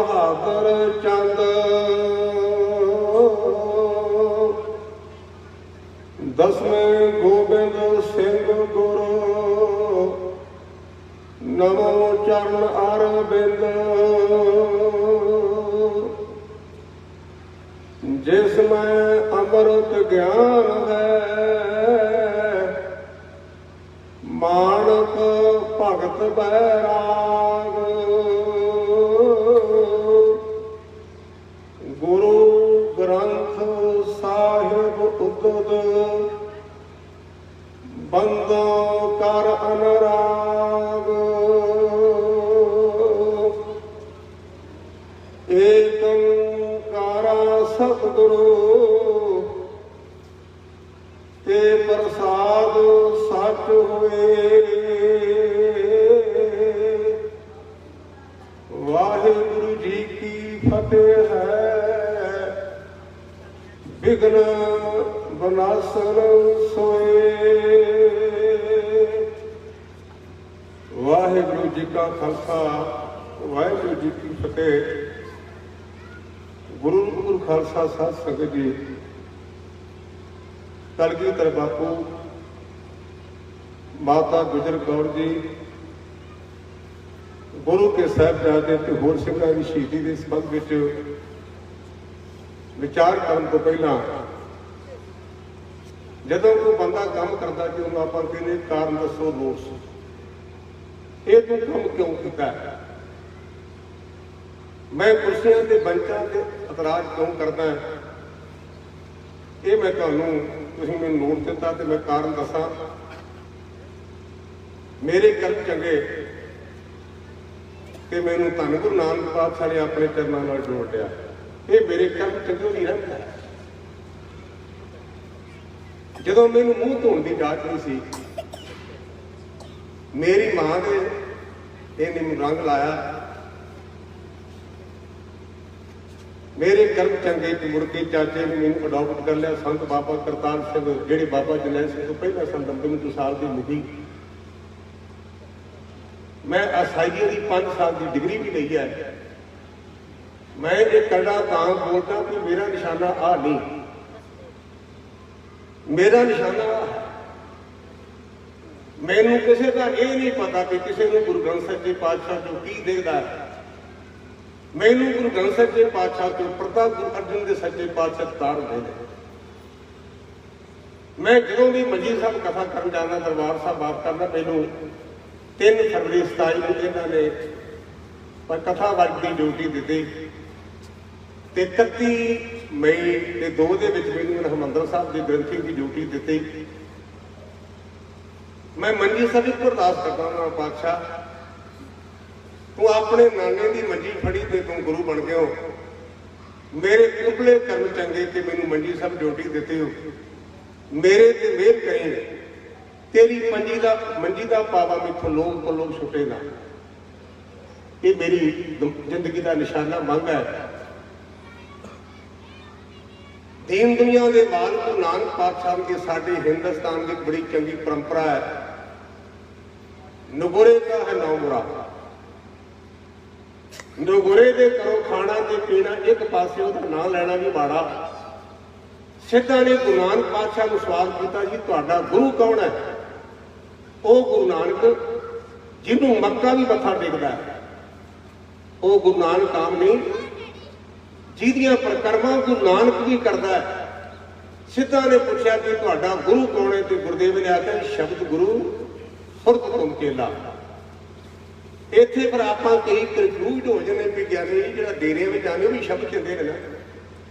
बहादुर चंद दसवें गोबिंद सिंह गुरु नमो चरण अरविंद जिसमें अमृत ज्ञान है मानक भगत बैराग गुरु ग्रंथ साहिब उद्दत बंदो कर अनुराग एक ओंकारा सतगुरु ते प्रसाद सच हुए वाहिगुरु जी की फतेह है विघ्न विनाशन सोए। वाहिगुरु जी का खालसा वाहिगुरु जी की फतेह। गुरु गुरु खालसा साध संगत जी कलगीधर बापू माता गुजर कौर जी गुरु के साहिबजादे ते होर सिंघां दी शहीदी के संबंध विच विचार करन तो पहला जदों कोई बंदा काम करता कि उन्होंने आपां कहने कारण दसो नोट्स ये तू काम क्यों कीता है, मैं कुर्सियां ते बेंचां ते इतराज क्यों करदा है, ये मैं तुहानूं तुसीं मैनूं नोट दिता ते मैं कारण दसां। मेरे कर्म चंगे ते मैनूं धन गुरु नानक पातशाह ने अपने चरनां नाल जोड़ लिया। ये मेरे कर्म चंगे नहीं रहंदा। जदों मैनूं मूँह धोण दी जाच नहीं सी, मेरी मां ने इहने मैनूं रंग लाया। मेरे कर्म चंगे ते मुड़ के चाचे ने मैनूं अडॉप्ट कर लिया। संत बाबा करतार सिंह जिहड़े बाबा जरनैल सिंह तो पहला सन 90 साल की मुखी। मैं असाईए की 5 साल की डिग्री भी ली है। मैं ये कड़ा तां बोलता कि मेरा निशाना आ नहीं, मेरा निशाना आ है। मैनू किसी का यह नहीं पता कि किसी को गुरु ग्रंथ सच्चे पातशाह जो की देखता है। मैनू गुरु ग्रंथ सच्चे पातशाह तो प्रताप गुरु अर्जन के सच्चे पातशाह तार होते हैं। मैं जो भी मंजी साहब कथा कर जाना दरबार साहब बात करना, मैनू 3 फरवरी 27 को इन्होंने कथा वर्ग की ड्यूटी दी ते 31 मई के 2 मैनू हरमंदर साहब की ग्रंथी की ड्यूटी दी। मैं मंजी साहब एक अरदास करता हूँ, पातशाह तू अपने नाने की मंजी फड़ी ते तू गुरु बन गए हो। मेरे कुबले कर्म चंगे कि मैनू मंजी साहब ड्यूटी देते हो, मेरे ते मेहर करें। तेरी मंजी का पावा मैथों लोग को लोग छुटे ना। ये मेरी जिंदगी का निशाना मंग है। दीन दुनिया के बाल गुरु नानक पातशाह के साडे हिंदुस्तान की बड़ी चंगी परंपरा है। नगोरे का है नौमुरा, नगोरे दे करो खाना ते पीना, एक पासे उहदा नाम लेना भी माड़ा। सिद्धा ने गुरु नानक पातशाह को सवाल किया जी तुहाडा गुरु कौन है? वो गुरु नानक जिन्हों मक्का भी मत्था टेकदा है, वो गुरु नानक आम नहीं, जिहदियां परिक्रमा गुरु नानक भी करता है। सिद्धा ने पूछा कि तुहाडा गुरु कौन है? तो गुरुदेव ने आख्या शब्द गुरु सुरत तुम चेला। इत्थे पर आपां कई कंफ्यूज हो जाने भी ज्ञानी जी जिहड़ा डेरे में जाने भी शब्द चंगे ने ना,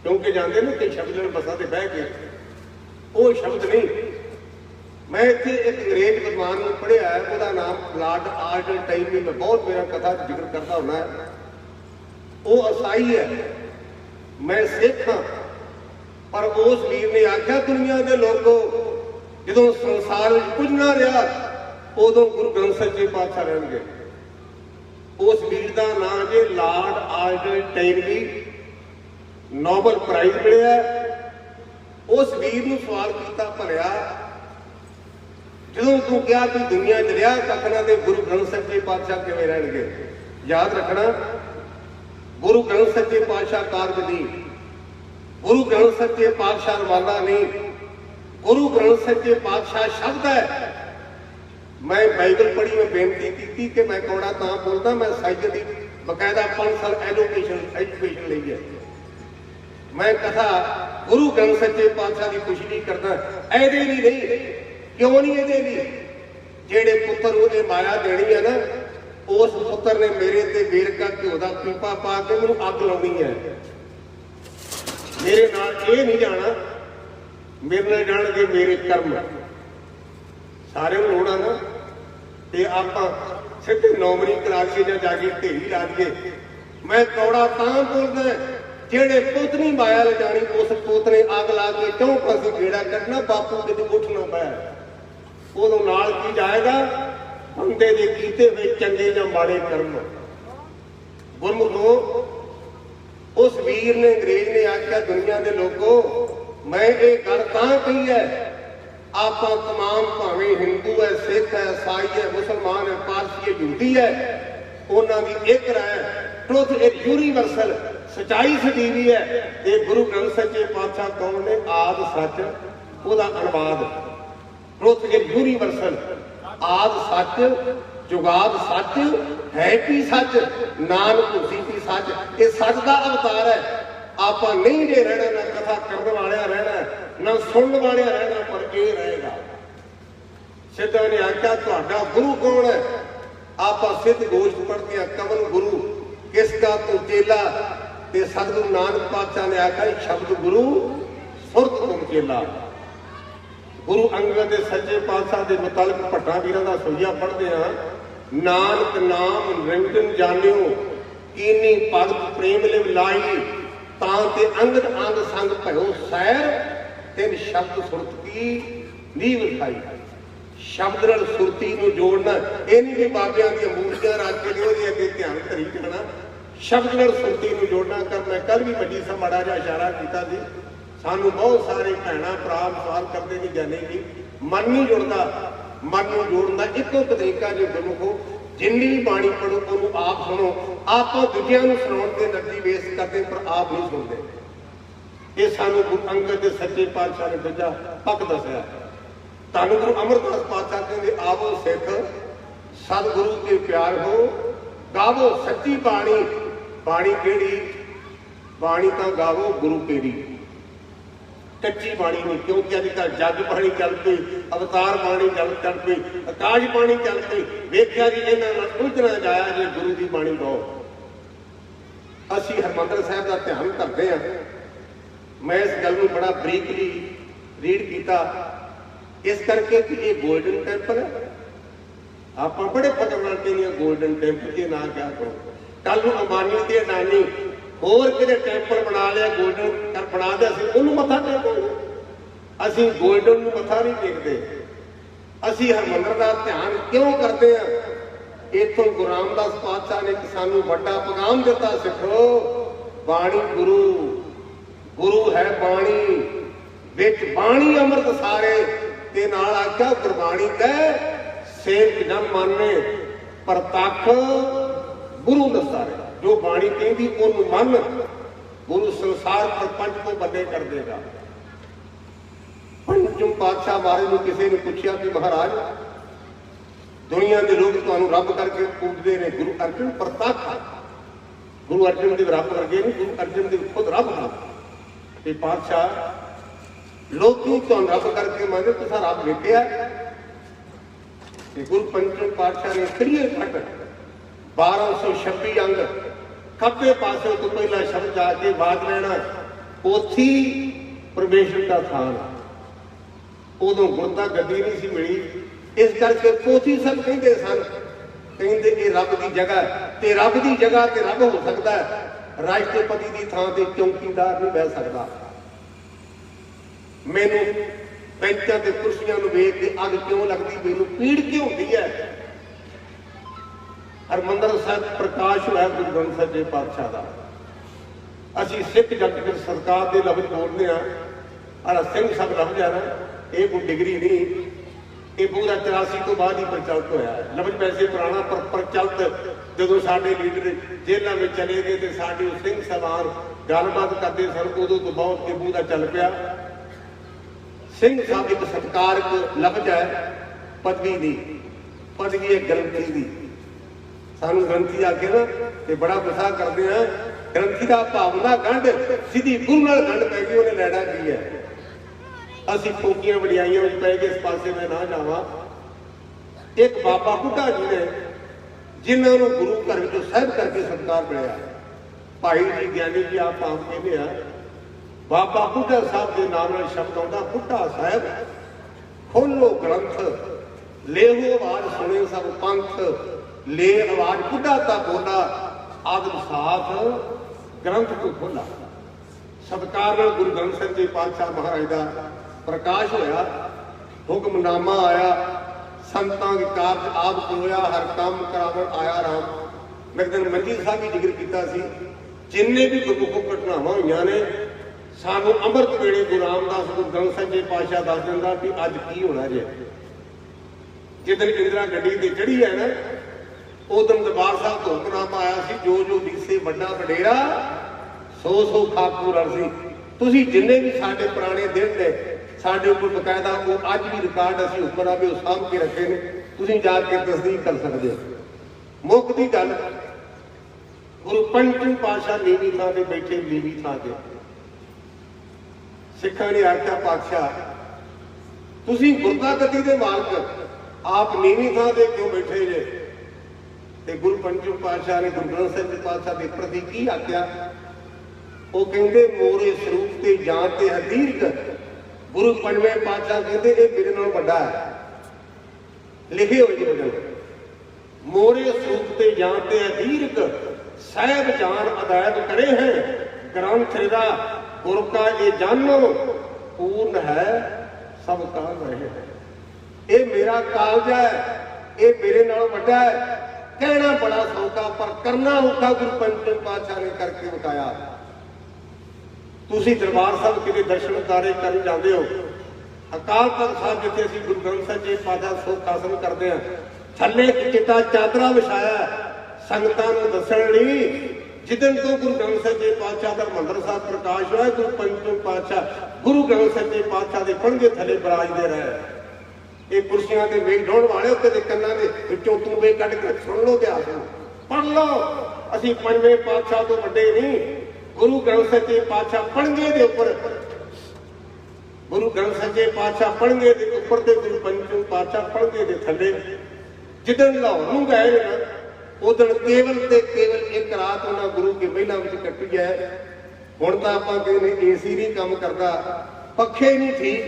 क्योंकि जाते ना कई शब्द लेन बसां ते बह के, वो शब्द नहीं। मैं इत्थे एक अंग्रेज विद्वान को पढ़िया है, उसका नाम लॉर्ड आर्टलटाइन, मैं बहुत मेरा कथा जिक्र करता होना है। वो ईसाई है, मैं सिख हाँ, पर उस वीर ने आख्या दुनिया के लोगों जो संसार में कुछ ना रहा उदों गुरु ग्रंथ सच्चे पातशाह रहणगे। उस वीर का नाम जे लॉर्ड आर्टलटाइन, नोबल प्राइज मिलिया। उस वीर को सवाल किया भलिया जो तू क्या कि दुनिया च रहा कखना तो गुरु ग्रंथ सच्चे पातशाह किवें रहणगे? याद रखना गुरु ग्रंथ सच्चे पातशाह कारज नहीं, गुरु ग्रंथ सच्चे पातशाह रवाना नहीं, गुरु ग्रंथ सच्चे पातशाह शब्द है। मैं बाइबल पढ़ी, मैं बेनती की कि मैं कौड़ा तां बोलदा, मैं साहित्य की बकायदा 5 साल एजुकेशन ली है। मैं कथा गुरु ग्रंथ सच्चे पातशाह की कुछ नहीं करता, ऐदे भी नहीं। क्यों नहीं ऐदे भी? जेड़े पुत्र वो माया देनी है ना, उस पुत्र ने मेरे ते वेरका घ्यो का पीपा पा के मैनूं अग लाउणी है। मेरे नाल ये नहीं जाना, मेरे नाल जाणगे मेरे कर्म। सारे लोड़ आ ना, ते आपां सिद्ध नौमरी करा के जां जाके ढेरी ला दीए। मैं कौड़ा तां बोलदा जेड़े पुत नहीं माया ले जानी, उस पुत ने अग ला के क्यों पासे गेड़ा कटना, बापू किते उठना पाया। उदों नाल की जाएगा? बंदे दे कीते हुए चंगे जां माड़े कर्म। गुरमुखो, उस वीर ने अंग्रेज ने आख्या दुनिया के लोगों, मैं ये गल तां कही है, आप तमाम भावें हिंदू है, सिख है, ईसाई है, मुसलमान है, पारसी है, यहूदी है, उन्होंने की एक राय, ट्रुथ इज यूनीवर्सल, सच्चाई सजीवी है। ये गुरु ग्रंथ सच्चे पातशाह कौन ने? आद सच, उसका अनुवाद ट्रुथ इज यूनीवर्सल, आद सच, जुगाद सच, है की सच, नानक हुसी की सच। ये सच का अवतार है। आप नहीं जे रहना, ना कथा करने वाले रहना, ना सुनने वाले रहना, पर यह रहेगा। सिद्धां ने आख्या तुहाडा गुरु कौन है? आप सिद्ध गोष्ठ पढ़ते हैं, कवन गुरु किसका तू चेला। ते सतगुरु नानक पातशाह ने आख्या शब्द गुरु सुरत तुम चेला। गुरु अंगद के सच्चे पातशाह के मुतालिक भट्टा वीरां दा सोइया पढ़ते हैं, नानक नाम निरंजन जानियो, कीनी भगत प्रेम लिव लाई, तां ते अंगद अंग संग भयो सैर, तिन शब्द सुरत की नीव खाई। शब्द नाल सुरती नूं जोड़ना, ये नहीं कि बाबियां दी मूर्तियां रख के ਉਹਦੇ ਅੱਗੇ ध्यान करी जाना। शब्द नाल सुरती नूं जोड़ना कर। मैं कल भी वड्डी सा माड़ा जिहा इशारा कीता सी, सानू बहुत सारे भैणां भरा सवाल करते नहीं जाने की मन नहीं जुड़ता। मन नूं जोड़न दा इक्को तरीका जो गुरमुखो, जिन्नी भी बाणी पढ़ो ਉਹਨੂੰ आप सुनो। आप दूजिਆਂ ਨੂੰ सुनाउण ते एनर्जी वेस्ट करते, पर आप नहीं सुनते। ये सानू गुरु अंगद के सच्चे पातशाह ने दੂਜਾ पक दसिया। धन गुरु अमरदास पातशाह कहते, आवो सिख सतगुरु के प्यार हो, गावो सच्ची बाणी। बाणी केड़ी? बाणी तो गावो गुरु केड़ी, कच्ची बाणी नहीं। क्योंकि अजकल जग बाणी चल पई, अवतार बाणी चल पई, आकाश बाणी चल पई। वेख्या जी इन्हां नाल उलझना जाया जे गुरु की बाणी गाओ। असीं हरमंदर साहिब का ध्यान करते हैं। मैं इस गल नूं बड़ा बरीकली रीड किया, इस करके कि ये गोल्डन टैंपल है। आप बड़े फकर नाल कहने गोल्डन टैंपल के ना क्या करो। कल नूं अंबानी ते अडानी होर किते टैंपल बना लिया, गोल्डन कर बना दिया, असीं उहनूं मत्था टेकांगे। असीं गोल्डन नूं मत्था नहीं टेकदे। असीं हरमंदर दा ध्यान क्यों करते हैं? इत्थों गुरु रामदास पातशाह ने सानूं वड्डा पैगाम दिता, सिखो बाणी गुरु, गुरु है बाणी, विच बाणी अमृत सारे। ते नाल आख्या गुरबाणी कह सेवक न माने, परतख गुरु दसारे। जो बाणी कहती ओनू मन, गुरु संसार प्रपंच को बंदे कर देगा। पंचम पातशाह महाराज ने किसी ने पूछा कि महाराज दुनिया के लोग तुहानू रब करके पूजते हैं, गुरु अर्जन परतख, गुरु अर्जन देव रब वर्गे नहीं, गुरु अर्जन देव खुद रब है। पातशाह लोग तुहानू रब करके मानते, तुसा रब वेखिया? गुरु पंचम पातशाह ने क्लियर कट 1226 अंग खब्बे पासे तो पहला शब्द जाके बात लेना, पोथी परमेश्वर का थान। उदों गुरता गद्दी नहीं सी मिली, इस करके पोथी सब कहते सन, कहते ये रब की जगह, ते रब की जगह ते रब हो सकता है। राष्ट्रपति की थां ते चौकीदार नहीं बह सकता। मैनू बेंचां ते कुर्सियां नूं वेख के अग क्यों लगती, मैनू पीड़ क्यों होती है? हरमंदर साहिब प्रकाश होया गुरु ग्रंथ सच्चे पातशाह का। असीं सिख जगत के सरकार के लफ्ज बोलते हैं, अरा सिंह सब लफ्ज है ना, ये कोई डिग्री नहीं। ये पूरा 84 तो बाद ही प्रचलित होया है। लफ्ज वैसे पुराना पर प्रचलित जो साडे लीडर जेलों में चले गए तो साडे सिंह साहबान गलबात करते सन, उदों तो बहुत इबू का चल पिया। सिंह साहब एक सत्कारक लफ्ज है, पदवी दी, पदवी है ग्रंथी दी। सानू ग्रंथी आके ना ते बड़ा गुस्सा करते हैं। ग्रंथी का भावना गंढ सीधी गुरु नाल गंढ पै गई, उन्हें लैना की है। असी फोकियां वडियाइयां में पै गए, इस पासे मैं ना जावा। एक बाबा बुढ़ा जी ने जिन्होंने गुरु घर में सहब करके सत्कार मिलया, भाई जी ज्ञानी जी आप आम कहते हैं, बाबा बुढ़ा साहब के नाम नाल शब्द आउंदा, बुढ़ा साहब खोलो ग्रंथ, लेहो आवाज सुने सब पंथ, ले आवाज बुढ़ा ता बोला, आदम साथ ग्रंथ को खोला। सत्कार नाल गुरु ग्रंथ साहिब जी पातशाह महाराज का प्रकाश होया, हुक्मनामा आया, संतां के कारज आप होया, हर काम करावन आया राम। मैं दिन मंजीत साहब भी जिक्र किया सी, जिन्ने भी गुरमुख घटनावां होईयां ने सानू अमृत वेले गुरु रामदास गुरु ग्रंथ साहिब जी पातशाह दस दिंदा कि अज की होना जे। जिदन इंदिरा गड्डी ते चढ़ी है ना, उदन दरबार साहब तो हुक्मनामा आया सी, जो जो दिसे वड्डा वडेरा सो सो खाकू रसी। तुसीं जिन्ने भी साडे पुराने दिन ने साडे कोल बकायदा वो अज भी रिकॉर्ड असीं हुक्मनामे सामभ के रखे ने, तुसीं जाके तस्दीक कर सकते हो। मुख दी गल, गुरु पंचम पातशाह नीवी थां ते बैठे, नीवी थां ते सिखां ने आख्या पातशाह तुसीं गुरता गति दे मालक, आप नीवी थां ते क्यों बैठे जे? ते गुरु पंचम पातशाह ने गुरु ग्रंथ साहिब जी पातशाह दे प्रति की आख्या? वो कहते मोरे स्वरूप ते जान ते हदीरक। गुरु पंचवें पातशाह कहते ये मेरे नालों बड़ा है, लिखे हुए वचन, मोरे स्वरूप ते जान ते हदीरक, साहब जान अदायत करे हैं, ग्रंथ रा गुरु का ये जानो, पूर्ण है सब काल रहे हैं। ये मेरा कालजा है, ये मेरे नालों बड़ा है। कहना बड़ा सौखा पर करना औखा, गुरु पंचम पातशाह ने करके बताया। तुसी दरबार साहब किते दर्शन कारे कर जाते हो, अकाल तख्त साहब जिथे असीं गुरु ग्रंथ साहिब जी पातशाह सुख आसन करते हैं, थल्ले चिट्टा चादरा विछाया संगतां नूं दस्सण लई। जिदन तो गुरु ग्रंथ साहिब जी पातशाह दा हरिमंदर साहिब प्रकाश होया, गुरु पंचम पातशाह गुरु ग्रंथ साहिब जी पातशाह दे पंजे थले बराजदे रहे। ये कुर्सियां ते मेज ढोण वाले उत्ते दे कन्नां दे विचों तूंबे कढ के सुन लो, इतिहास पढ़ लो। असीं पंजवें पातशाह तो वड्डे नहीं, गुरु ग्रंथ साहिब जी पातशाह पणगे दे उपर, गुरु ग्रंथ साहिब जी पातशाह पणगे दे उपर ते गुरु पंचम पातशाह पणगे दे थले। जिदन लाहौर नूं गए ना, उदन केवल ते केवल एक रात उन्हां गुरु के महलां विच कट्टी है। हुण तां आपां कहने एसी नहीं काम करदा, पखे नहीं ठीक,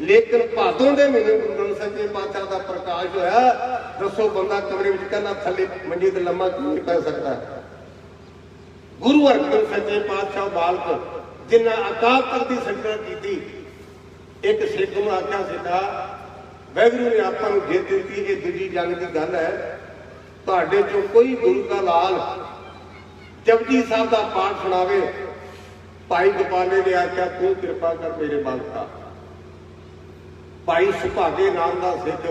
लेकिन भादों के महीने गुरु ग्रंथ साहिब जी पातशाह का प्रकाश होया। दसो बंदा कमरे में कहना थले मंजे ते लम्मा क्यों नहीं पै सकता? गुरु हरगोबिंद साहिब जी पातशाह बालक जिन्हें अकाल तख्त की संगत की, एक सिख नूं आख्या सीगा, वाहिगुरू ने आपां नूं जित दित्ती, ये दूजी जंग की गल है, तुहाडे चों कोई गुरु का लाल जपजी साहब का पाठ सुणावे। भाई गोपाले ने आख्या तू कृपा कर मेरे बालका। भाई सुभागे नाम का सिख,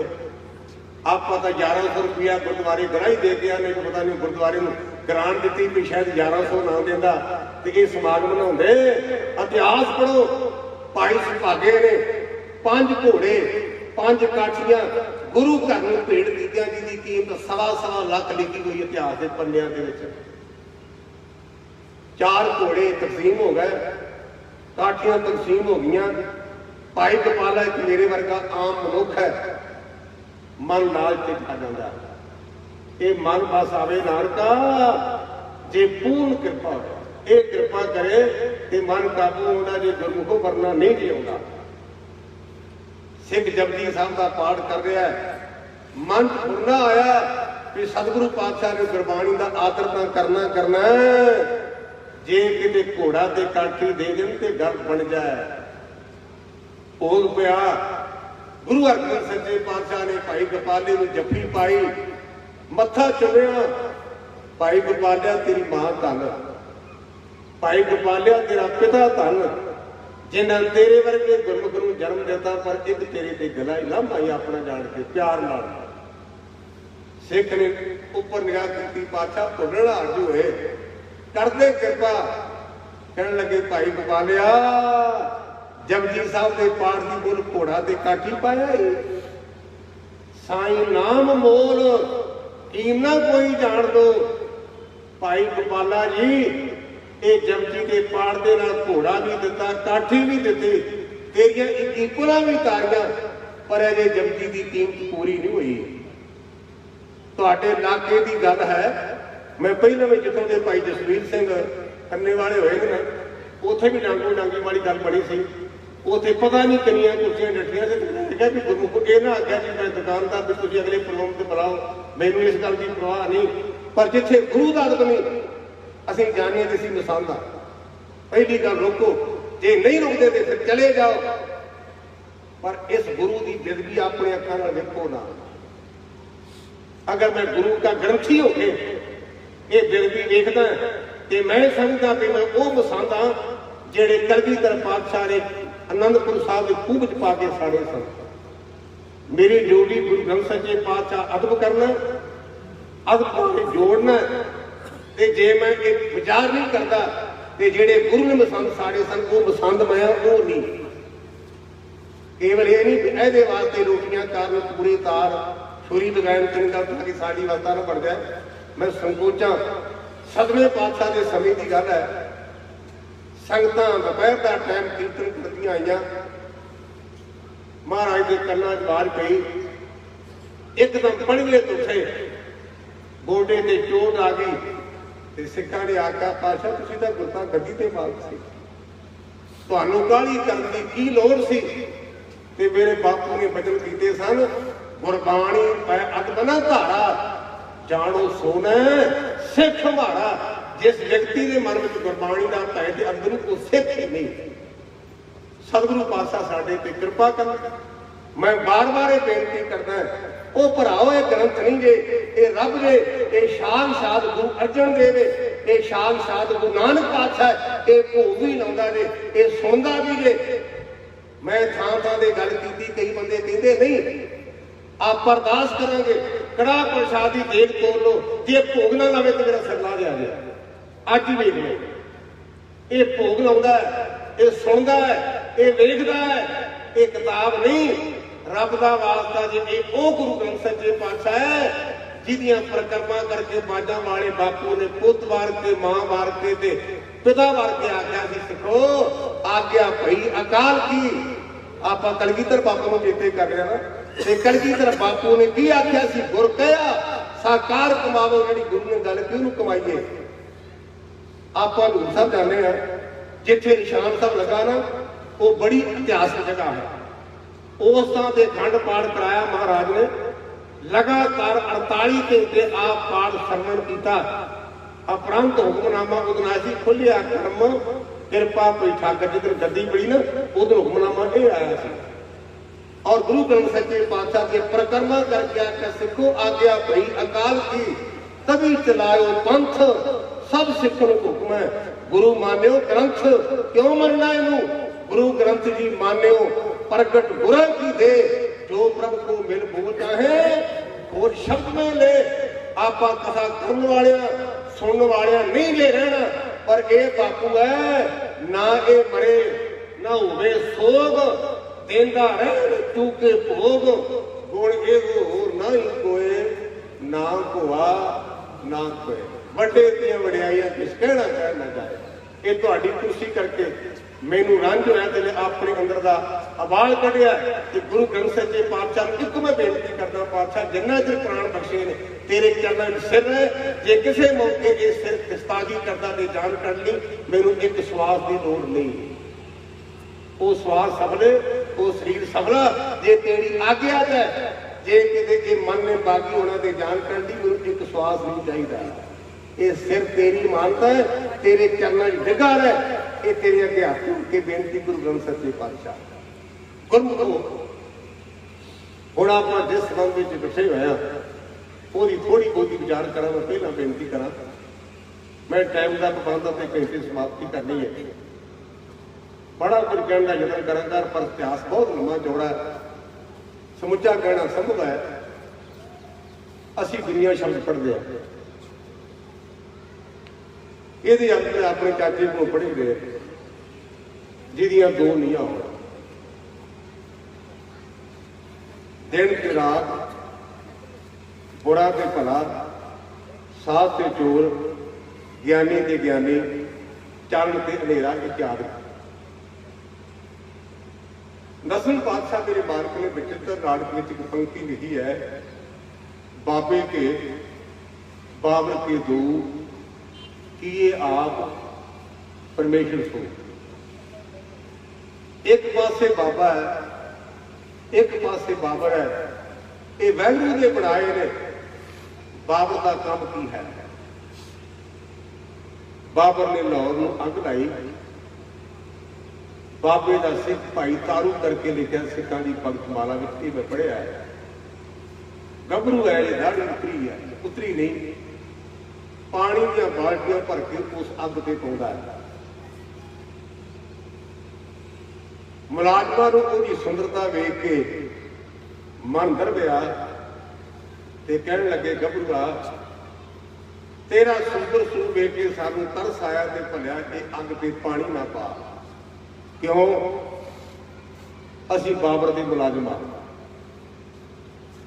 आप पता 1100 रुपया गुरुद्वारे गराही दे गया, नहीं पता नहीं गुरुद्वारे में ग्रांट दी भी शायद 1100 ना देता तो ये समागम बनाते। इतिहास पढ़ो, भाई सुभागे ने 5 घोड़े 5 काठियां गुरु घर में भेंट कीतियां, जिसकी कीमत सवा लाख लिखी हुई इतिहास के पन्नियां दे विच। 4 घोड़े तकसीम हो गए, काठियां तकसीम हो गई। भाई गोपाला एक मेरे वर्गा आम मनुख है, मन लालच खा जाता, ये मन बस आवे नानका जे पूर्ण कृपा हो, ये कृपा करे ते मन काबू होना, जे गुरमुखों वरना नहीं जी आउंदा। सिख जपजी साहब का पाठ कर रहा है, मन फुरना आया कि सतगुरु पातशाह ने गुरबाणी का आदर ना करना जे किते घोड़ा ते काठी दे देन ते गल बन जाए। भोग पिया, गुरु हरगोबिंद साहिब जी पातशाह ने भाई गोपाले में जफ्फी पाई, मत्था चुमिया, भाई गोपालिया तेरी मां धन, भाई गोपालिया तेरा पिता धन, जिन्हें तेरे वर्गे गुरमुख नूं जन्म दिता, पर एक तेरे ते गला ही लांभा ही अपना जान के प्यार नाल। सिख ने ऊपर निगाह की, पातशाह भुल्लण हार होए, करदे कृपा। कहने लगे भाई गोपालिया, जपजी साहब के पाठ की बोल घोड़ा ते काठी पाया है, साई नाम मोल कीम ना कोई जान दो। भाई गोपाला जी, ये जपजी के पाठ के नाल घोड़ा भी दिता, काठी भी दिती, तेरिया इक्वला भी तारिया, पर अजे जपजी की कीमत पूरी नहीं हुई। तुहाडे इलाके की गल है, मैं पहले में जितों के भाई जसवीर सिंह कन्ने वाले होए ने, उत्थे भी डांगो डांगी वाली गल बनी सी। उत्थे पता नहीं कितनियां कुर्सियां डटियां से भी गुरमुख ये ना आख्या जी मैं दुकानदार भी तुसीं अगले प्रोग्राम से बुलाओ, मैनूं इस गल की परवाह नहीं, पर जिथे गुरु का अदब नहीं असीं जाने ते असीं मसांदा। पहली गल रोको, जे नहीं रुकते तो फिर चले जाओ, पर इस गुरु की जिंदगी अपने अखां नाल देखो ना। अगर मैं गुरु का ग्रंथी होके ये जिंदगी देखदा तो मैं समझदा कि मैं वो मसांदा जेड़े कलगीधर पातशाह ने आनंदपुर साहब के खूह च पा के साड़े सन। मेरी ड्यूटी गुरु ग्रंथ सच्चे पातशाह अदब करना, अदब जोड़ना, ते जे मैं एक विचार नहीं करता तो जेड़े गुरु ने मसंद साड़े सन वो मसंद मैं वो नहीं। केवल ये नहीं ए वास्ते रोटियां कारण पूरी तार छुरी लगान तीन गल ताकि साड़ी वास्ता ना बढ़ जाए। मैं संकोचा सदमे पातशाह के समय की गल है, संगतां दोपहर का टाइम कीर्तन करदियां आईयां, महाराज के कन्नां च आवाज पई, एकदम पणवे उठे, गोडे ते चोट आ गई ते सिखां ने आख्या पातशाह तुसीं तां गुरता गद्दी ते मालक सी, तुहानूं काहली करन दी की लोड़ सी। ते मेरे बापू ने बचन कीते सन, गुरबाणी पै अदबना धारा, जानो सोना सिख हमारा। जिस व्यक्ति के मन में गुरबाणी का भय के अंदर वो सिख ही नहीं। सतगुरु पातशाह साडे ते कृपा कर। मैं बार बार ये बेनती करना, वो भराओ ये ग्रंथ नहीं जे, ये रब जे, ये शान शाद गुरु अर्जन देव, ये शान शाद गुरु नानक पातशाह, ये भोग भी लाउंदा जे, ये सुनदा भी जे। मैं थां थां ते गल कीती, कई बंदे कहंदे नहीं आप अरदास करांगे, कड़ा प्रसादी देख तोड़ लो, जे भोग ना लावे तो मेरा सिर ला दिया जाए। अज ही वेख लो, ये भोग लाउंदा है, ये सुनदा है, ये वेखदा है, ये किताब नहीं, रब दा वास्ता जे ये ओ गुरु ग्रंथ सच्चे पातशाह है जिहदियां परिक्रमा करके बाजा वाले बापू ने पुत वार के मां वार के ते पिता वार के आख्या सी सिखो आज्ञा भई अकाल की। आपां कलगीधर बापू नूं चेते कर रहे ना, ते कलगीधर बापू ने की आख्या सी, गुर कहा साकार कमावो, जिहड़ी गुरु ने गल की उहनूं कमाईए। आपां हजूर साहब जाने हैं, जिथे निशान साहब लगा ना वो बड़ी इतिहासक जगह है। उस थां ते खंड पाठ कराया महाराज ने, लगातार 48 घंटे आप पाठ सरवण किया। अपरंत हुक्मनामा उदनासी खुलिया कर्म कृपा कोई ठाकर जिधर गद्दी पड़ी ना उधर हुक्मनामा ये आया सी। और गुरु ग्रंथ सच्चे पातशाह के परिक्रमा करके आकर सिखो आज्ञा भई अकाल की, तभी चलायो पंथ सब सिखों को हुक्म है। गुरु मान्यो ग्रंथ क्यों मनना इनू, गुरु ग्रंथ जी मान्यो प्रगट गुरु की दे, जो प्रभु को मिल बोल चाहे और शब्द में ले। आपा कथा करने वाले सुनने वाले नहीं ले रहना, पर ये बापू है ना ये मरे ना होवे सोग, देंदा रह तू के भोग, गुण ये होर ना ही कोए ना कोआ ना कोए। बड़े दियां वडियाइयां किस कहना कहना जाए, ये तुहाडी कुर्सी करके मैनू रंज होया ते अपने अंदर का आवाज कढ़िया कि गुरु ग्रंथ सच्चे पातशाह एक मैं बेनती करना, पातशाह जिन्ना चिर प्राण बख्शे ने तेरे चरणों में सिर है, जे किसी मौके ये सिर किस्तागी करता तो जान कर ली, मैनू एक श्वास की लोड़ नहीं। वो श्वास सफले वो शरीर सफला जे तेरी आज्ञा है, जे कि मन ने बागी होना तो जान कर ली, मैनू एक श्वास नहीं चाहिए। ये सिर तेरी मानता है, तेरे चरणों में डिगा है, ये तेरे अगे हाथ के बेनती गुरु ग्रंथ सच्चे पातशाह गुरमुख हुण आप जिस संबंध में इकट्ठे होया थोड़ी बहुत विचार करा। मैं पहला बेनती करा, मैं टाइम का पाबंद अपने घंटे समाप्ति करनी है। बड़ा कुछ कहने का यत्न करांगा, पर इतिहास बहुत लंबा चौड़ा है, समुचा कहना संभव है। असी दुनिया शब्द पढ़ते हैं, ये अपने चाचे को पढ़ी गए जिदियां दो नींह हो, दिन ते रात, बुरा ते भला, साध ते चोर, ज्ञानी ते ज्ञानी, चारण ते अंधेरा इत्यादि। दसवें पातशाह मेरे बालक ने विचित्र नाटक में एक पंक्ति लिखी है, बाबे के बाबर के दो किए आप परमेश्वर सो। एक पासे बाबा है, एक पासे बाबर है, ये वैगरू ने बनाए ने। बाबर का काम की है? बाबर ने लाहौर में अग लाई, बाबे का सिख भाई तारू करके लिखा सिखा की पंथ माला में मैं पढ़िया है। गभरू है, ये दाढ़ी उतरी है, उतरी नहीं, पानी दी बाल्टियां भर के उस अग से पाउंदा है। मुलाजमां नूं उहदी सुंदरता वेख के मन दरबिया ते कहण लगे, गभरूआ तेरा सुंदर सूप वेख के सानू तरस आया ते भलिया कि अग ते पानी ना पा। क्यों? असी बाबर दे मुलाजम आ।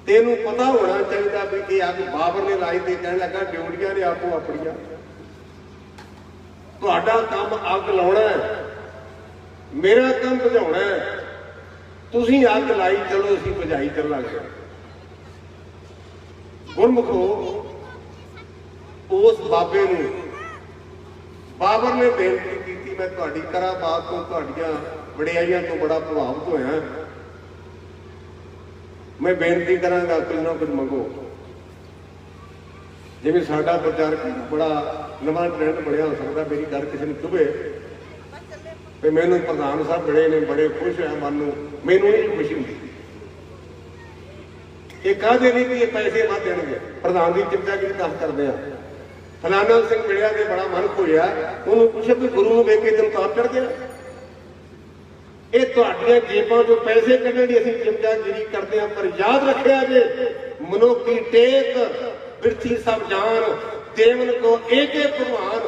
तेनू पता होना चाहिए भी ये अग बाबर ने लाई ते कहने लगा ड्यूटियां ने आपो अपनियां, तुहाडा काम अग लाउणा है, मेरा काम बुझाउणा है। तुसीं अग लाई चलो, असीं बुझाई चलांगे। गुरमुखो उस बाबे नूं बाबर ने बेनती की, मैं तुहाडी कराबात तो तुहाडीआं वडियाईआं तो बड़ा प्रभावित होया, मैं बेनती करांगा कुछ ना कुछ मंगो। जिवें साडा प्रचारक बड़ा नवां ट्रेंड बनया हो सकदा, मेरी गल किसी नूं चुभे भी मैनूं प्रधान साहब बड़े ने, बड़े खुश है मन नूं, मैनूं नहीं खुशी हुंदी। ये कहते नहीं कि ये पैसे मत देणगे, प्रधान की चिंतागिरी दस करते हैं। फलाना सिंह मिलिया ते बड़ा मन खोया, उन्होंने पूछा भी गुरु नूं वेख के तैनूं ताप चढ़ गया? ये तुहाडीआं जेबां चों पैसे कढण दी असीं चिंतागिरी करते हैं, पर याद रखिया जे मनुखी टेक बिरथी सब जान, देवन को एक भगवान,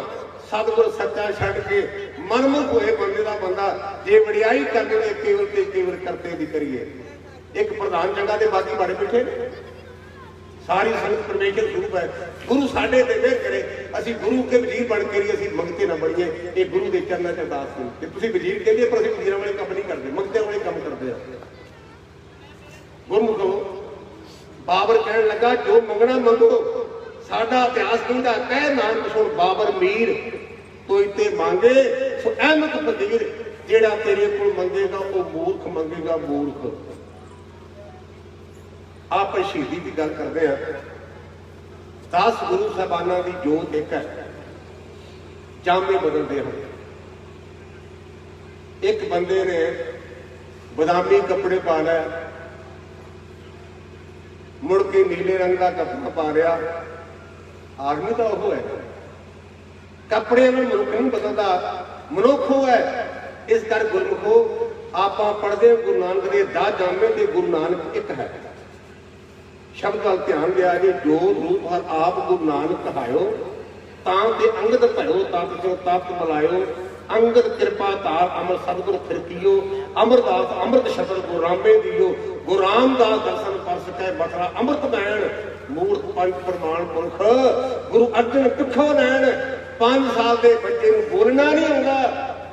सतगुर सच्चा छड़ के मनमुख होए बंदे दा बंदा जे वडियाई करने दे केवल ते केवल करते दी करिए। एक प्रधान चंगा ते बाकी बड़े बैठे ने, सारी संगत परमेश्वर स्वरूप है। गुरु साडे ते मेहर करे, असीं गुरु के वजीर बन के असीं मंगते ना बणीए। ये गुरु दे चरनां च अरदास करो कि तुसीं वजीर कहंदे पर असीं वजीरां वाले काम नहीं करदे, मंगते वाले काम करदे आ। गुरमुखो बाबर कहण लगा जो मंगना मंगो, साडा इतिहास कहंदा कह नानक सुण बाबर मीर, कोई ते मांगे सो अहमद फकीर, जेड़ा तेरे कोल मंगेगा वो मूर्ख मंगेगा मूर्ख। आप शहीदी की गल करते हैं, 10 गुरु साहबाना की जोत एक है, जामे बदलते हैं। एक बंदे ने बदामी कपड़े पा लिया, मुड़ के नीले रंग का कपड़ा पा लिया, आदमी तो वह है, कपड़े में मनुख नहीं बदलता, मनुख हो है। इस कर गुरमुखो आप पढ़ते गुरु नानक के 10 जामे ते गुरु नानक एक है। शब्द वाल ध्यान दिया जी, जो रूप हर आप गुरु नानक कहायो, तां ते अंगद भयो तप जो तप मलायो, अंगद कृपा तार अमर सतगुर फिरकियो, अमरदास अमृत शब्द गुरु रामे दियो, गुरु रामदास दर्शन पर सकै बखरा अमृत बैण, मूर्त पंच प्रमाण पुरख गुरु अर्जन पिछो लैन। 5 साल के बच्चे को बोलना नहीं आउंदा,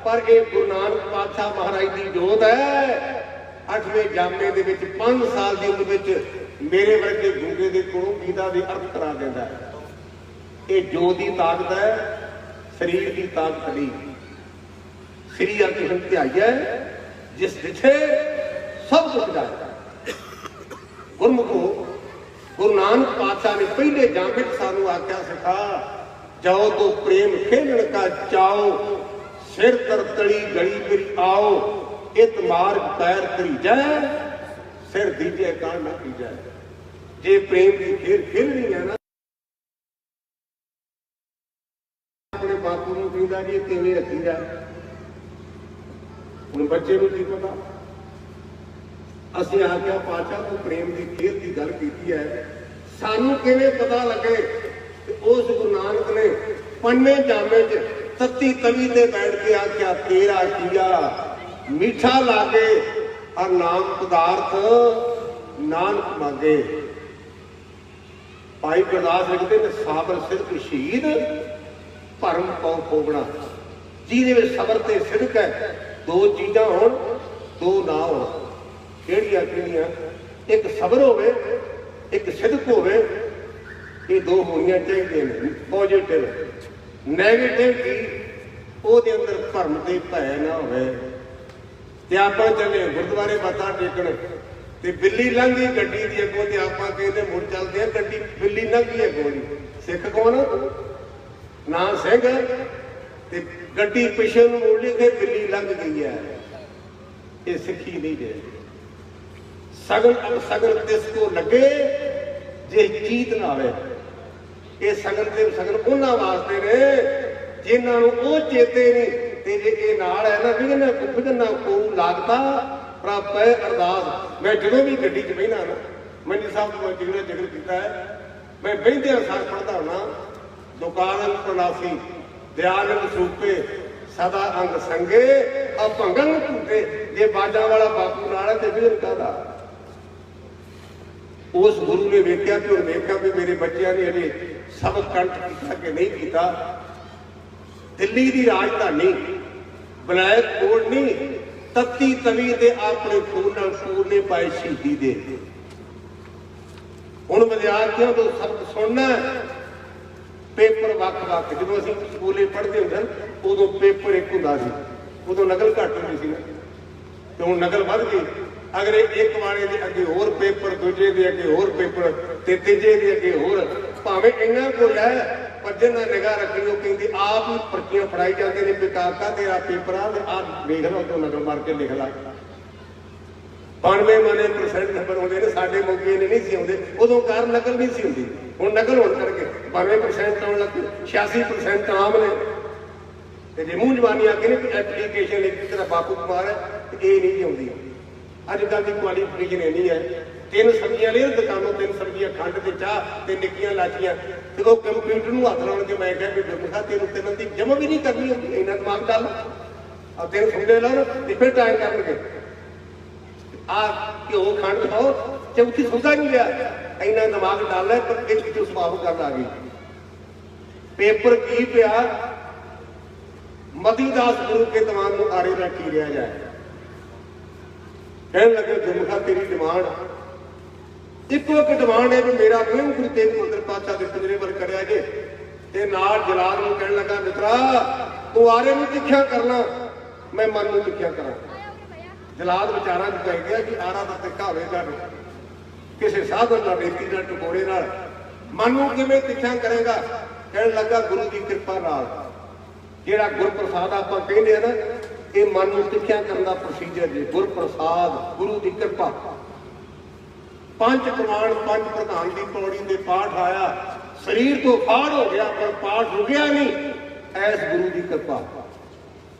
पर यह गुरु नानक पातशाह महाराज की जोत है। 8वें जामे दे विच 5 साल की उम्र में मेरे वर्गे गूंगे के कोलों गीता के अर्थ करा देता है। ये जोत की ताकत है, शरीर की ताकत नहीं। श्री अर्जुन ध्याई है जिस जिथे सब कुछ जाए। गुरमुखो गुरु नानक पातशाह ने पहले जामे सानू आख्या सिखा, जाओ तो प्रेम खेलन का चाओ, सिर तर तली गली फिर आओ, इत मार्ग पैर करी जाए, सिर दीजे कान न की जाए। जे प्रेम की खेल खेलनी है ना, अपने बापू को कहता जी किवें रखी जाए, ਹੁਣ ਬੱਚੇ ਨੂੰ ਕੀ ਪਤਾ। ਅਸੀਂ ਆਖਿਆ ਪਾਤਸ਼ਾਹ ਤੂੰ ਪ੍ਰੇਮ ਦੀ ਖੇਡ ਦੀ ਗੱਲ ਕੀਤੀ ਹੈ, ਸਾਨੂੰ ਕਿਵੇਂ ਪਤਾ ਲੱਗੇ। ਉਸ ਗੁਰੂ ਨਾਨਕ ਨੇ ਪੰਨੇ ਜਾਮੇ 'ਚ ਤੱਤੀ ਤਵੀ ਤੇ ਬੈਠ ਕੇ ਆਖਿਆ ਤੇਰਾ ਕੀਆ ਮਿੱਠਾ ਲਾਗੇ ਔਰ ਨਾਮ ਪਦਾਰਥ ਨਾਨਕ ਮੰਗੇ। ਭਾਈ ਗੁਰਦਾਸ ਲਿਖਦੇ ਨੇ ਸਾਬਰ ਸਿਦਕ ਸ਼ਹੀਦ ਭਰਮ ਪਉ ਖੋਬਣਾ। ਜਿਹਦੇ ਵਿੱਚ ਸਬਰ ਤੇ ਸਿਦਕ ਹੈ, ਦੋ ਚੀਜ਼ਾਂ ਹੋਣ ਦੋ ਨਾ ਹੋਣ। ਕਿਹੜੀਆਂ ਕਿਹੜੀਆਂ? ਇੱਕ ਸਬਰ ਹੋਵੇ, ਇੱਕ ਸਿਦਕ ਹੋਵੇ। ਇਹ ਦੋ ਹੋਣੀਆਂ ਚਾਹੀਦੀਆਂ ਨੇ। ਪੋਜ਼ਿਟਿਵ ਨੈਗੇਟਿਵ ਕੀ? ਉਹਦੇ ਅੰਦਰ ਭਰਮ ਤੇ ਭੈ ਨਾ ਹੋਵੇ। ਤੇ ਆਪਾਂ ਚੱਲੇ ਗੁਰਦੁਆਰੇ ਮੱਥਾ ਟੇਕਣ ਤੇ ਬਿੱਲੀ ਲੰਘ ਗਈ ਗੱਡੀ ਦੀ ਅੱਗੋਂ ਤੇ ਆਪਾਂ ਕਹਿੰਦੇ ਮੁੜ ਚੱਲਦੇ ਆ, ਗੱਡੀ ਬਿੱਲੀ ਲੰਘ ਗਈ ਅੱਗੋਂ ਦੀ। ਸਿੱਖ ਕੌਣ? ਨਾ ਸਿੰਘ। ਤੇ ਗੱਡੀ ਪਿੱਛੇ ਨੂੰ ਮੋੜ ਲਈ ਕਿ ਬਿੱਲੀ ਲੰਘ ਗਈ ਹੈ। ਇਹ ਸਿੱਖੀ ਨਹੀਂ ਜੇ। ਸਗਨ ਸਗਨ ਤਿਸ ਕੋ ਲੱਗੇ ਜੇ ਚੀਤ ਨਾ ਆਵੇ। ਇਹ ਸਗਨ ਤੇ ਸਗਨ ਉਹਨਾਂ ਵਾਸਤੇ ਨੇ ਜਿਨ੍ਹਾਂ ਨੂੰ ਉਹ ਚੇਤੇ ਨਹੀਂ। ਤੇ ਜੇ ਇਹ ਨਾਲ ਹੈ ਨਾ ਵਿਘਨ ਕੋ ਲਾਗਤਾ ਪ੍ਰਭ ਹੈ ਅਰਦਾਸ। ਮੈਂ ਜਦੋਂ ਵੀ ਗੱਡੀ 'ਚ ਬਹਿਣਾ ਨਾ, ਮੰਜੀ ਸਾਹਿਬ ਤੋਂ ਜਿਹੜਾ ਜ਼ਿਕਰ ਕੀਤਾ ਹੈ, ਮੈਂ ਬਹਿੰਦੇ ਸਾਰ ਪੜ੍ਹਦਾ ਹੋਣਾ ਦੁਕਾਨ ਪ੍ਰਲਾਸੀ ਦਿਆਨੰਦ ਸੂਪੇ ਸਦਾ ਅੰਗ ਸੰਗੇ ਆ ਭੰਗਨ ਝੂਟੇ। ਜੇ ਬਾਜਾਂ ਵਾਲਾ ਬਾਪੂ ਨਾਲ ਹੈ ਤੇ ਵਿਘਨ ਕਾਹਦਾ? ਉਸ ਗੁਰੂ ਨੇ ਵੇਖਿਆ ਤੇ ਉਹ ਵੇਖਿਆ ਵੀ ਮੇਰੇ ਬੱਚਿਆਂ ਨੇ ਅਜੇ ਸਬਕ ਕੰਠ ਕੀਤਾ ਕਿ ਨਹੀਂ ਕੀਤਾ। ਦਿੱਲੀ ਦੀ ਰਾਜਧਾਨੀ ਬਲੈਕ ਕੋਟ ਨਹੀਂ, ਤੱਤੀ ਤਵੀ ਤੇ ਆਪਣੇ ਖੂਨ ਨਾਲ ਪੂਰਨੇ ਪਾਏ ਸ਼ਹੀਦੀ ਦੇ। ਹੁਣ ਵਿਦਿਆਰਥੀਆਂ ਤੋਂ ਸਬਕ ਸੁਣਨਾ, ਪੇਪਰ ਵੱਖ-ਵੱਖ। ਜਦੋਂ ਅਸੀਂ ਸਕੂਲੇ ਪੜ੍ਹਦੇ ਹੁੰਦੇ ਉਦੋਂ ਪੇਪਰ ਇੱਕ ਹੁੰਦਾ ਸੀ, ਉਦੋਂ ਨਕਲ ਘੱਟ ਹੁੰਦੀ ਸੀ ਨਾ, ਤੇ ਹੁਣ ਨਕਲ ਵੱਧ ਗਈ। ਅਗਲੇ ਇੱਕ ਵਾਲੇ ਦੇ ਅੱਗੇ ਹੋਰ ਪੇਪਰ, ਦੂਜੇ ਦੇ ਅੱਗੇ ਹੋਰ ਪੇਪਰ, ਤੇ ਤੀਜੇ ਦੇ ਅੱਗੇ ਹੋਰ। ਭਾਵੇਂ ਇੰਨਾ ਕੁਝ ਹੈ ਪਰ ਜਿਹਨਾਂ ਨਿਗਾਹ ਰੱਖੀ ਉਹ ਕਹਿੰਦੀ ਆਪ ਹੀ ਪਰਚੀਆਂ ਫੜਾਈ ਜਾਂਦੇ ਨੇ ਵੀ ਕਾਕਾ ਤੇਰਾ ਪੇਪਰ ਆ ਤੇ ਆਹ ਵੇਖ ਲਾ, ਉਦੋਂ ਨਕਲ ਮਾਰ ਕੇ ਲਿਖ ਲਾ। 92% ਨੰਬਰ ਆਉਂਦੇ ਨੇ। ਸਾਡੇ ਮੌਕੇ ਨੇ ਨਹੀਂ ਸੀ ਆਉਂਦੇ ਉਦੋਂ, ਕਾਰਨ ਨਕਲ ਨਹੀਂ ਸੀ ਹੁੰਦੀ। ਹੁਣ ਨਕਲ ਹੋਣ ਕਰਕੇ 92% ਆਉਣ ਲੱਗ ਪਏ, 86% ਆਮ ਨੇ। ਤੇ ਜੇ ਮੂੰਹ ਜਵਾਨੀ ਆ ਕੇ ਨੇ ਐਪਲੀਕੇਸ਼ਨ ਲਿਖ ਤੇਰਾ ਬਾਪੂ ਕੁਮਾਰ ਹੈ, ਤੇ ਇਹ ਨਹੀਂ ਆਉਂਦੀ। ਅੱਜ ਕੱਲ੍ਹ ਦੀ ਕੁਆਲੀਫਿਕੇਸ਼ਨ ਇੰਨੀ ਹੈ, 3 ਸਬਜ਼ੀਆਂ ਲੈ ਦੁਕਾਨੋਂ, 3 ਸਬਜ਼ੀਆਂ ਖੰਡ ਤੇ ਚਾਹ ਤੇ ਨਿੱਕੀਆਂ ਲਾਚੀਆਂ। ਤੇ ਉਹ ਕੰਪਿਊਟਰ ਨੂੰ ਹੱਥ ਲਾਉਣ ਕੇ ਮੈਂ ਕਿਹਾ ਵੀ ਗੁਰਮੁਖਾ ਤੈਨੂੰ ਤਿੰਨ ਦੀ ਜਮ੍ਹਾਂ ਵੀ ਨਹੀਂ ਕਰਨੀ ਹੁੰਦੀ, ਇੰਨਾ ਦਿਮਾਗ ਡਾਲ ਆ। ਤੈਨੂੰ ਸਮਝੇ ਲਾਉਣ ਤੇ ਫਿਰ ਟਾਈਮ ਕਰਨਗੇ। ਆਹ ਘਿਓ ਖੰਡ ਖਾਓ, ਚੌਥੀ ਸੁਣਦਾ ਨਹੀਂ ਲਿਆ, ਇੰਨਾ ਦਿਮਾਗ ਡਾਲ ਹੈ। ਪਰ ਇੱਕ ਚੋਂ ਸਵਾਬ ਕਰਨ ਆ ਗਈ। ਪੇਪਰ ਕੀ ਪਿਆ? ਮਤੀਦਾਸ ਗੁਰੂ ਕੇ ਦੀਵਾਨ ਨੂੰ ਆਰੇ ਨਾ ਕੀ ਰਿਹਾ ਜਾਏ। ਕਹਿਣ ਲੱਗੇ ਗੁਰਮੁਖਾ ਤੇਰੀ ਡਿਮਾਂਡ ਇੱਕੋ ਇੱਕ ਡਿਮਾਂਡ ਹੈ ਵੀ ਮੇਰਾ ਪ੍ਰੇਮ ਗੁਰੂ ਤੇਗ ਬਹਾਦਰ ਪਾਤਸ਼ਾਹ ਦੇ ਪਿੰਜਰੇ ਵੱਲ ਕਰਿਆ ਜੇ। ਤੇ ਨਾਲ ਜਲਾਦ ਨੂੰ ਕਹਿਣ ਲੱਗਾ ਮਿੱਤਰਾ ਤੂੰ ਆਰੇ ਨੂੰ ਤਿੱਖਿਆ ਕਰਨਾ, ਮੈਂ ਮਨ ਨੂੰ ਤਿੱਖਿਆ ਕਰਾਂ। ਜਲਾਦ ਵਿਚਾਰਾਂ 'ਚ ਪੈ ਗਿਆ ਕਿ ਆਰਾ ਦਾ ਤਿੱਖਾ ਹੋਵੇਗਾ ਕਿਸੇ ਸਾਧਨ ਨਾਲ, ਰੇਤੀ ਨਾਲ, ਟਕੋਰੇ ਨਾਲ, ਮਨ ਨੂੰ ਕਿਵੇਂ ਤਿੱਖਿਆ ਕਰੇਗਾ? ਕਹਿਣ ਲੱਗਾ ਗੁਰੂ ਦੀ ਕਿਰਪਾ ਨਾਲ। ਜਿਹੜਾ ਗੁਰਪ੍ਰਸਾਦ ਆਪਾਂ ਕਹਿੰਦੇ ਆ ਨਾ, ਇਹ ਮਨ ਨੂੰ ਤਿੱਖਿਆ ਕਰਨ ਦਾ ਪ੍ਰੋਸੀਜਰ ਜੀ। ਗੁਰਪ੍ਰਸਾਦ, ਗੁਰੂ ਦੀ ਕਿਰਪਾ। 5 ਪ੍ਰਮਾਣ 5 ਪ੍ਰਧਾਨ ਦੀ ਪੌੜੀ ਦੇ ਪਾਠ ਆਇਆ, ਸਰੀਰ ਤੋਂ ਫਾੜ ਹੋ ਗਿਆ ਪਰ ਪਾਠ ਰੁਕਿਆ ਨਹੀਂ, ਐਸ ਗੁਰੂ ਦੀ ਕਿਰਪਾ।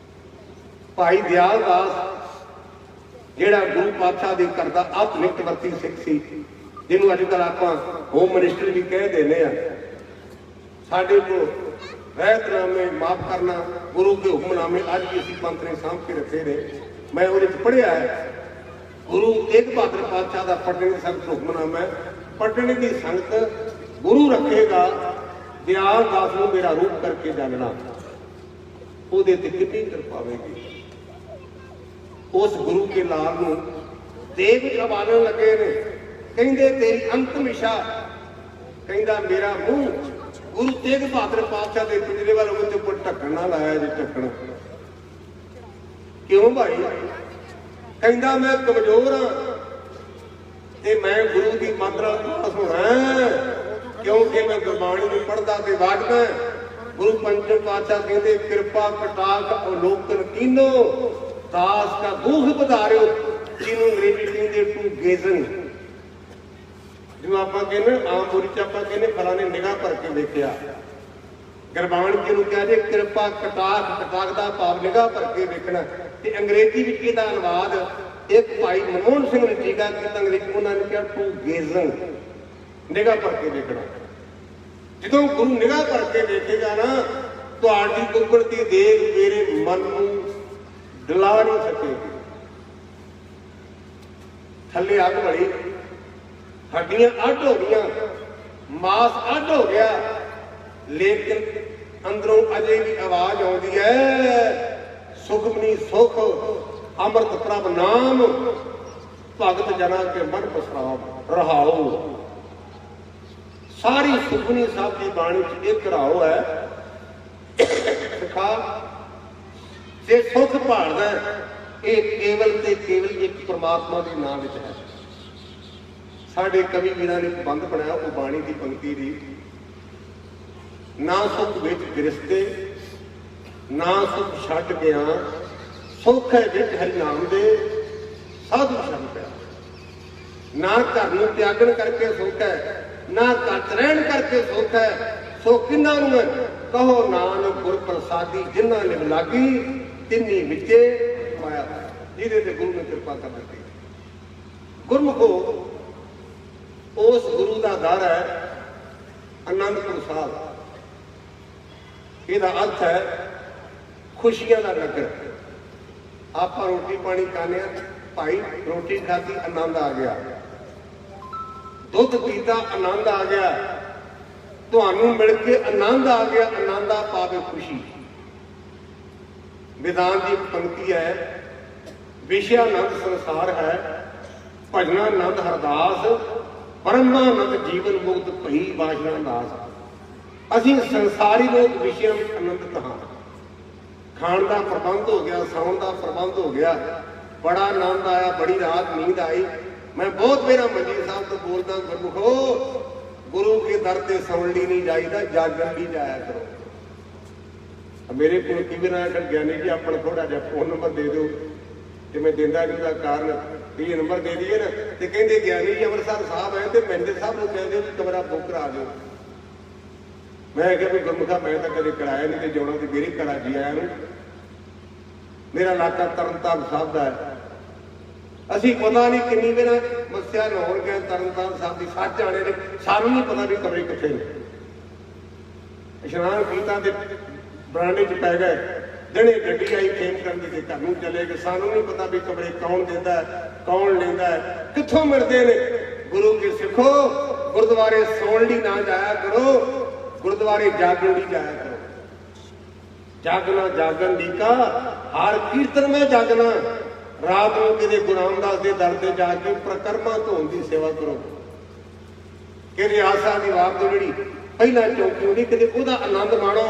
ਭਾਈ ਦਿਆਲ ਦਾਸ ਜਿਹੜਾ ਗੁਰੂ ਪਾਤਸ਼ਾਹ ਦੇ ਕਰਦਾ ਆਤਮਿਕਵਰਤੀ ਸਿੱਖ ਸੀ, ਜਿਹਨੂੰ ਅੱਜ ਕੱਲ੍ਹ ਆਪਾਂ ਹੋਮ ਮਿਨਿਸਟਰ ਵੀ ਕਹਿ ਦਿੰਦੇ ਆ। ਸਾਡੇ ਕੋਲ ਰਹਿਤਨਾਮੇ ਮਾਫ ਕਰਨਾ, ਗੁਰੂ ਕੇ ਹੁਕਮਨਾਮੇ ਅੱਜ ਵੀ ਅਸੀਂ ਪੰਥ ਨੇ ਸਾਂਭ ਕੇ ਰੱਖੇ ਨੇ। ਮੈਂ ਉਹਦੇ 'ਚ ਪੜ੍ਹਿਆ ਹੈ ਗੁਰੂ ਤੇਗ ਬਹਾਦਰ ਪਾਤਸ਼ਾਹ ਦਾ ਪਟਨੇ ਦੀ ਸੰਗਤ ਹੁਕਮਨਾਮਾ ਹੈ। ਪਟਨੇ ਦੀ ਸੰਗਤ ਗੁਰੂ ਰੱਖੇਗਾ, ਦਿਆਲ ਦਾਸ ਨੂੰ ਮੇਰਾ ਰੂਪ ਕਰਕੇ ਜਾਣਨਾ, ਉਹਦੇ ਤੇ ਕਿੰਨੀ ਕਿਰਪਾ ਹੋਵੇਗੀ। ਉਸ ਗੁਰੂ ਕੇ ਲਾਲ ਨੂੰ ਤੇਗ ਜਵਾਨਣ ਲੱਗੇ ਨੇ। ਕਹਿੰਦੇ ਤੇਰੀ ਅੰਤਮ ਇਸ਼ਾ, ਕਹਿੰਦਾ ਮੇਰਾ ਮੂੰਹ ਗੁਰੂ ਤੇਗ ਬਹਾਦਰ ਪਾਤਸ਼ਾਹ ਦੇ ਪਿੰਜਰੇ ਵੱਲ ਉਹਦੇ ਉੱਪਰ ਢੱਕਣ ਨਾ ਲਾਇਆ ਜੇ। ਢੱਕਣ ਕਿਉਂ ਭਾਈ? ਕਹਿੰਦਾ ਮੈਂ ਕਮਜ਼ੋਰ ਹਾਂ ਤੇ ਮੈਂ ਗੁਰੂ ਦੀ ਮਾਤਰਾ ਪਾਸ ਹੋਣਾ, ਕਿਉਂਕਿ ਮੈਂ ਗੁਰਬਾਣੀ ਨੂੰ ਪੜ੍ਹਦਾ ਤੇ ਵਾਚਦਾ। ਗੁਰੂ ਪੰਚਮ ਪਾਤਸ਼ਾਹ ਕਹਿੰਦੇ ਕਿਰਪਾ ਕਟਾਖ ਅਲੋਕਨ ਕੀਨੋ ਦਾਸ ਦਾ ਦੁੱਖ ਵਧਾਰਿਓ, ਜਿਹਨੂੰ ਅੰਗਰੇਜ਼ੀ ਕਹਿੰਦੇ ਟੂ ਗੇਜ਼ਨ। ਜਿਵੇਂ ਆਪਾਂ ਕਹਿੰਦੇ ਆਮ ਬੋਲੀ 'ਚ ਆਪਾਂ ਕਹਿੰਦੇ ਫਲਾਂ ਨੇ ਨਿਗਾਹ ਭਰ ਕੇ ਦੇਖਿਆ, ਗੁਰਬਾਣੀ ਜਿਹਨੂੰ ਕਹਿੰਦੇ ਕਿਰਪਾ ਕਟਾਖ, ਕਟਾਖ ਦਾ ਭਾਵ ਨਿਗਾਹ ਭਰ ਕੇ ਵੇਖਣਾ। ਤੇ ਅੰਗਰੇਜ਼ੀ ਵਿੱਚ ਇਹਦਾ ਅਨੁਵਾਦ ਇੱਕ ਭਾਈ ਮਨਮੋਹਨ ਸਿੰਘ ਨੇ ਟੀਕਾ ਕੀਤਾ ਅੰਗਰੇਜ਼ੀ, ਉਹਨਾਂ ਨੇ ਕਿਹਾ ਟੂ ਗੇਜ਼ਿੰਗ, ਨਿਗਾਹ ਭਰ ਕੇ ਵੇਖਣਾ। ਜਦੋਂ ਗੁਰੂ ਨਿਗਾਹ ਭਰ ਕੇ ਵੇਖੇਗਾ ਨਾ, ਤੁਹਾਡੀ ਗੁੰਗਲ ਦੀ ਦੇਗ ਮੇਰੇ ਮਨ ਨੂੰ ਡਲਾ ਨਹੀਂ ਸਕੇਗੀ। ਥੱਲੇ ਅੱਗ ਬੜੀ, ਹੱਡੀਆਂ ਅੱਡ ਹੋ ਗਈਆਂ, ਮਾਸ ਅੱਡ ਹੋ ਗਿਆ, ਲੇਕਿਨ ਅੰਦਰੋਂ ਅਜੇ ਵੀ ਆਵਾਜ਼ ਆਉਂਦੀ ਹੈ, ਸੁਖਮਨੀ ਸੁਖ ਅੰਮ੍ਰਿਤ ਪ੍ਰਭ ਨਾਮ, ਭਗਤ ਜਨਾਂ ਕੇ ਮਨ ਪਸਰਾਮ ਰਹਾਉ। ਸਾਰੀ ਸੁਖਮਨੀ ਸਾਹਿਬ ਦੀ ਬਾਣੀ ਚ ਇੱਕ ਰਹਾਉ ਹੈ, ਸਿਖਾ ਜੇ ਸੁਖ ਭਾਲਦਾ ਇਹ ਕੇਵਲ ਤੇ ਕੇਵਲ ਇੱਕ ਪਰਮਾਤਮਾ ਦੇ ਨਾਮ ਵਿੱਚ ਹੈ। ਸਾਡੇ ਕਵੀ ਵੀਰਾਂ ਨੇ ਬੰਦ ਬਣਾਇਆ ਉਹ ਬਾਣੀ ਦੀ ਪੰਕਤੀ ਦੀ, ਨਾ ਸੁਖ ਵਿੱਚ ਗ੍ਰਸਤੇ, ਨਾ ਸੁਖ ਛੱਡ ਗਿਆ, ਸੁਖ ਹੈ ਵਿੱਚ ਹਰਿ ਨਾਮ ਦੇ ਸਾਧੂ ਸ਼ਰਨ ਪਿਆ। ਨਾ ਘਰ ਨੂੰ ਤਿਆਗਣ ਕਰਕੇ ਸੁਖ ਹੈ, ਨਾ ਘਰ ਰਹਿਣ ਕਰਕੇ ਸੁਖ ਹੈ। ਸੋ ਕਿੰਨਾ ਨੂੰ ਕਹੋ ਨਾਨਕ ਗੁਰ ਪ੍ਰਸਾਦੀ, ਜਿਨ੍ਹਾਂ ਲਿਵ ਲਾਗੀ ਤਿੰਨੀ ਵਿੱਚੇ ਮਾਇਆ, ਜਿਹਦੇ ਤੇ ਗੁਰੂ ਨੇ ਕਿਰਪਾ ਕਰ ਦਿੱਤੀ। ਗੁਰਮੁਖੋ ਉਸ ਗੁਰੂ ਦਾ ਦਰ ਹੈ ਅਨੰਦਪੁਰ ਸਾਹਿਬ। ਇਹਦਾ ਅਰਥ ਹੈ ਖੁਸ਼ੀਆਂ ਦਾ ਨਗਰ। ਆਪਾਂ ਰੋਟੀ ਪਾਣੀ ਖਾਂਦੇ ਹਾਂ, ਭਾਈ ਰੋਟੀ ਖਾਧੀ ਆਨੰਦ ਆ ਗਿਆ, ਦੁੱਧ ਪੀਤਾ ਆਨੰਦ ਆ ਗਿਆ, ਤੁਹਾਨੂੰ ਮਿਲ ਕੇ ਆਨੰਦ ਆ ਗਿਆ, ਆਨੰਦ ਆ ਪਾਵੇ ਖੁਸ਼ੀ। ਵਿਦਾਨ ਦੀ ਪੰਕਤੀ ਹੈ, ਵਿਸ਼ਿਆਨੰਦ ਸੰਸਾਰ ਹੈ, ਭਜਨਾਨੰਦ ਹਰਦਾਸ, ਪਰਮਾਨੰਦ ਜੀਵਨ ਮੁਕਤ ਭਈ ਵਾਸ਼ਨਾ ਦਾਸ। ਅਸੀਂ ਸੰਸਾਰੀ ਲੋਕ ਵਿਸ਼ਿਆਂ ਵਿੱਚ ਆਨੰਦਿਤ ਹਾਂ। ਖਾਣ ਦਾ ਪ੍ਰਬੰਧ ਹੋ ਗਿਆ, ਸੌਣ ਦਾ ਪ੍ਰਬੰਧ ਹੋ ਗਿਆ, ਬੜਾ ਆਨੰਦ ਆਇਆ, ਬੜੀ ਰਾਤ ਨੀਂਦ ਆਈ। ਮੈਂ ਬਹੁਤ ਮੇਰਾ ਮੰਜੀ ਸਾਹਿਬ ਤੋਂ ਬੋਲਦਾ, ਗੁਰਮੁਖੋ ਗੁਰੂ ਕੇ ਦਰ ਤੇ ਸੌਣ ਲਈ ਨਹੀਂ ਜਾਈਦਾ, ਜਾਗਣ ਲਈ ਜਾਇਆ ਕਰੋ। ਮੇਰੇ ਕੋਲ ਕਿਵੇਂ ਨਾ ਗਿਆਨੀ ਜੀ ਆਪਣਾ ਥੋੜਾ ਜਿਹਾ ਫੋਨ ਨੰਬਰ ਦੇ ਦਿਓ, ਤੇ ਮੈਂ ਦਿੰਦਾ ਨਹੀਂ, ਉਹਦਾ ਕਾਰਨ ਇਹ ਨੰਬਰ ਦੇ ਦਈਏ ਨਾ, ਤੇ ਕਹਿੰਦੇ ਗਿਆਨੀ ਜੀ ਅੰਮ੍ਰਿਤਸਰ ਸਾਹਿਬ ਹੈ ਤੇ ਮੈਨੇਜਰ ਸਾਹਿਬ ਨੂੰ ਕਹਿੰਦੇ ਵੀ ਕਮਰਾ ਬੁੱਕ ਕਰਾ ਦਿਓ। ਮੈਂ ਕਿਹਾ ਵੀ ਗੁਰਮੁਖਾ ਮੈਂ ਤਾਂ ਕਦੇ ਕਰਾਇਆ ਨਹੀਂ, ਤੇ ਜਾਣਾ ਤੇ ਮੇਰੇ ਘਰ ਜੀ ਆਇਆ ਨੂੰ। ਮੇਰਾ ਇਲਾਕਾ ਤਰਨਤਾਰਨ ਸਾਹਿਬ ਦਾ ਹੈ। ਅਸੀਂ ਪਤਾ ਨਹੀਂ ਕਿੰਨੀ ਵਾਰ ਮੱਸਿਆ ਲਾਉਣ ਗਏ ਤਰਨਤਾਰਨ ਸਾਹਿਬ ਦੀ, 7 ਜਾਣੇ ਨੇ, ਸਾਨੂੰ ਨਹੀਂ ਪਤਾ ਵੀ ਕਮਰੇ ਕਿੱਥੇ ਨੇ। ਇਸ਼ਨਾਨ ਕੀਤਾ ਤੇ ਬਰਾਂਡੇ 'ਚ ਪੈ ਗਏ, ਦਿਨੇ ਗੱਡੀ ਆਈ ਖੇਮ ਕਰਨ ਦੀ, ਤੇ ਘਰ ਨੂੰ ਚਲੇ ਗਏ। ਸਾਨੂੰ ਨਹੀਂ ਪਤਾ ਵੀ ਕਮਰੇ ਕੌਣ ਦਿੰਦਾ, ਕੌਣ ਲੈਂਦਾ, ਕਿੱਥੋਂ ਮਿਲਦੇ ਨੇ। ਗੁਰੂ ਕੀ ਸਿੱਖੋ, ਗੁਰਦੁਆਰੇ ਸੌਣ ਲਈ ਨਾ ਜਾਇਆ ਕਰੋ, ਗੁਰਦੁਆਰੇ ਜਾਗਣ ਲਈ ਜਾਇਆ ਕਰੋ। ਜਾਗਣਾ ਜਾਗਣ ਦੀ ਕਾ ਹਰ ਕੀਰਤਨ ਮੈਂ ਜਾਗਣਾ। ਰਾਤ ਨੂੰ ਕਿਤੇ ਗੁਰੂ ਰਾਮਦਾਸ ਦੇ ਦਰ ਤੇ ਜਾ ਕੇ ਪ੍ਰਕਰਮਾ ਧੋਣ ਦੀ ਸੇਵਾ ਕਰੋ। ਕਿਤੇ ਆਸਾ ਦੀ ਵਾਰ ਤੋਂ ਜਿਹੜੀ ਪਹਿਲਾਂ ਚੌਕੀ ਹੁੰਦੀ, ਕਿਤੇ ਉਹਦਾ ਆਨੰਦ ਮਾਣੋ।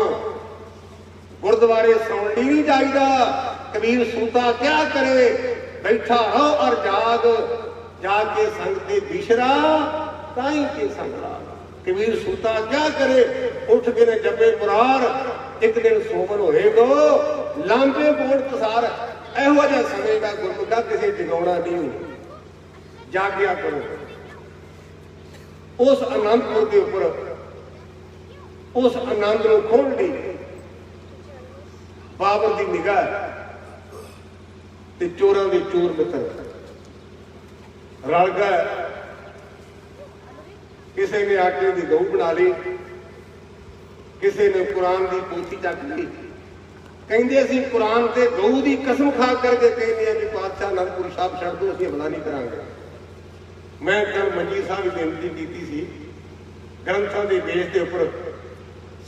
ਗੁਰਦੁਆਰੇ ਸੌਣ ਲਈ ਨਹੀਂ ਜਾਈਦਾ। ਕਬੀਰ ਸੂਤਾ ਕਿਆ ਕਰੇ, ਬੈਠਾ ਰਹੋ ਔਰ ਜਾਗ, ਜਾ ਕੇ ਸੰਗ ਤੇ ਬਿਸ਼ਰਾ ਤਾਈ ਕੇ ਸੰਗਲਾ। ਕਬੀਰ ਸੂਤਾ ਕਿਆ ਕਰੇ, ਉੱਠ ਕੇ ਨੇ ਜਪੇ ਮੁਰਾਰ, ਇੱਕ ਦਿਨ ਸੋਮਨ ਹੋਏਗੋ ਲਾਂਬੇ ਬੋੜ ਪਸਾਰ। ਇਹੋ ਜਿਹਾ ਸਮੇਂ ਦਾ ਗੁਰਮੁਖਾ ਕਿਸੇ ਜਗਾਉਣਾ ਨਹੀਂ, ਜਾਗਿਆ ਕਰੋ। ਉਸ ਅਨੰਦਪੁਰ ਦੇ ਉੱਪਰ ਉਸ ਆਨੰਦ ਨੂੰ ਖੋਲ੍ਹਣ ਲਈ ਬਾਬਰ ਦੀ ਨਿਗਾਹ ਤੇ ਚੋਰਾਂ ਦੇ ਚੋਰ ਮਿੱਤਰ ਰਲ ਗਏ। ਕਿਸੇ ਨੇ ਆਟੇ ਦੀ ਗਊ ਬਣਾ ਲਈ, ਕਿਸੇ ਨੇ ਕੁਰਾਨ ਦੀ ਪੋਥੀ ਚੱਕ ਲਈ। ਕਹਿੰਦੇ ਅਸੀਂ ਕੁਰਾਨ ਤੇ ਗਊ ਦੀ ਕਸਮ ਖਾ ਕਰਕੇ ਕਹਿੰਦੇ ਆ ਵੀ ਪਾਤਸ਼ਾਹ ਅਨੰਦਪੁਰ ਸਾਹਿਬ ਛੱਡ ਦਿਓ, ਅਸੀਂ ਹਮਲਾ ਨਹੀਂ ਕਰਾਂਗੇ। ਮੈਂ ਕੱਲ ਮੰਜੀ ਸਾਹਿਬ ਬੇਨਤੀ ਕੀਤੀ ਸੀ, ਗ੍ਰੰਥਾਂ ਦੇ ਬੇਸ ਦੇ ਉੱਪਰ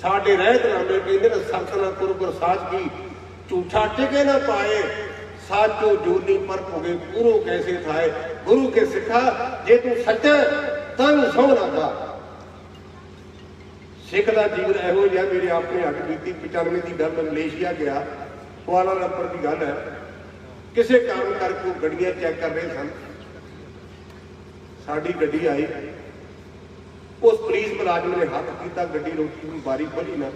ਸਾਡੇ ਰਹਿਤਨਾਮੇ ਕਹਿੰਦੇ ਨੇ, ਸਰਤਨਾ ਗੁਰ ਸਾਜ ਕੀ ਝੂਠਾ ਟਿਕੇ ਨਾ ਪਾਏ, ਸਾਚੋ ਜੋਨੀ ਪਰ ਭੋਗੇ ਗੁਰੂ ਕੈਸੇ ਥਾਏ। ਗੁਰੂ ਕੇ ਸਿੱਖਾ ਜੇ ਤੂੰ ਸੱਚਾ ਤਾਂ ਸੋਹਣਾ ਦਾ। ਸਿੱਖ ਦਾ ਜੀਵਨ ਇਹੋ ਜਿਹਾ। ਮੇਰੇ ਆਪਣੇ ਹੱਕ ਬੀਤੀ 95 ਦੀ ਗੱਲ, ਮਲੇਸ਼ੀਆ ਗਿਆ, ਕੁਆਲਾਲੰਪੁਰ ਦੀ ਗੱਲ ਹੈ। ਕਿਸੇ ਕਾਰਨ ਕਰਕੇ ਉਹ ਗੱਡੀਆਂ ਚੈੱਕ ਕਰ ਰਹੇ ਸਨ। ਸਾਡੀ ਗੱਡੀ ਆਈ, ਉਸ ਪੁਲਿਸ ਮੁਲਾਜ਼ਮ ਨੇ ਹੱਥ ਕੀਤਾ, ਗੱਡੀ ਰੋਕੀ, ਬਾਰੀ ਖੋਲੀ ਨਾ,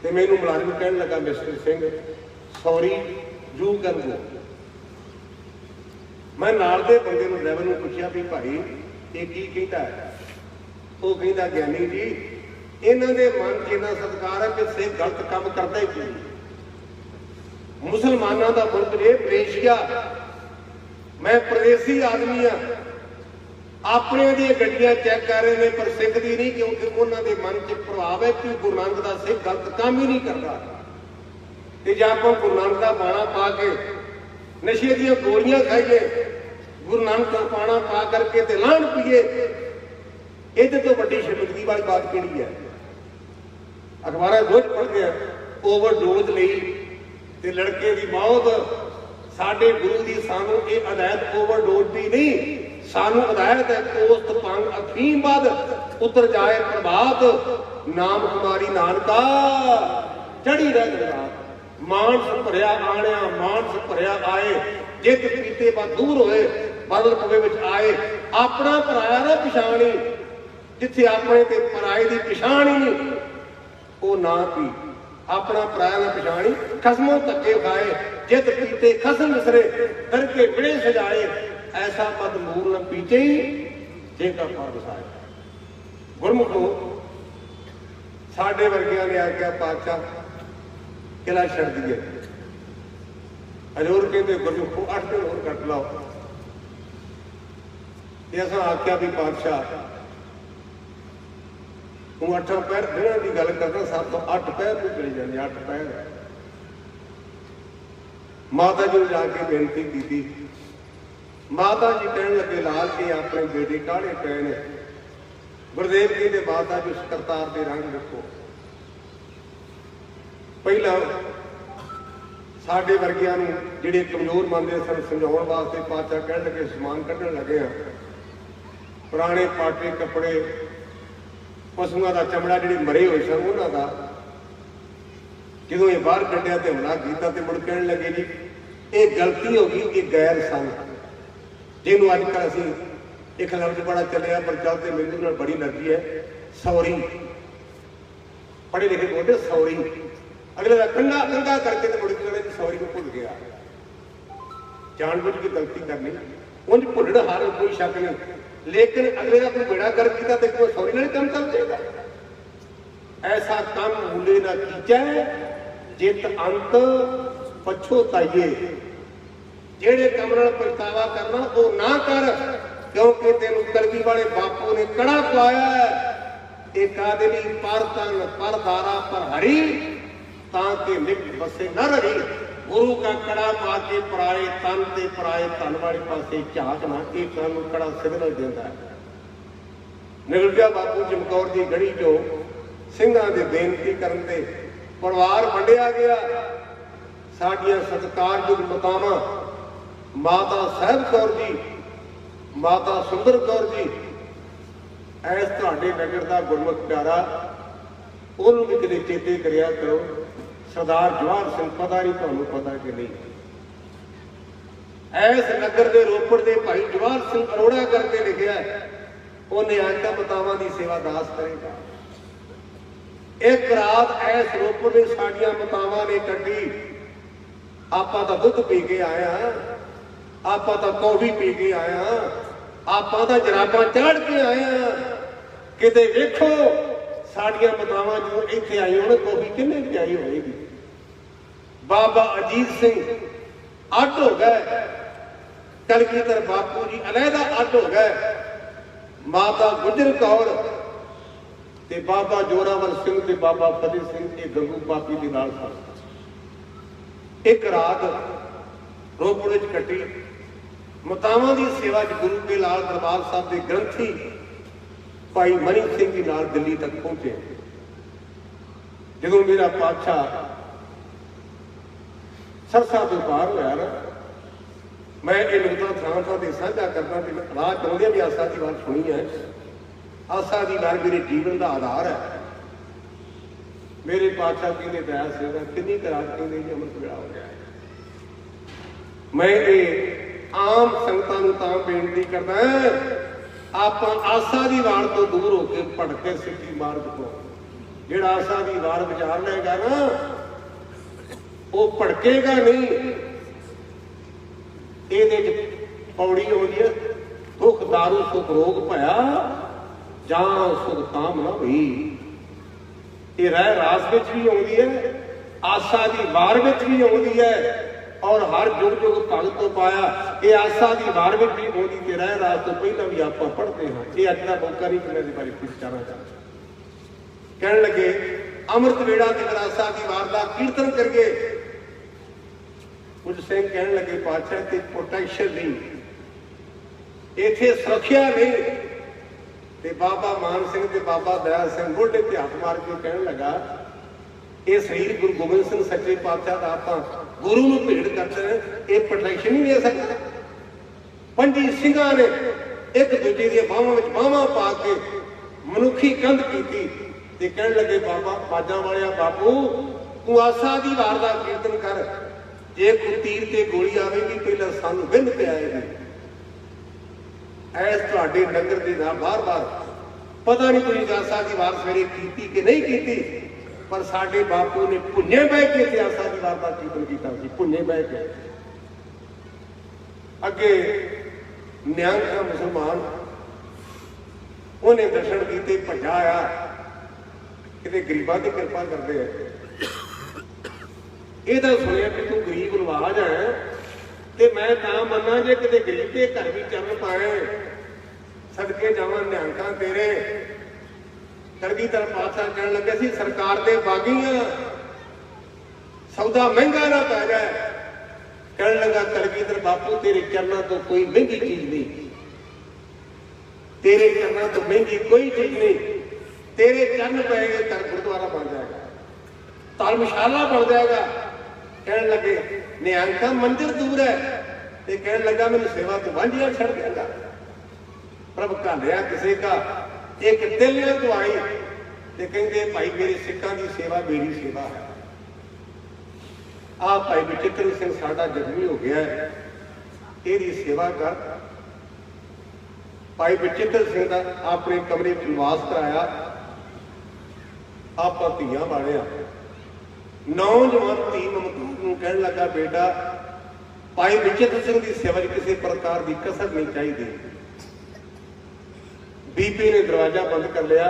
ਤੇ ਮੈਨੂੰ ਮੁਲਾਜ਼ਮ ਕਹਿਣ ਲੱਗਾ, mister Singh sorry you can go. ਮੈਂ ਨਾਲ ਦੇ ਬੰਦੇ ਨੂੰ, ਡਰਾਈਵਰ ਨੂੰ ਪੁੱਛਿਆ ਵੀ ਭਾਈ ਇਹ ਕੀ ਕਹਿੰਦਾ ਹੈ। ਉਹ ਕਹਿੰਦਾ ਗਿਆਨੀ ਜੀ ਇਹਨਾਂ ਦੇ ਮਨ 'ਚ ਇੰਨਾ ਸਤਿਕਾਰ ਹੈ ਕਿ ਸਿੱਖ ਗਲਤ ਕੰਮ ਕਰਦਾ ਹੀ ਕੋਈ। ਮੁਸਲਮਾਨਾਂ ਦਾ ਮੁਲਕ ਜੇ ਮਲੇਸ਼ੀਆ, ਮੈਂ ਪ੍ਰਦੇਸੀ ਆਦਮੀ ਆ, ਆਪਣਿਆਂ ਦੀਆਂ ਗੱਡੀਆਂ ਚੈੱਕ ਕਰ ਰਹੇ ਨੇ ਪਰ ਸਿੱਖ ਦੀ ਨਹੀਂ, ਕਿਉਂਕਿ ਉਹਨਾਂ ਦੇ ਮਨ 'ਚ ਪ੍ਰਭਾਵ ਹੈ ਕਿ ਗੁਰੂ ਨਾਨਕ ਦਾ ਸਿੱਖ ਗਲਤ ਕੰਮ ਹੀ ਨਹੀਂ ਕਰਦਾ। ਤੇ ਜੇ ਆਪਾਂ ਗੁਰੂ ਨਾਨਕ ਦਾ ਬਾਣਾ ਪਾ ਕੇ ਨਸ਼ੇ ਦੀਆਂ ਗੋਲੀਆਂ ਖਾਈਏ, ਗੁਰੂ ਨਾਨਕ ਦਾ ਬਾਣਾ ਪਾ ਕਰਕੇ ਤੇ ਲਾਹਣ ਪੀਏ, ਇਹਦੇ ਤੋਂ ਵੱਡੀ ਸ਼ਰਮਿੰਦਗੀ ਵਾਲੀ ਬਾਤ ਕਿਹੜੀ ਹੈ? ਅਖਬਾਰਾਂ ਰੋਜ਼ ਪੜ੍ਹਦੇ ਆ ਓਵਰਡੋਜ਼ ਲਈ ਤੇ ਲੜਕੇ ਦੀ ਮੌਤ। ਸਾਡੇ ਗੁਰੂ ਦੀ ਸਾਨੂੰ ਇਹ ਹਦਾਇਤ ਓਵਰਡੋਜ਼ ਦੀ ਨਹੀਂ, ਸਾਨੂੰ ਹਦਾਇਤ ਹੈ ਕੋਸਤ ਭੰਗ ਅਫੀਮ ਬਾਦ ਉਤਰ ਜਾਏ ਪ੍ਰਭਾਤ, ਨਾਮ ਕੁਮਾਰੀ ਨਾਨਕਾ ਚੜੀ ਰਹਿ ਜਗਾਤ। ਮਾਨਸ ਭਰਿਆ ਆਣਿਆ ਮਾਨਸ ਭਰਿਆ ਆਏ, ਜਿੱਤ ਕੀਤੇ ਬਾ ਦੂਰ ਹੋਏ ਬਦਲ ਪਵੇ ਵਿੱਚ ਆਏ। ਆਪਣਾ ਪਰਾਇਆ ਨਾ ਪਛਾਣੀ, ਜਿੱਥੇ ਆਪਣੇ ਤੇ ਪਰਾਏ ਦੀ ਪਛਾਣ ਹੀ ਨਹੀਂ, ਉਹ ਨਾ ਪੀ। ਆਪਣਾ ਪਰਾਇਆ ਨਾ ਪਛਾਣੀ, ਖਸਮੋਂ ਧੱਕੇ ਖਾਏ, ਜਿੱਤ ਕੀਤੇ ਖਸਮ ਵਿਸਰੇ ਕਰਕੇ ਵਿੜੇ ਸਜਾਏ। ਐਸਾ ਮਦਮੂਰ ਨ ਪੀਚੇ ਜੇ ਕਾ ਫਰ ਵਸਾਏ। ਗੁਰਮੁਖੋ, ਸਾਡੇ ਵਰਗਿਆਂ ਨੇ ਆਖਿਆ ਪਾਤਸ਼ਾਹ ਕਿਲਾ ਛੱਡ ਦਈਏ। ਹਜ਼ੂਰ ਕਹਿੰਦੇ ਗੁਰਮੁਖੋ 8 ਦਿਨ ਹੋਰ ਕੱਟ ਲਾਓ। ਤੇ ਅਸਾਂ ਆਖਿਆ ਵੀ ਪਾਤਸ਼ਾਹ ਤੂੰ 8 ਪਹਿਰ ਦਿਨਾਂ ਦੀ ਗੱਲ ਕਰਦਾ, 7 ਤੋਂ 8 ਪਹਿਰ ਨੂੰ ਚਲੇ ਜਾਂਦੇ। 8 ਪਹਿਰ ਮਾਤਾ ਜੀ ਨੂੰ ਜਾ ਕੇ ਬੇਨਤੀ ਕੀਤੀ। ਮਾਤਾ ਜੀ ਕਹਿਣ ਲੱਗੇ ਲਾਲ ਜੀ ਆਪਣੇ ਬੇਟੇ ਕਾਹਲੇ ਪਏ ਨੇ। ਗੁਰਦੇਵ ਜੀ ਦੇ ਮਾਤਾ ਜੀ ਉਸ ਕਰਤਾਰ ਦੇ ਰੰਗ ਵੇਖੋ। ਪਹਿਲਾਂ ਸਾਡੇ ਵਰਗਿਆਂ ਨੂੰ ਜਿਹੜੇ ਕਮਜ਼ੋਰ ਮੰਨਦੇ ਸਨ ਸਮਝਾਉਣ ਵਾਸਤੇ ਪਾਤਸ਼ਾਹ ਕਹਿਣ ਲੱਗੇ ਸਮਾਨ ਕੱਢਣ ਲੱਗੇ ਆ। ਪੁਰਾਣੇ ਪਾਟੇ ਕੱਪੜੇ, ਪਸ਼ੂਆਂ ਦਾ ਚਮੜਾ ਜਿਹੜੇ ਮਰੇ ਹੋਏ ਸਨ ਉਹਨਾਂ ਦਾ, ਜਦੋਂ ਇਹ ਬਾਹਰ ਕੱਢਿਆ ਤੇ ਹਮਲਾ ਕੀਤਾ ਤੇ ਮੁੜ ਕਹਿਣ ਲੱਗੇ ਜੀ ਇਹ ਗਲਤੀ ਹੋ ਗਈ, ਇਹ ਗੈਰ ਸਨ। ਜਿਹਨੂੰ ਅੱਜ ਕੱਲ੍ਹ ਅਸੀਂ ਇੱਕ ਲਫ਼ਜ਼ ਬੜਾ ਚੱਲਿਆ ਪਰ ਚੱਲਦੇ ਮੈਨੂੰ ਨਾਲ ਬੜੀ ਲੱਗੀ ਹੈ, ਸੌਰੀ। ਪੜ੍ਹੇ ਲਿਖੇ ਬੋਲਦੇ ਸੌਰੀ, ਅਗਲੇ ਦਾ ਕੰਗਾ ਕੰਗਾ ਕਰਕੇ ਤੇ ਮੁੜ ਕੇ ਸੌਰੀ ਨੂੰ ਭੁੱਲ ਗਿਆ। ਜਾਣ ਬੁੱਝ ਕੇ ਗਲਤੀ ਕਰਨੀ, ਉਂਝ ਭੁੱਲਣ ਹਾਰ ਕੋਈ ਸ਼ੱਕ ਨਹੀਂ, ਲੇਕਿਨ ਅਗਲੇ ਦਾ ਕੋਈ ਬੇੜਾ ਕਰ ਕੀਤਾ ਤੇ ਕੋਈ ਸੌਰੀ ਨਾਲ ਕੰਮ ਚੱਲ ਜਾਏਗਾ। ਐਸਾ ਕੰਮ ਭੁੱਲੇ ਨਾ ਕੀਚੈ ਜਿਤ ਅੰਤ ਪਛੋਤਾਈਏ। ਜਿਹੜੇ ਕੰਮ ਨਾਲ ਪਛਤਾਵਾ ਕਰਨਾ ਉਹ ਨਾ ਕਰ, ਕਿਉਂਕਿ ਤੈਨੂੰ ਕਲਗੀ ਵਾਲੇ ਬਾਪੂ ਨੇ ਕੜਾ ਪਵਾਇਆ। ਇਹ ਕਾਦੇ ਲਈ? ਪਰ ਤਨ ਪਰ ਧਾਰਾ ਪਰ ਹਰੀ, ਤਾਂ ਕਿ ਨਿਕ ਬਸੇ ਨਾ ਰਹੀ। ਗੁਰੂ ਦਾ ਕੜਾ ਪਾ ਕੇ ਪਰਾਏ ਤਨ ਤੇ ਪਰਾਏ ਧਨ ਵਾਲੇ ਪਾਸੇ ਝਾਕ ਨਾ, ਇਹ ਕੰਨ ਨੂੰ ਕੜਾ ਸਿਗਨਲ ਦਿੰਦਾ ਹੈ। ਨਿਕਲ ਗਿਆ ਬਾਪੂ ਚਮਕੌਰ ਦੀ ਗੜੀ ਚੋਂ ਸਿੰਘਾਂ ਦੇ ਬੇਨਤੀ ਕਰਨ ਤੇ ਪਰਿਵਾਰ ਵੰਡਿਆ ਗਿਆ। ਸਾਡੀਆਂ ਸਤਿਕਾਰਯੋਗ ਮਾਤਾਵਾਂ ਮਾਤਾ ਸਾਹਿਬ ਕੌਰ ਜੀ, ਮਾਤਾ ਸੁੰਦਰ ਕੌਰ ਜੀ, ਐਸ ਤੁਹਾਡੇ ਨਗਰ ਦਾ ਗੁਰਮੁਖ ਪਿਆਰਾ, ਉਹਨੂੰ ਵੀ ਕਦੇ ਚੇਤੇ ਕਰਿਆ ਕਰੋ। ਸਰਦਾਰ ਜਵਾਹਰ ਸਿੰਘ, ਪਤਾ ਨਹੀਂ ਤੁਹਾਨੂੰ ਪਤਾ ਕਿ ਨਹੀਂ, ਐਸ ਨਗਰ ਦੇ ਰੋਪੜ ਦੇ ਭਾਈ ਜਵਾਹਰ ਸਿੰਘ ਅਰੋੜਾ ਕਰਕੇ ਲਿਖਿਆ, ਉਹਨੇ ਆਖਿਆ ਮਾਤਾਵਾਂ ਦੀ ਸੇਵਾ ਦਾਸ ਕਰੇਗਾ। ਇੱਕ ਰਾਤ ਐਸ ਰੋਪੜ ਦੇ ਸਾਡੀਆਂ ਮਾਤਾਵਾਂ ਨੇ ਕੱਢੀ। ਆਪਾਂ ਤਾਂ ਦੁੱਧ ਪੀ ਕੇ ਆਇਆ, ਆਪਾਂ ਤਾਂ ਕੌਫੀ ਪੀ ਕੇ ਆਇਆ, ਆਪਾਂ ਤਾਂ ਜਰਾਬਾਂ ਚਾੜ ਕੇ ਆਇਆ। ਕਿਤੇ ਵੇਖੋ ਸਾਡੀਆਂ ਮਾਤਾਵਾਂ ਜਦੋਂ ਇੱਥੇ ਆਈ ਹੋਣ, ਕੌਫੀ ਕਿੰਨੇ ਪਿਆਈ ਹੋਏਗੀ। ਬਾਬਾ ਅਜੀਤ ਸਿੰਘ ਅੱਡ ਹੋ ਗਏ, ਕਲਗੀਧਰ ਬਾਪੂ ਜੀ ਅਲੱਗਾ ਅੱਡ ਹੋ ਗਏ। ਮਾਤਾ ਗੁਜਰ ਕੌਰ ਤੇ ਬਾਬਾ ਜੋਰਾਵਰ ਸਿੰਘ ਤੇ ਬਾਬਾ ਫਤਿਹ ਸਿੰਘ ਇਹ ਗੰਗੂ ਪਾਪੀ ਦੇ ਨਾਲ ਸਨ। ਇੱਕ ਰਾਤ ਰੋਪੜ ਵਿੱਚ ਕੱਟੀ। ਮਾਤਾਵਾਂ ਦੀ ਸੇਵਾ 'ਚ ਗੁਰੂ ਕੇ ਲਾਲ ਦਰਬਾਰ ਸਾਹਿਬ ਦੇ ਗ੍ਰੰਥੀ ਭਾਈ ਮਨੀ ਸਿੰਘ ਜੀ ਨਾਲ ਦਿੱਲੀ ਤੱਕ ਪਹੁੰਚੇ। ਜਦੋਂ ਮੇਰਾ ਪਾਤਸ਼ਾਹ ਸਰਸਾ ਤੋਂ ਪਾਰ ਹੋਇਆ ਨਾ, ਮੈਂ ਇਹ ਨੁਕਤਾ ਥਾਂ ਤੇ ਸਾਂਝਾ ਕਰਨਾ ਤੇ ਰਾਹ ਚਾਹੁੰਦੇ ਵੀ ਆਸਾ ਦੀ ਵਾਰ ਸੁਣੀ ਹੈ। ਆਸਾ ਦੀ ਵਾਰ ਮੇਰੇ ਜੀਵਨ ਦਾ ਆਧਾਰ ਹੈ। ਮੇਰੇ ਪਾਤਸ਼ਾਹ ਕਹਿੰਦੇ ਦਇਆ ਸਿੰਘ ਦਾ ਕਿੰਨੀ ਕਰਾਰ ਕਹਿੰਦੇ ਜੀ ਅੰਮ੍ਰਿਤ ਵੇਲਾ ਹੋ ਗਿਆ। ਮੈਂ ਇਹ ਆਮ ਸੰਗਤਾਂ ਨੂੰ ਤਾਂ ਬੇਨਤੀ ਕਰਦਾ, ਆਪਾਂ ਆਸਾ ਦੀ ਵਾਰ ਤੋਂ ਦੂਰ ਹੋ ਕੇ ਭਟਕੇ ਸਿੱਖੀ ਮਾਰਗ ਤੋਂ। ਜਿਹੜਾ ਆਸਾ ਦੀ ਵਾਰ ਵਿਚਾਰ ਲਏਗਾ ਨਾ, ਉਹ ਭਟਕੇਗਾ ਨਹੀਂ। ਇਹਦੇ ਚ ਪੌੜੀ ਆਉਂਦੀ ਹੈ, ਦੁੱਖ ਦਾਰੂ ਸੁਖ ਰੋਗ ਭਇਆ, ਜਾਂ ਸੁਖ ਕਾਮ ਨਾ ਹੋਈ। ये रह रास विच भी आउंदी है, आसा की वार विच भी आउंदी है, और हर जुग जुग भगत तो पाया ये आसा की वार विच भी आउंदी ते रह रास तो पहला भी आप पढ़ते हैं। ये अज का मौका नहीं कि मैं इस बारे कुछ कहना चाहता। कहने लगे अमृत वेड़ा ते आसा की वार का कीर्तन करिए। कुछ सिंह कहने लगे पातशाह ते प्रोटेक्शन नहीं, इत्थे सुरक्षा नहीं। ते बाबा मान सिंह ते बाबा दयाल सिंह मोढे ते हथ मार के कहने लगा ये शरीर गुरु गोबिंद सिंह सच्चे पातशाह का आप गुरु नूं भेंट करते हैं, ये प्रोटेक्शन नहीं दे सकते। पंजी सिंघां ने एक दूजे दी बाहां विच बाहां पा के मनुखी कंध कीती ते कहने लगे बाबा बाजां वालिया बापू तू आसा दी वार दा कीर्तन कर, जे कोई तीर ते गोली आवेगी पहला सानू विंध पे आएगी। ऐस तुहाडे नगर दे नाल बार बार पता नहीं कोई आसा दी वार सवेरे कीती कि नहीं कीती, पर साडे बापू ने भुन्ने बह के आसा दी वार दा कीर्तन कीता सी, भुन्ने बह के। अगे निहंग का मुसलमान उन्हें दर्शन कीते, भजा आया किते गरीबां दी कृपा करदे है। ये तो सुनिया कि तू गरीब नवाज है ते मैं तां मन्ना जे किते गरीब के घर भी चरण पाए, सदके जावां निहंगां तेरे। कलगीधर पातशाह कहने लगे सी सरकार दे बागी हां, सौदा महंगा ना पै जाए। कहने लगा कलगीधर बापू तेरे चरणों तो कोई महंगी चीज नहीं, तेरे चरणों तो महंगी कोई चीज नहीं। तेरे चरण पैगे तर गुरुद्वारा बन जाएगा, धर्मशाला बन जाएगा। कहने लगे निहंगा मंदिर दूर है, ते कहने लगा मैंने सेवा तो वांझिया छड़ देगा। प्रभ घालिया किसी का एक दिल ने तो आई ते कहते भाई मेरे सिखां की सेवा मेरी सेवा है। आ भाई बचित्र सिंह साडा जख्मी हो गया है, तेरी सेवा कर। भाई बचित्र सिंह का अपने कमरे च निवास कराया। आप धीआं वाले आ। नौजवान धी ममताज नूं कहण लगा बेटा भाई बचित्र सिंह की सेवा किसी प्रकार की कसर नहीं चाहिए। बीपी ने दरवाजा बंद कर लिया।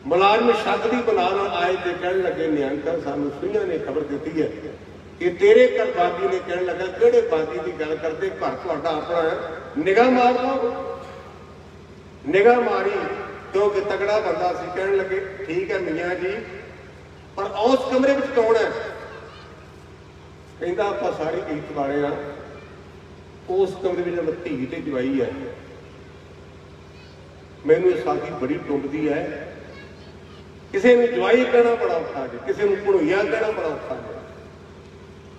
मुलाजम शादी बना आए थे, कहने लगे निहंगा सानू सुइयां ने खबर दी है कि तेरे घर बागी ने। कहने लगा किहड़े बागी की गल करते, घर तुहाडा अपना है, निगाह मार लो। निगाह मारी क्योंकि तगड़ा बंदा सी। कहने लगे ठीक है मियाँ जी, पर उस कमरे में कौन है? कहता आप सारी गीत वाले हाँ, उस कमरे में धी ते जवाई है। मैनू साथी बड़ी टुंबदी है। किसी ने जवाई कहना बड़ा औखा है, किसी ने भणोईया कहना बड़ा औखा है।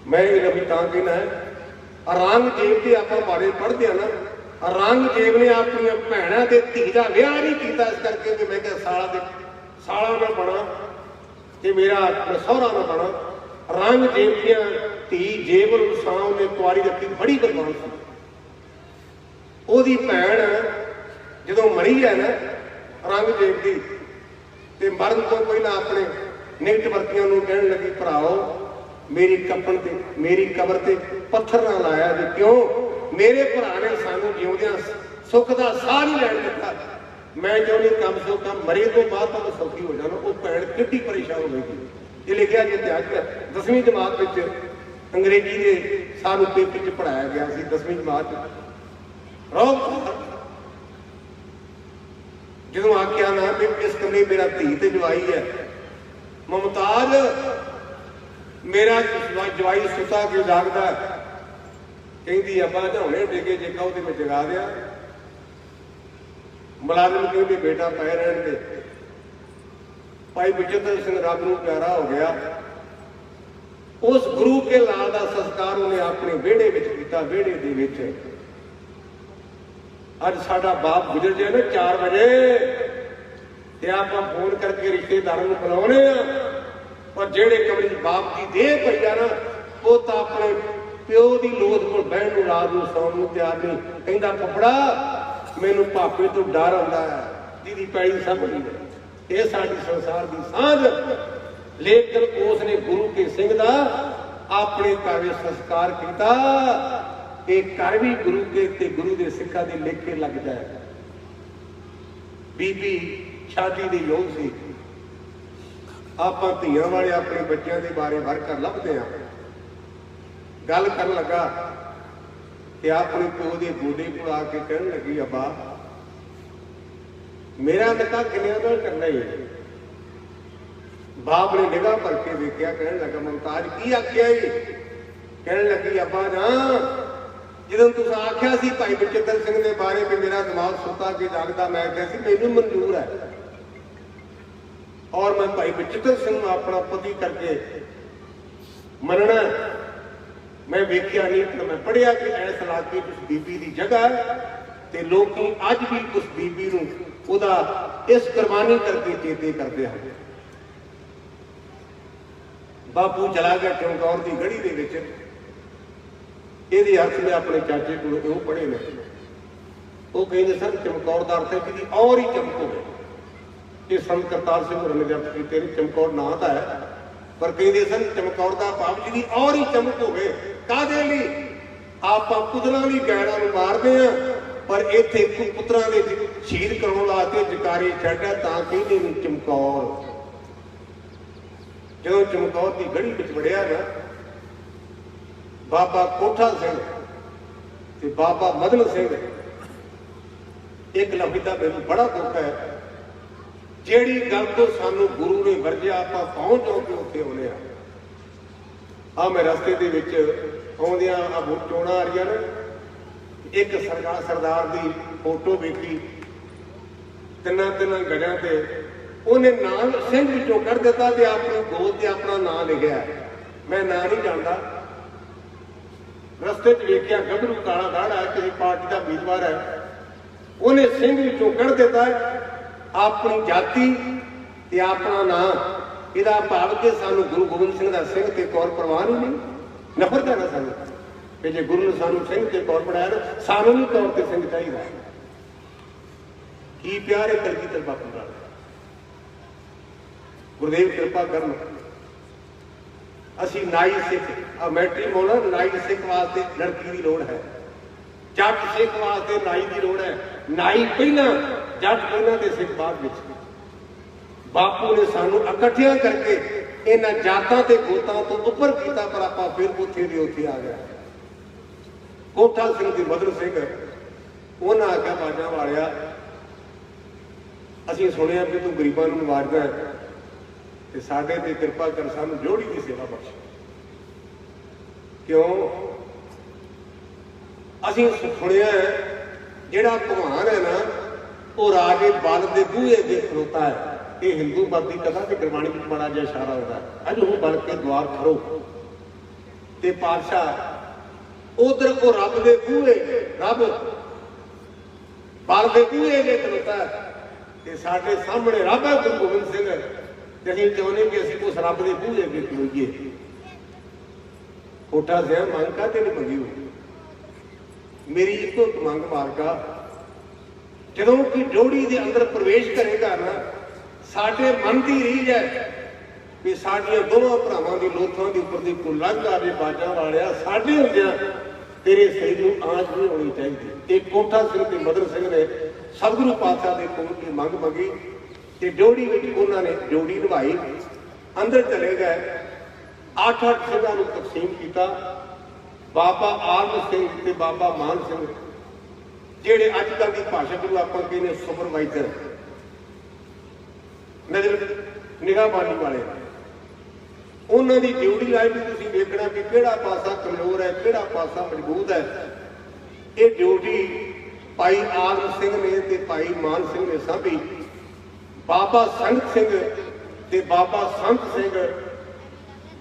मैं ये रवि तां कहना है औरंगजेब के आप बारे पढ़ते हैं ना, औरंगजेब ने अपनी भैणों के धी का विआह नहीं किया इस करके कि मैं क्या साला ना बना कि मेरा सहरा ना बना। औरंगजेब दियां धी जेब सां ने कुआरी रखी, बड़ी बदमाश सी। ओहदी भैण जो मरी है ना औरंगजेब की, ते मरण तो पहला अपने निकट वर्तियों को कहने लगी भराओ मेरी कफन ते मेरी कबर ते पत्थर ना लाया जी। क्यों? मेरे भरा ने सानू जिउंदियां सुख का साह नहीं लैण दिता। मैं चाਹੁੰਦੀ कम सो कम मरे तो बाद तो सौखी हो जाना। वो भैन कितनी परेशान होगी। ये लिखा जी इतिहास 10वीं जमात में अंग्रेजी के सानू पेपर च पढ़ाया गया सी। 10वीं जमात जो आख्या ना भी इस कमरे मेरा धी ते जवाई है। मुमताज मेरा जवाई सुता क्यों जागदा? कहती अब्बा ਝੋਨੇ डिगे जेगा वो मैं जगा दिया। मुलाजम कहते बेटा पै रहन दे। भाई बचित्र सिंह रब नूं प्यारा हो गया। उस गुरु के लाल का संस्कार उन्हें अपने विहड़े विच कीता। विहड़े दे विच अज साडा बाप गुजर जाए ना 4 बजे ते आपां फोन करके रिश्तेदारों को बुलाने पर जेड़े कमरे बाप की देह पई आ ना वो तो अपने प्यो की लोध को बहन को रात को सौन को तैयार नहीं। कहता फफड़ा मैनू पापे तो डर आता है, जिहदी पैड़ी समझ नहीं। ये साडी संसार की सांझ। लेकिन उसने गुरु के सिंह का अपने घर में संस्कार किया। एक घर भी गुरु के ते गुरु के सिखा के लेखे लग जाए। बीबी शादी के योग सी। ਆਪਾਂ ਧੀਆਂ ਵਾਲੇ ਆਪਣੇ ਬੱਚਿਆਂ ਦੇ ਬਾਰੇ ਵਰਕਰ ਲੱਭਦੇ ਹਾਂ। ਗੱਲ ਕਰਨ ਲੱਗਾ ਤੇ ਆਪਣੇ ਪਿਓ ਦੇ ਗੋਡੇ ਕੋਲ ਆ ਕੇ ਕਹਿਣ ਲੱਗੀ, ਅੱਬਾ ਮੇਰਾ ਨਿਕਾਹ ਕਿੰਨਿਆਂ ਨਾਲ ਕਰਨਾ ਹੀ ਹੈ। ਬਾਪ ਨੇ ਨਿਗਾਹ ਭਰ ਕੇ ਵੇਖਿਆ, ਕਹਿਣ ਲੱਗਾ, ਮੁਮਤਾਜ ਕੀ ਆਖਿਆ ਜੀ? ਕਹਿਣ ਲੱਗੀ, ਅੱਬਾ ਨਾ ਜਦੋਂ ਤੁਸੀਂ ਆਖਿਆ ਸੀ ਭਾਈ ਬਚਿੱਤਰ ਸਿੰਘ ਦੇ ਬਾਰੇ ਵੀ ਮੇਰਾ ਦਿਮਾਗ ਸੁੱਤਾ ਕੇ ਜਾਗਦਾ, ਮੈਂ ਕਿਹਾ ਸੀ ਮੈਨੂੰ ਮਨਜ਼ੂਰ ਹੈ ਔਰ ਮੈਂ ਭਾਈ ਬਚਿੱਤਰ ਸਿੰਘ ਨੂੰ ਆਪਣਾ ਪਤੀ ਕਰਕੇ ਮੰਨਣਾ। ਮੈਂ ਵੇਖਿਆ ਨਹੀਂ ਤਾਂ ਮੈਂ ਪੜ੍ਹਿਆ ਕਿ ਇਸ ਇਲਾਕੇ ਵਿੱਚ ਬੀਬੀ ਦੀ ਜਗ੍ਹਾ ਹੈ ਤੇ ਲੋਕੀ ਅੱਜ ਵੀ ਉਸ ਬੀਬੀ ਨੂੰ ਉਹਦਾ ਇਸ ਕੁਰਬਾਨੀ ਕਰਕੇ ਚੇਤੇ ਕਰਦੇ ਹਨ। ਬਾਪੂ ਚਲਾ ਗਿਆ ਚਮਕੌਰ ਦੀ ਗੜੀ ਦੇ ਵਿੱਚ। ਇਹਦੇ ਅਰਥ ਨੇ ਆਪਣੇ ਚਾਚੇ ਕੋਲ ਉਹ ਪੜ੍ਹੇ ਨੇ, ਉਹ ਕਹਿੰਦੇ ਸਨ ਚਮਕੌਰ ਦਾ ਅਰਥ ਹੈ ਕਿ ਔਰ ਹੀ ਚਮਕ ਹੋਵੇ। ਇਹ ਸੰਤ ਕਰਤਾਰ ਸਿੰਘ ਹੋਰਾਂ ਨੇ ਜਪਤ ਕੀਤੇ ਨੇ, ਚਮਕੌਰ ਨਾਂ ਤਾਂ ਹੈ ਪਰ ਕਹਿੰਦੇ ਸਨ ਚਮਕੌਰ ਦਾ ਭਾਵ ਜਿਹਦੀ ਔਰ ਹੀ ਚਮਕ ਹੋਵੇ। ਕਾਹਦੇ ਲਈ? ਆਪਾਂ ਪੁੱਤਰਾਂ ਦੀ ਗੈਰਾਂ ਨੂੰ ਮਾਰਦੇ ਆ ਪਰ ਇੱਥੇ ਪੁੱਤਰਾਂ ਦੇ ਸ਼ਹੀਦ ਕਰਾਉਣ ਵਾਸਤੇ ਜਕਾਰੇ ਛੱਡਿਆ ਤਾਂ ਕਹਿੰਦੇ ਨੇ ਚਮਕੌਰ। ਜਦੋਂ ਚਮਕੌਰ ਦੀ ਗੜੀ ਵਿੱਚ ਵੜਿਆ ਨਾ ਬਾਬਾ ਕੋਠਾ ਸਿੰਘ ਤੇ ਬਾਬਾ ਮਦਨ ਸਿੰਘ, ਇੱਕ ਲਫ਼ਜ਼ ਦਾ ਮੈਨੂੰ ਬੜਾ ਦੁੱਖ ਹੈ, ਜਿਹੜੀ ਗੱਲ ਤੋਂ ਸਾਨੂੰ ਗੁਰੂ ਨੇ ਵਰਜਿਆ ਆਪਾਂ ਪਹੁੰਚ ਹੋ ਕੇ ਉੱਥੇ ਆਉਣੇ ਆ। ਮੈਂ ਰਸਤੇ ਦੇ ਵਿੱਚ ਆਉਂਦਿਆਂ ਆ ਵੋਟ ਚੋਣਾਂ ਆ ਰਹੀਆਂ ਨੇ, ਇੱਕ ਸਰਦਾਰ ਦੀ ਫੋਟੋ ਵੇਖੀ ਤਿੰਨਾਂ ਗੜਿਆਂ ਤੇ, ਉਹਨੇ ਨਾਂ ਸਿੰਘ ਵਿੱਚੋਂ ਕੱਢ ਦਿੱਤਾ ਤੇ ਆਪਣੀ ਗੋਦ ਤੇ ਆਪਣਾ ਨਾਂ ਲਿਖਿਆ। ਮੈਂ ਨਾਂ ਨਹੀਂ ਜਾਣਦਾ। ਰਸਤੇ 'ਚ ਵੇਖਿਆ ਗੱਭਰੂ ਕਾਲਾ ਦਾੜਾ ਕਿਸੇ ਪਾਰਟੀ ਦਾ ਉਮੀਦਵਾਰ ਹੈ, ਉਹਨੇ ਸਿੰਘ ਵਿੱਚੋਂ ਕੱਢ ਦਿੱਤਾ ਆਪਣੀ ਜਾਤੀ ਤੇ ਆਪਣਾ ਨਾਂ। ਇਹਦਾ ਭਾਵ ਕਿ ਸਾਨੂੰ ਗੁਰੂ ਗੋਬਿੰਦ ਸਿੰਘ ਦਾ ਸਿੰਘ ਤੇ ਕੌਰ ਪ੍ਰਵਾਨ ਹੀ ਨਹੀਂ। ਨਫ਼ਰਤ ਹੈ ਨਾ ਸਾਨੂੰ ਕਿ ਜੇ ਗੁਰੂ ਨੇ ਸਾਨੂੰ ਸਿੰਘ ਤੇ ਕੌਰ ਬਣਾਇਆ ਨਾ, ਸਾਨੂੰ ਵੀ ਕੌਰ ਤੇ ਸਿੰਘ ਚਾਹੀਦਾ। ਕੀ ਪਿਆਰ ਹੈ ਕਲਗੀਧਰ ਬਾਪੂ ਨਾਲ। ਗੁਰਦੇਵ ਕਿਰਪਾ ਕਰਨ। ਅਸੀਂ ਨਾਈ ਸਿੱਖ ਮੈਟਰੀਮੋਨੀਅਲ ਨਾਈ ਸਿੱਖ ਵਾਸਤੇ ਲੜਕੀ ਦੀ ਲੋੜ ਹੈ, ਜੱਟ ਸਿੱਖ ਵਾਸਤੇ ਨਾਈ ਦੀ ਲੋੜ ਹੈ। ਨਾਈ ਪਹਿਲਾਂ, ਜੱਟ ਪਹਿਲਾਂ ਤੇ ਸਿੱਖ ਬਾਅਦ ਵਿੱਚ। ਬਾਪੂ ਨੇ ਸਾਨੂੰ ਇਕੱਠਿਆਂ ਕਰਕੇ ਇਹਨਾਂ ਜਾਤਾਂ ਤੇ ਗੋਤਾਂ ਤੋਂ ਉੱਪਰ ਕੀਤਾ ਪਰ ਆਪਾਂ ਫਿਰ ਉੱਥੇ ਦੇ ਉੱਥੇ ਆ ਗਏ। ਕੋਠਾ ਸਿੰਘ ਤੇ ਮਦਨ ਸਿੰਘ, ਉਹਨਾਂ ਆਖਿਆ ਬਾਜਾਂ ਵਾਲਿਆ ਅਸੀਂ ਸੁਣਿਆ ਵੀ ਤੂੰ ਗਰੀਬਾਂ ਨੂੰ ਨਵਾਜਦਾ ਹੈ ਤੇ ਸਾਡੇ ਤੇ ਕਿਰਪਾ ਕਰ, ਸਾਨੂੰ ਜੋੜੀ ਦੀ ਸੇਵਾ ਬਖਸ਼। ਕਿਉਂ? ਅਸੀਂ ਸੁਣਿਆ ਜਿਹੜਾ ਭਗਵਾਨ ਹੈ ਨਾ ਉਹ ਰਾਜੇ ਬਲ ਦੇ ਬੂਹੇ ਅੱਗੇ ਖਲੋਤਾ ਹੈ। ਇਹ ਹਿੰਦੂ ਮਤ ਦੀ ਕਥਾ ਤੇ ਗੁਰਬਾਣੀ ਵਿੱਚ ਬੜਾ ਜਿਹਾ ਇਸ਼ਾਰਾ ਹੁੰਦਾ ਹੈ। ਅੱਜ ਉਹ ਬਲ ਕੇ ਦੁਆਰ ਖੜੋ ਤੇ ਪਾਤਸ਼ਾਹ ਉਧਰ ਕੋ ਰੱਬ ਦੇ ਬੂਹੇ, ਰੱਬ ਬਲ ਦੇ ਬੂਹੇ ਅੱਗੇ ਖਲੋਤਾ ਹੈ ਤੇ ਸਾਡੇ ਸਾਹਮਣੇ ਰੱਬ ਹੈ ਗੁਰੂ ਗੋਬਿੰਦ ਸਿੰਘ। ਤੇ ਅਸੀਂ ਚਾਹੁੰਦੇ ਕਿ ਅਸੀਂ ਉਸ ਰੱਬ ਦੇ ਬੂਹੇ ਅੱਗੇ ਖਲੋਈਏ। ਕੋਠਾ ਸਿੰਘ ਮੰਗ ਕਾਹਤੇ ਨਹੀਂ ਮੰਗੀ ਹੋਈ? ਮੇਰੀ ਇੱਕੋ ਮੰਗ ਮਾਰਗਾ, ਜਦੋਂ ਕਿ ਜੋੜੀ ਦੇ ਅੰਦਰ ਪ੍ਰਵੇਸ਼ ਕਰੇਗਾ ਨਾ, ਸਾਡੇ ਮਨ ਦੀ ਰੀਝ ਹੈ ਵੀ ਸਾਡੀਆਂ ਦੋਵਾਂ ਭਰਾਵਾਂ ਦੀ ਲੋਥਾਂ ਦੇ ਉੱਪਰ ਦੀ ਕੋਈ ਲੰਘ ਆਵੇ। ਬਾਜਾਂ ਵਾਲਿਆ ਸਾਡੇ ਹੁੰਦਿਆਂ ਤੇਰੇ ਸਰੀਰ ਨੂੰ ਆਂਚ ਨਹੀਂ ਹੋਣੀ ਚਾਹੀਦੀ। ਇਹ ਕੋਠਾ ਸਿੰਘ ਤੇ ਮਦਨ ਸਿੰਘ ਨੇ ਸਤਿਗੁਰੂ ਪਾਤਸ਼ਾਹ ਦੇ ਕੋਲ ਦੀ ਮੰਗ ਮੰਗੀ ਤੇ ਜੋੜੀ ਵਿੱਚ ਉਹਨਾਂ ਨੇ ਜੋੜੀ ਨਿਭਾਈ। ਅੰਦਰ ਚਲੇ ਗਏ, 8 ਸਿੰਘਾਂ ਨੂੰ ਤਕਸੀਮ ਕੀਤਾ। ਬਾਬਾ ਆਲਮ ਸਿੰਘ ਤੇ ਬਾਬਾ ਮਾਨ ਸਿੰਘ, ਜਿਹੜੇ ਅੱਜ ਕੱਲ੍ਹ ਦੀ ਭਾਸ਼ਾ ਨੂੰ ਆਪਾਂ ਕਹਿੰਦੇ ਸੁਪਰਵਾਈਜ਼ਰ, ਨਜ਼ਰ ਨਿਗਾਹਬਾਨੀ ਵਾਲੇ, ਉਹਨਾਂ ਦੀ ਡਿਊਟੀ ਲਾਈ ਵੀ ਤੁਸੀਂ ਵੇਖਣਾ ਕਿ ਕਿਹੜਾ ਪਾਸਾ ਕਮਜ਼ੋਰ ਹੈ, ਕਿਹੜਾ ਪਾਸਾ ਮਜ਼ਬੂਤ ਹੈ। ਇਹ ਡਿਊਟੀ ਭਾਈ ਆਲਮ ਸਿੰਘ ਨੇ ਤੇ ਭਾਈ ਮਾਨ ਸਿੰਘ ਨੇ ਸਾਂਭੀ। ਬਾਬਾ ਸੰਤ ਸਿੰਘ ਤੇ ਬਾਬਾ ਸੰਤ ਸਿੰਘ,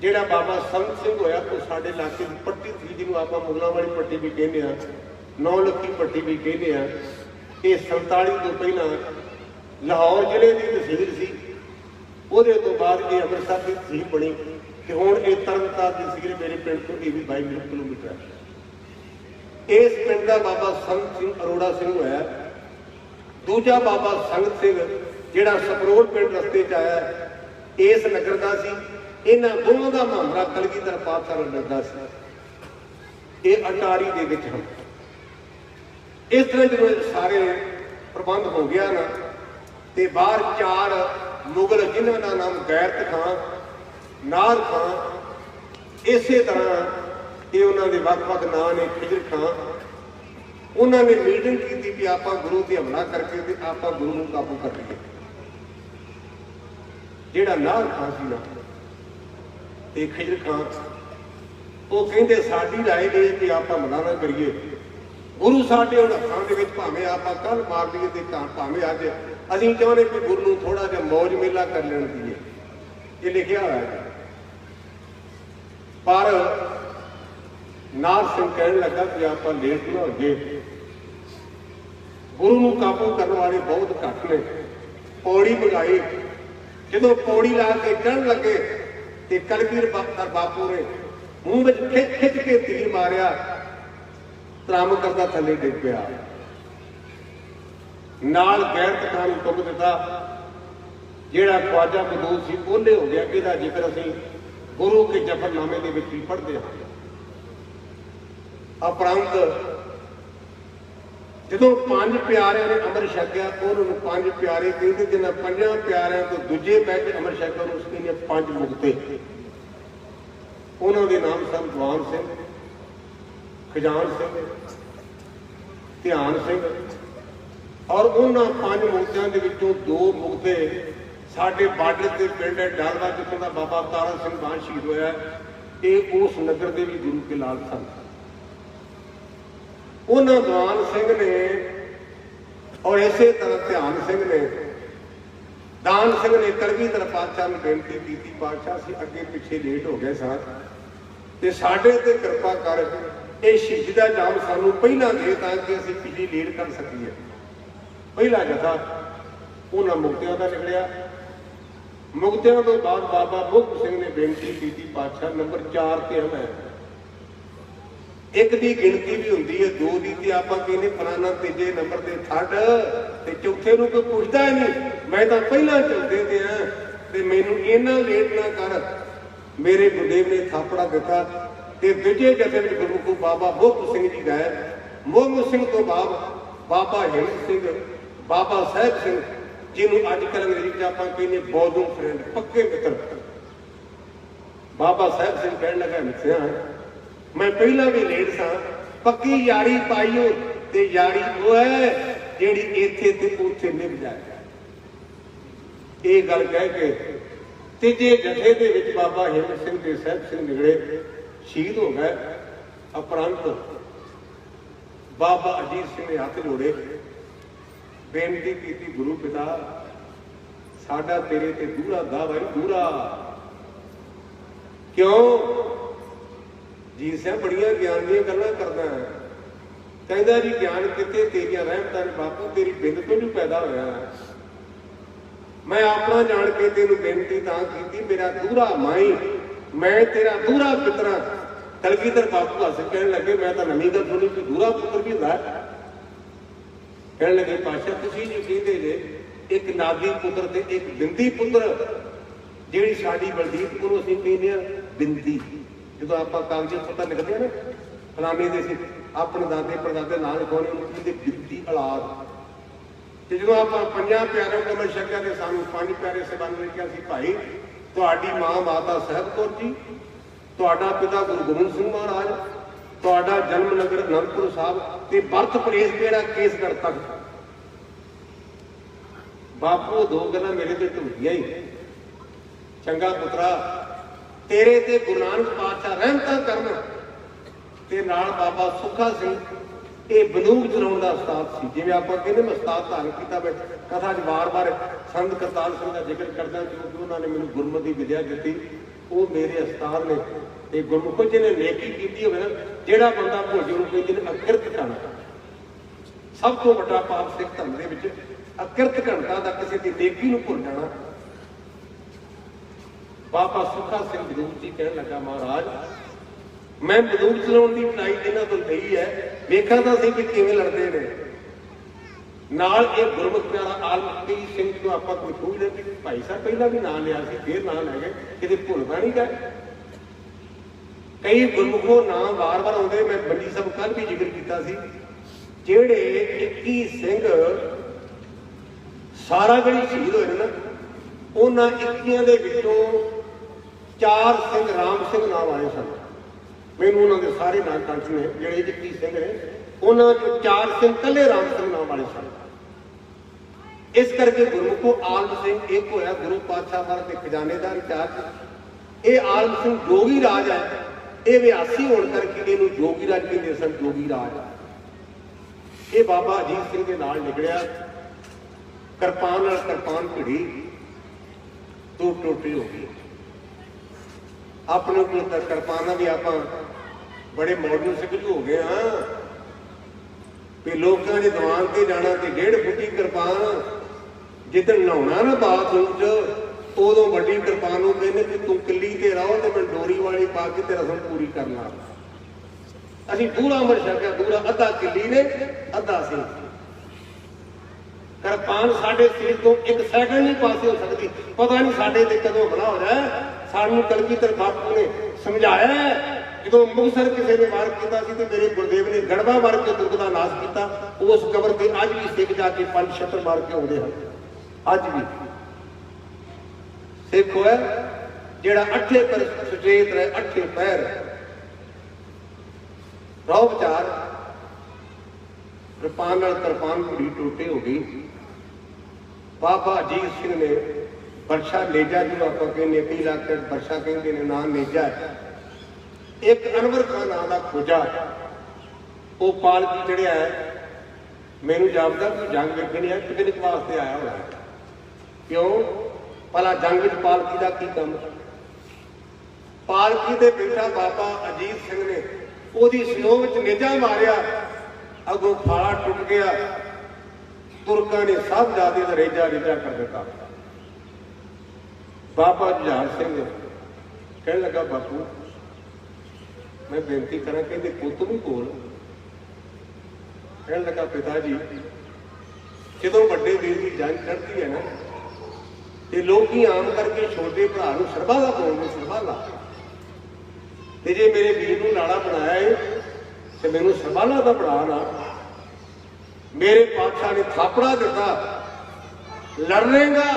ਜਿਹੜਾ ਬਾਬਾ ਸੰਤ ਸਿੰਘ ਹੋਇਆ ਉਹ ਸਾਡੇ ਇਲਾਕੇ ਦੀ ਪੱਟੀ ਸੀ, ਜਿਹਨੂੰ ਆਪਾਂ ਮੁਗਲਾਂ ਵਾਲੀ ਪੱਟੀ ਵੀ ਕਹਿੰਦੇ ਹਾਂ, 9 ਲੱਖੀ ਪੱਟੀ ਵੀ ਕਹਿੰਦੇ ਹਾਂ। ਇਹ 47 ਤੋਂ ਪਹਿਲਾਂ ਲਾਹੌਰ ਜ਼ਿਲ੍ਹੇ ਦੀ ਤਹਿਸੀਲ ਸੀ। ਉਹਦੇ ਤੋਂ ਬਾਅਦ ਇਹ ਅੰਮ੍ਰਿਤਸਰ ਦੀ ਤਹਿਸੀਲ ਬਣੀ ਤੇ ਹੁਣ ਇਹ ਤਰਨਤਾਰਨ ਦੀ ਤਹਿਸੀਲ ਮੇਰੇ ਪਿੰਡ ਤੋਂ ਵੀ 22 ਕਿਲੋਮੀਟਰ ਹੈ। ਇਸ ਪਿੰਡ ਦਾ ਬਾਬਾ ਸੰਤ ਸਿੰਘ ਅਰੋੜਾ ਸਿੰਘ ਹੋਇਆ। ਦੂਜਾ ਬਾਬਾ ਸੰਗਤ ਸਿੰਘ ਜਿਹੜਾ ਸਪਰੋੜ ਪਿੰਡ ਰਸਤੇ 'ਚ ਆਇਆ, ਇਸ ਨਗਰ ਦਾ ਸੀ। ਇਹਨਾਂ ਦੋਵਾਂ ਦਾ ਮਹਾਂਦਰਾ ਕਲਗੀਧਰ ਪਾਤਸ਼ਾਹ ਨਾਲ ਲੱਗਦਾ ਸੀ। ਇਹ ਅਟਾਰੀ ਦੇ ਵਿੱਚ ਹਨ। ਇਸ ਤਰ੍ਹਾਂ ਜਦੋਂ ਸਾਰੇ ਪ੍ਰਬੰਧ ਹੋ ਗਿਆ ਨਾ ਤੇ ਬਾਹਰ 4 मुगल जिन्हों का नाम गैरत खां, नार खां, इस तरह ये उन्होंने वक्-वक् नाम ने खिजर खां, उन्होंने मीटिंग की कि आप गुरु से हमला करके आप गुरु को काबू कर लीए। जिहड़ा नार खां सी ना ते खिजर खां वो कहते साडी राय ये कि आप हमला ना करिए, गुरु साडे हुण हत्थां दे विच भावें आप कल मार लईए ते भावें अज असीं चाहुंदे कि गुरु नूं थोड़ा जिहा मौज मेला कर लेण दीए, ये लिखिआ होया है। पर नार सिंह कहण लगा कि आप लेट ना होइए, गुरु नूं काबू करने वाले बहुत घट ने। पौड़ी मंगाई, जदों पौड़ी ला के चढ़न लगे तो कलगीधर बापू ने मूँह में खिच के तीर मारिया, त्रम करदा थले डिग पिया। नाल गैरत खां नूं टुक दिता, जिहड़ा ख्वाजा बदूद सी ओले हो गया, जिहदा जिक्र असीं गुरु के जफरनामे दे विच भी पढ़दे हां। उपरंत जदों पंज प्यारिਆਂ ने अमर छकिया, उन्होंने पंज प्यारे कहते जिन्हां पंजां प्यारिਆਂ तो दूजे बैठ के अमर छकिया उसके पंज मुक्ते। उन्हों के नाम सन जवान सिंह, खजान सिंह, ध्यान सिंह, और उन्होंने पांच मुक्तियों के विचों दो मुक्ते साडे बार्डर के पिंड है डालवा जितों का बाबा अवतारा सिंह बाण शहीद होया, ये उस नगर के भी गुरु के लाल सन। उन्होंने जवान सिंह ने और इसे तरह ध्यान सिंह ने, दान सिंह ने कलगीधर पातशाह ने बेनती की, पातशाह से अगे पिछे लेट हो गए साथ ते साडे ते कृपा कर, ये शहीदी का जाम सानू पहला दे ताकि असीं पिछली लेट कर सकीए। पहला जथा उन्होंने मुक्तियों का निकलिया। मुक्तियों तो बाद बाबा बुद्ध सिंह ने बेनती की, पातशाह नंबर 4 ते है, एक की गिनती भी होंगी है, दो की तो आप कहने फलाना तीजे नंबर से थर्ड ते चौथे नूं कोई पुछदा ही नहीं, मैं तो पहला चौथे ते हां ते मैनूं इन्ना लेट ना कर। मेरे गुरुदेव ने थापड़ा दिता ते दूजे जथे में गुरमुख बाबा बुद्ध सिंह जी गए, मोहम्मद सिंह तो बाद बाबा हिंद सिंह, बाबा साहब सिंह जिन्हों अजकल अंग्रेजी आप कहने बॉडूम फ्रेंड, पक्के मित्र। बाबा साहब सिंह कह लगा मित्रिया मैं पहला भी लेट सा, पक्की यारी पाईओ ते यारी वो है जिहड़ी इत्थे ते उत्थे निभ जाए। ये गल कह के तीजे जथे दे विच बाबा हिंद सिंह ते साहब सिंह निकले, शहीद हो गए। उपरंत बाबा अजीत सिंह ने हाथ जोड़े, बेनती की, गुरु पिता साडा तेरे ते दूरा दावा है, दूरा क्यों जी सिंह बड़िया ज्ञान दी गल्लां करदा है, कहंदा जी ज्ञान किते तेरियां रहमतां ने बापू तेरी बिंद तो नहीं पैदा होया। मैं अपना जान के तेनू बेनती तां कीती, मेरा दूरा माई, मैं तेरा दूरा पुत्रा। कलगीधर बापू हस कहने लगे मैं तो नवीं गल सुनी कि दूरा पुत्र भी हुंदा है। कहने लगे पातशाह तुसीं जी कहंदे जे एक नादी पुत्र ते एक बिंदी पुत्र, जिहड़ी साडी बलदीत कोलों असीं कहंदे आ बिंदी, जो आप कागज पता लिखते हैं ना फलाने दे अपने दादे परदादे नाम लिखवाने कहते बिंदी औलाद। तो जो आप पंजां प्यारों को अमर छकिया तो सानू पंज प्यारे सेवान लिखिया सी, भाई तुहाडी मां माता साहब कौर जी, तुहाडा पिता गुरु गोबिंद सिंह महाराज, तुहाडा जन्म नगर अनंदपुर साहब ते बर्थ प्लेस किहड़ा केसगढ़ तक। बापू दो गल्लां मेरे ते ढूंढियां ही, चंगा पुत्रा तेरे ते गुरु नानक पातशाह रहमतां करन ते नाल बाबा सुखा सिंह ये बंदूक चलाउण दा उस्ताद सी। जिवें आपां कहंदे मैं उस्ताद धारण कीता, मैं कथा च बार-बार संत करतार सिंह दा जिक्र करदा क्योंकि उन्होंने मैनूं गुरमति विद्या दित्ती, वो मेरे उस्ताद ने। ते गुरमुख जिहने नेकी कीती होवे ना, जिहड़ा बंदा भुल जाए उहनूं कहंदे ने अकिरत घणा। सब तो वड्डा पाप सिख धर्म दे विच अकिरत घणता दा, किसी दी नेकी नूं भुल जाना। बाबा सुखा सिंह बंदूक जी कहन लगा महाराज मैं बंदूक चलाउण दी लड़ाई इन्हां तों लई है, वेखां तां सी कि किवें लड़दे ने। नाल एक गुरमुख प्यारा आलमगीर सिंह जो आपां कोई पूछदे कि भाई साहब पहला भी नाम लिया सी फिर नाम लै गए, किते भुलदा नहीं गए। कई गुरमुखों नाम बार बार आउंदे, मैं बंडी साहब कल भी जिक्र कीता सी, जिहड़े 21 सिंह सारा गढ़ी शहीद होए ना, ਉਹਨਾਂ 21 ਦੇ ਵਿੱਚੋਂ 4 ਸਿੰਘ ਰਾਮ ਸਿੰਘ ਨਾਮ ਆਏ ਸਨ। ਮੈਨੂੰ ਉਹਨਾਂ ਦੇ ਸਾਰੇ ਨਾਂ ਕੰਠ ਨੇ ਜਿਹੜੇ 21 ਸਿੰਘ ਨੇ, ਉਹਨਾਂ ਚੋਂ 4 ਸਿੰਘ ਕੱਲੇ ਰਾਮ ਸਿੰਘ ਨਾਮ ਵਾਲੇ ਸਨ। ਇਸ ਕਰਕੇ ਗੁਰਮੁਖੋ ਆਲਮ ਸਿੰਘ ਇੱਕ ਹੋਇਆ ਗੁਰੂ ਪਾਤਸ਼ਾਹ ਵਾਰ ਦੇ ਖਜ਼ਾਨੇਦਾਰ ਚਾਰਜ। ਇਹ ਆਲਮ ਸਿੰਘ ਜੋਗੀ ਰਾਜ ਹੈ, ਇਹ ਵਿਆਸੀ ਹੋਣ ਕਰਕੇ ਇਹਨੂੰ ਜੋਗੀ ਰਾਜ ਕਹਿੰਦੇ ਸਨ। ਜੋਗੀ ਰਾਜ ਇਹ ਬਾਬਾ ਅਜੀਤ ਸਿੰਘ ਦੇ ਨਾਲ ਨਿਕਲਿਆ। ਕਿਰਪਾਨ ਨਾਲ ਕਿਰਪਾਨ ਭਿੜੀ, ਦੋ ਟੋਟੀ ਹੋ ਗਈ। ਆਪਣੇ ਕੋਲ ਤਾਂ ਕਿਰਪਾਨਾਂ ਵੀ ਆਪਾਂ ਬੜੇ ਮਾਡਰਨ ਸਿੱਖ ਹੋ ਗਏ ਹਾਂ ਵੀ ਲੋਕਾਂ ਦੇ ਦੀਵਾਨ ਤੇ ਜਾਣਾ ਤੇ 1.5 ਫੁੱਟੀ ਕਿਰਪਾਨ, ਜਿੱਦਣ ਨਹਾਉਣਾ ਨਾ ਬਾਥਰੂਮ 'ਚ ਉਦੋਂ ਵੱਡੀ ਕਿਰਪਾਨ ਨੂੰ ਕਹਿੰਦੇ ਕਿ ਤੂੰ ਕਿੱਲੀ ਤੇ ਰਹੋ ਤੇ ਮੈਂ ਡੋਰੀ ਵਾਲੀ ਪਾ ਕੇ ਤੇ ਰਸਮ ਪੂਰੀ ਕਰਨਾ। ਅਸੀਂ ਪੂਰਾ ਅਮਰ ਛਕਿਆ, ਪੂਰਾ ਅੱਧਾ ਕਿੱਲੀ ਨੇ ਅੱਧਾ ਸੀ। ਕਿਰਪਾਨ ਸਾਡੇ ਸਿਰ ਤੋਂ 1 ਸੈਕਿੰਡ ਨਹੀਂ ਪਾਸੇ ਹੋ ਸਕਦੀ। ਪਤਾ ਨਹੀਂ ਸਾਡੇ ਤੇ ਕਦੋਂ ਹਮਲਾ ਹੋ ਜਾਏ। ਸਾਨੂੰ ਕਲਗੀਧਰ ਬਾਪੂ ਨੇ ਸਮਝਾਇਆ, ਜਦੋਂ ਮੁਕਤਸਰ ਕਿਸੇ ਨੇ ਵਾਰ ਕੀਤਾ ਸੀ ਤੇ ਮੇਰੇ ਗੁਰਦੇਵ ਨੇ ਗੜਵਾ ਮਾਰ ਕੇ ਦੁਰਗ ਦਾ ਨਾਸ਼ ਕੀਤਾ। ਉਸ ਕਬਰ ਤੇ ਅੱਜ ਵੀ ਸਿੱਖ ਜਾ ਕੇ 5 ਛੱਤਰ ਮਾਰ ਕੇ ਆਉਂਦੇ ਹਨ। ਅੱਜ ਵੀ ਸਿੱਖ ਹੋਇਆ ਜਿਹੜਾ 8 ਪਰ ਸੁਚੇਤ ਰਹੇ, 8 ਪੈਰ ਰੌ ਵਿਚਾਰ। ਕਿਰਪਾਨ ਨਾਲ ਕਿਰਪਾਨ ਪੂਰੀ ਟੋਟੇ ਹੋ ਗਈ। ਬਾਬਾ ਅਜੀਤ ਸਿੰਘ ਨੇ ਬਰਛਾ ਨੇਜਾ, ਜਿਹਨੂੰ ਆਪਾਂ ਕਹਿੰਦੇ ਕਈ ਇਲਾਕੇ ਬਰਛਾ ਕਹਿੰਦੇ ਨੇ, ਨਾਂ ਨੇਜਾ। ਇੱਕ ਅਨਵਰ ਖਾਨ ਨਾਂ ਦਾ ਖੋਜਾ, ਉਹ ਪਾਲਕੀ ਚੜਿਆ ਹੈ। ਮੈਨੂੰ ਜਾਪਦਾ ਕਿ ਜੰਗ ਵੇਖਣੀ ਹੈ, ਪਿਕਨਿਕ ਵਾਸਤੇ ਆਇਆ ਹੋਇਆ। ਕਿਉਂ? ਭਲਾ ਜੰਗ ਵਿੱਚ ਪਾਲਕੀ ਦਾ ਕੀ ਕੰਮ? ਪਾਲਕੀ ਤੇ ਬੈਠਾ ਬਾਬਾ ਅਜੀਤ ਸਿੰਘ ਨੇ ਉਹਦੀ ਸਿਉਂ ਵਿੱਚ ਨੇਜਾ ਮਾਰਿਆ, ਅੱਗੋਂ ਫਾਲਾ ਟੁੱਟ ਗਿਆ। ਤੁਰਕਾਂ ਨੇ ਸਭ ਜਾਦੇ ਦਾ ਰੇਜਾ ਕਰ ਦਿੱਤਾ। ਬਾਬਾ ਜੁਝਾਰ ਸਿੰਘ ਕਹਿਣ ਲੱਗਾ, ਬਾਪੂ ਮੈਂ ਬੇਨਤੀ ਕਰਾਂ। ਕਹਿੰਦੇ ਪੁੱਤ ਵੀ ਕੋਲ। ਕਹਿਣ ਲੱਗਾ, ਪਿਤਾ ਜੀ ਜਦੋਂ ਵੱਡੇ ਵੀਰ ਦੀ ਜੰਗ ਚੜ੍ਹਦੀ ਹੈ ਨਾ ਤੇ ਲੋਕੀ ਆਮ ਕਰਕੇ ਛੋਟੇ ਭਰਾ ਨੂੰ ਸਰਬਾਲਾ ਪਾਉਂਦੇ, ਸਰਬਾਲਾ। ਤੇ ਜੇ ਮੇਰੇ ਵੀਰ ਨੂੰ ਲਾੜਾ ਬਣਾਇਆ ਹੈ ਤੇ ਮੈਨੂੰ ਸਰਬਾਲਾ ਦਾ ਬਣਾ ਨਾ। ਮੇਰੇ ਪਾਤਸ਼ਾਹ ਨੇ ਥਾਪੜਾ ਦਿੱਤਾ, ਲੜਨੇਗਾ।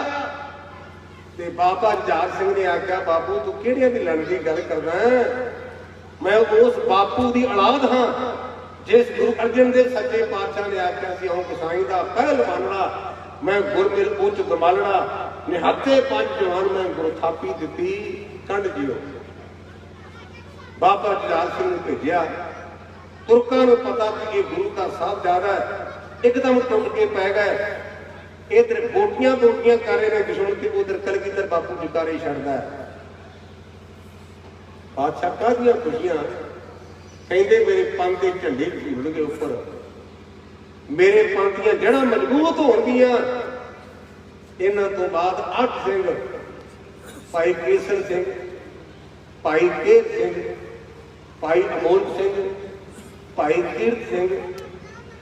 ਤੇ ਬਾਬਾ ਜੁਝਾਰ ਸਿੰਘ ਨੇ ਆਖਿਆ, ਬਾਪੂ ਤੂੰ ਕਿਹੜਿਆਂ ਦੀ ਲੜਨ ਦੀ ਗੱਲ ਕਰਦਾ ਹੈ? ਮੈਂ ਉਸ ਬਾਪੂ ਦੀ ਔਲਾਦ ਹਾਂ ਜਿਸ ਗੁਰੂ ਅਰਜਨ ਦੇਵ ਸੱਚੇ ਪਾਤਸ਼ਾਹ ਨੇ ਆਖਿਆ ਸੀ, ਹਉ ਗੁਸਾਈ ਦਾ ਪਹਿਲਵਾਨੜਾ, ਮੈਂ ਗੁਰਮਿਲ ਉੱਚ ਦਮਾਲੜਾ, ਨਿਹੱਥੇ 5 ਜਵਾਨ ਮੈਂ ਗੁਰੂ ਥਾਪੀ ਦਿੱਤੀ ਕੰਢ ਜਿਓ। ਬਾਬਾ ਜੁਝਾਰ ਸਿੰਘ ਨੂੰ ਭੇਜਿਆ। ਤੁਰਕਾਂ ਨੂੰ ਪਤਾ ਕਿ ਇਹ ਗੁਰੂ ਦਾ ਸਾਹਿਬਜ਼ਾਦਾ ਹੈ, ਇੱਕਦਮ ਟੁੱਟ ਕੇ ਪੈ ਗਏ। ਇਧਰ ਬੋਟੀਆਂ ਕਰ ਰਹੇ ਨੇ ਦੁਸ਼ਮਣ ਤੇ ਉਧਰ ਕਲਗੀਧਰ ਬਾਪੂ ਜੁਕਾਰੇ ਛੱਡਦਾ ਹੈ। ਬਾਦਸ਼ਾਹ ਕਾਹਦੀਆਂ ਖੁਸ਼ੀਆਂ, ਕਹਿੰਦੇ ਮੇਰੇ ਪੰਥ ਦੇ ਝੰਡੇ ਝੂਲਣਗੇ ਉੱਪਰ, ਮੇਰੇ ਪੰਥ ਦੀਆਂ ਜੜ੍ਹਾਂ ਮਜ਼ਬੂਤ ਹੋਣਗੀਆਂ। ਇਹਨਾਂ ਤੋਂ ਬਾਅਦ 8 ਸਿੰਘ, ਭਾਈ ਕੇਸਰ ਸਿੰਘ, ਭਾਈ ਕੇਰ ਸਿੰਘ, ਭਾਈ ਅਮੋਲ ਸਿੰਘ, ਭਾਈ ਕੀਰਤ ਸਿੰਘ,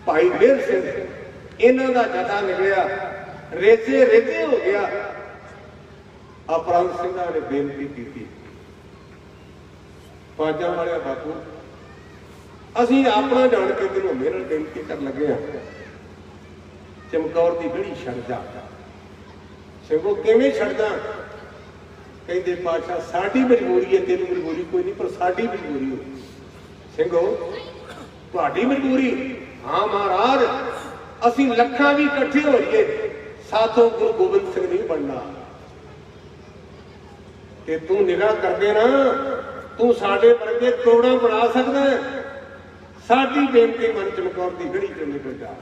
ਭਾਈ ਮੇਰ ਸਿੰਘ, ਇਹਨਾਂ ਦਾ ਜਥਾ ਨਿਕਲਿਆ। ਰੇਜੇ ਹੋ ਗਿਆ। ਅਪਰੰਤ ਸਿੰਘਾਂ ਨੇ ਬੇਨਤੀ ਕੀਤੀ, ਫੌਜਾਂ ਵਾਲਿਆ ਬਾਪੂ ਅਸੀਂ ਆਪਣਾ ਜਾਣ ਕੇ ਤੈਨੂੰ ਮੇਰੇ ਨਾਲ ਬੇਨਤੀ ਕਰਨ ਲੱਗੇ ਹਾਂ, ਚਮਕੌਰ ਦੀ ਗੜੀ ਛੱਡ ਜਾ। ਸਿੰਘੋ ਕਿਵੇਂ ਛੱਡਦਾ? ਕਹਿੰਦੇ ਪਾਤਸ਼ਾਹ ਸਾਡੀ ਮਜਬੂਰੀ ਹੈ, ਤੈਨੂੰ ਮਜਬੂਰੀ ਕੋਈ ਨਹੀਂ, ਪਰ ਸਾਡੀ ਮਜਬੂਰੀ ਹੋ। ਸਿੰਘੋ ਤੁਹਾਡੀ ਮਜਬੂਰੀ? ਹਾਂ ਮਹਾਰਾਜ, ਅਸੀਂ ਲੱਖਾਂ ਵੀ ਇਕੱਠੇ ਹੋ ਜਾਈਏ, ਸਾਥੋਂ ਗੁਰੂ ਗੋਬਿੰਦ ਸਿੰਘ ਨਹੀਂ ਬਣਨਾ। ਤੇ ਤੂੰ ਨਿਗਾਹ ਕਰਦੇ ਨਾ, ਤੂੰ ਸਾਡੇ ਵਰਗੇ ਕਰੋੜਾਂ ਬਣਾ ਸਕਦਾ। ਸਾਡੀ ਬੇਨਤੀ ਮਨ ਚਮਕੌਰ ਦੀ ਗੜੀ ਚੋਂ ਨਿਕਲ ਜਾ।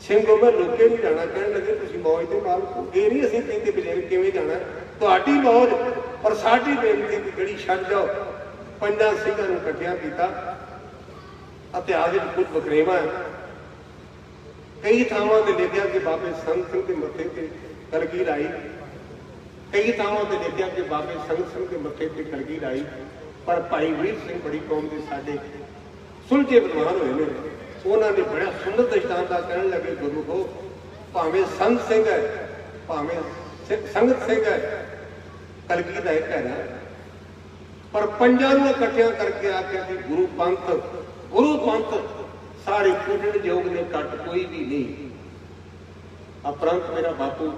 ਸਿੰਘੋ ਮੈਂ ਲੋਕੇ ਨਹੀਂ ਜਾਣਾ। ਕਹਿਣ ਲੱਗੇ ਤੁਸੀਂ ਮੌਜ ਦੇ ਮਾਲਕ ਹੋ। ਇਹ ਨਹੀਂ ਅਸੀਂ ਕਹਿੰਦੇ ਬਜੇਰ ਕਿਵੇਂ ਜਾਣਾ, ਤੁਹਾਡੀ ਮੌਜ, ਪਰ ਸਾਡੀ ਬੇਨਤੀ ਦੀ ਗੜੀ ਛੱਡ ਜਾਓ। 5 ਸਿੰਘਾਂ ਨੂੰ ਇਕੱਠਿਆਂ ਕੀਤਾ। ਇਤਿਹਾਸ ਵਿੱਚ ਕੁਝ ਵਖਰੇਵਾਂ ਹੈ। ਕਈ ਥਾਵਾਂ ਤੇ ਲਿਖਿਆ ਕਿ ਬਾਬੇ ਸੰਤ ਸਿੰਘ ਦੇ ਮੱਥੇ ਤੇ ਕਲਗੀ ਲਾਈ, ਕਈ ਥਾਵਾਂ ਤੇ ਲਿਖਿਆ ਕਿ ਬਾਬੇ ਸੰਤ ਸਿੰਘ ਦੇ ਮੱਥੇ ਤੇ ਕਲਗੀ ਲਾਈ। ਪਰ ਭਾਈ ਵੀਰ ਸਿੰਘ ਬੜੀ ਕੌਮ ਦੇ ਸਾਡੇ ਸੁਲਝੇ ਵਿਦਵਾਨ ਹੋਏ ਨੇ, ਉਹਨਾਂ ਨੇ ਬੜਾ ਸੁੰਦਰ ਦ੍ਰਿਸ਼ਟਾਂਤ ਦਾ ਕਹਿਣ ਲੱਗੇ, ਗੁਰਮੁਖੋ ਭਾਵੇਂ ਸੰਤ ਸਿੰਘ ਹੈ, ਭਾਵੇਂ ਸੰਗਤ ਸਿੰਘ ਹੈ, ਕਲਗੀ ਦਾ ਇੱਕ ਹੈ, ਪਰ 5 ਨੂੰ ਇਕੱਠਿਆਂ ਕਰਕੇ ਆਖਿਆ ਕਿ ਗੁਰੂ ਪੰਥ ਸਾਰੇ ਪੂਜਣ ਯੋਗ ਨੇ, ਘੱਟ ਕੋਈ ਵੀ ਨਹੀਂ। ਅਪਰੰਤ ਮੇਰਾ ਬਾਪੂ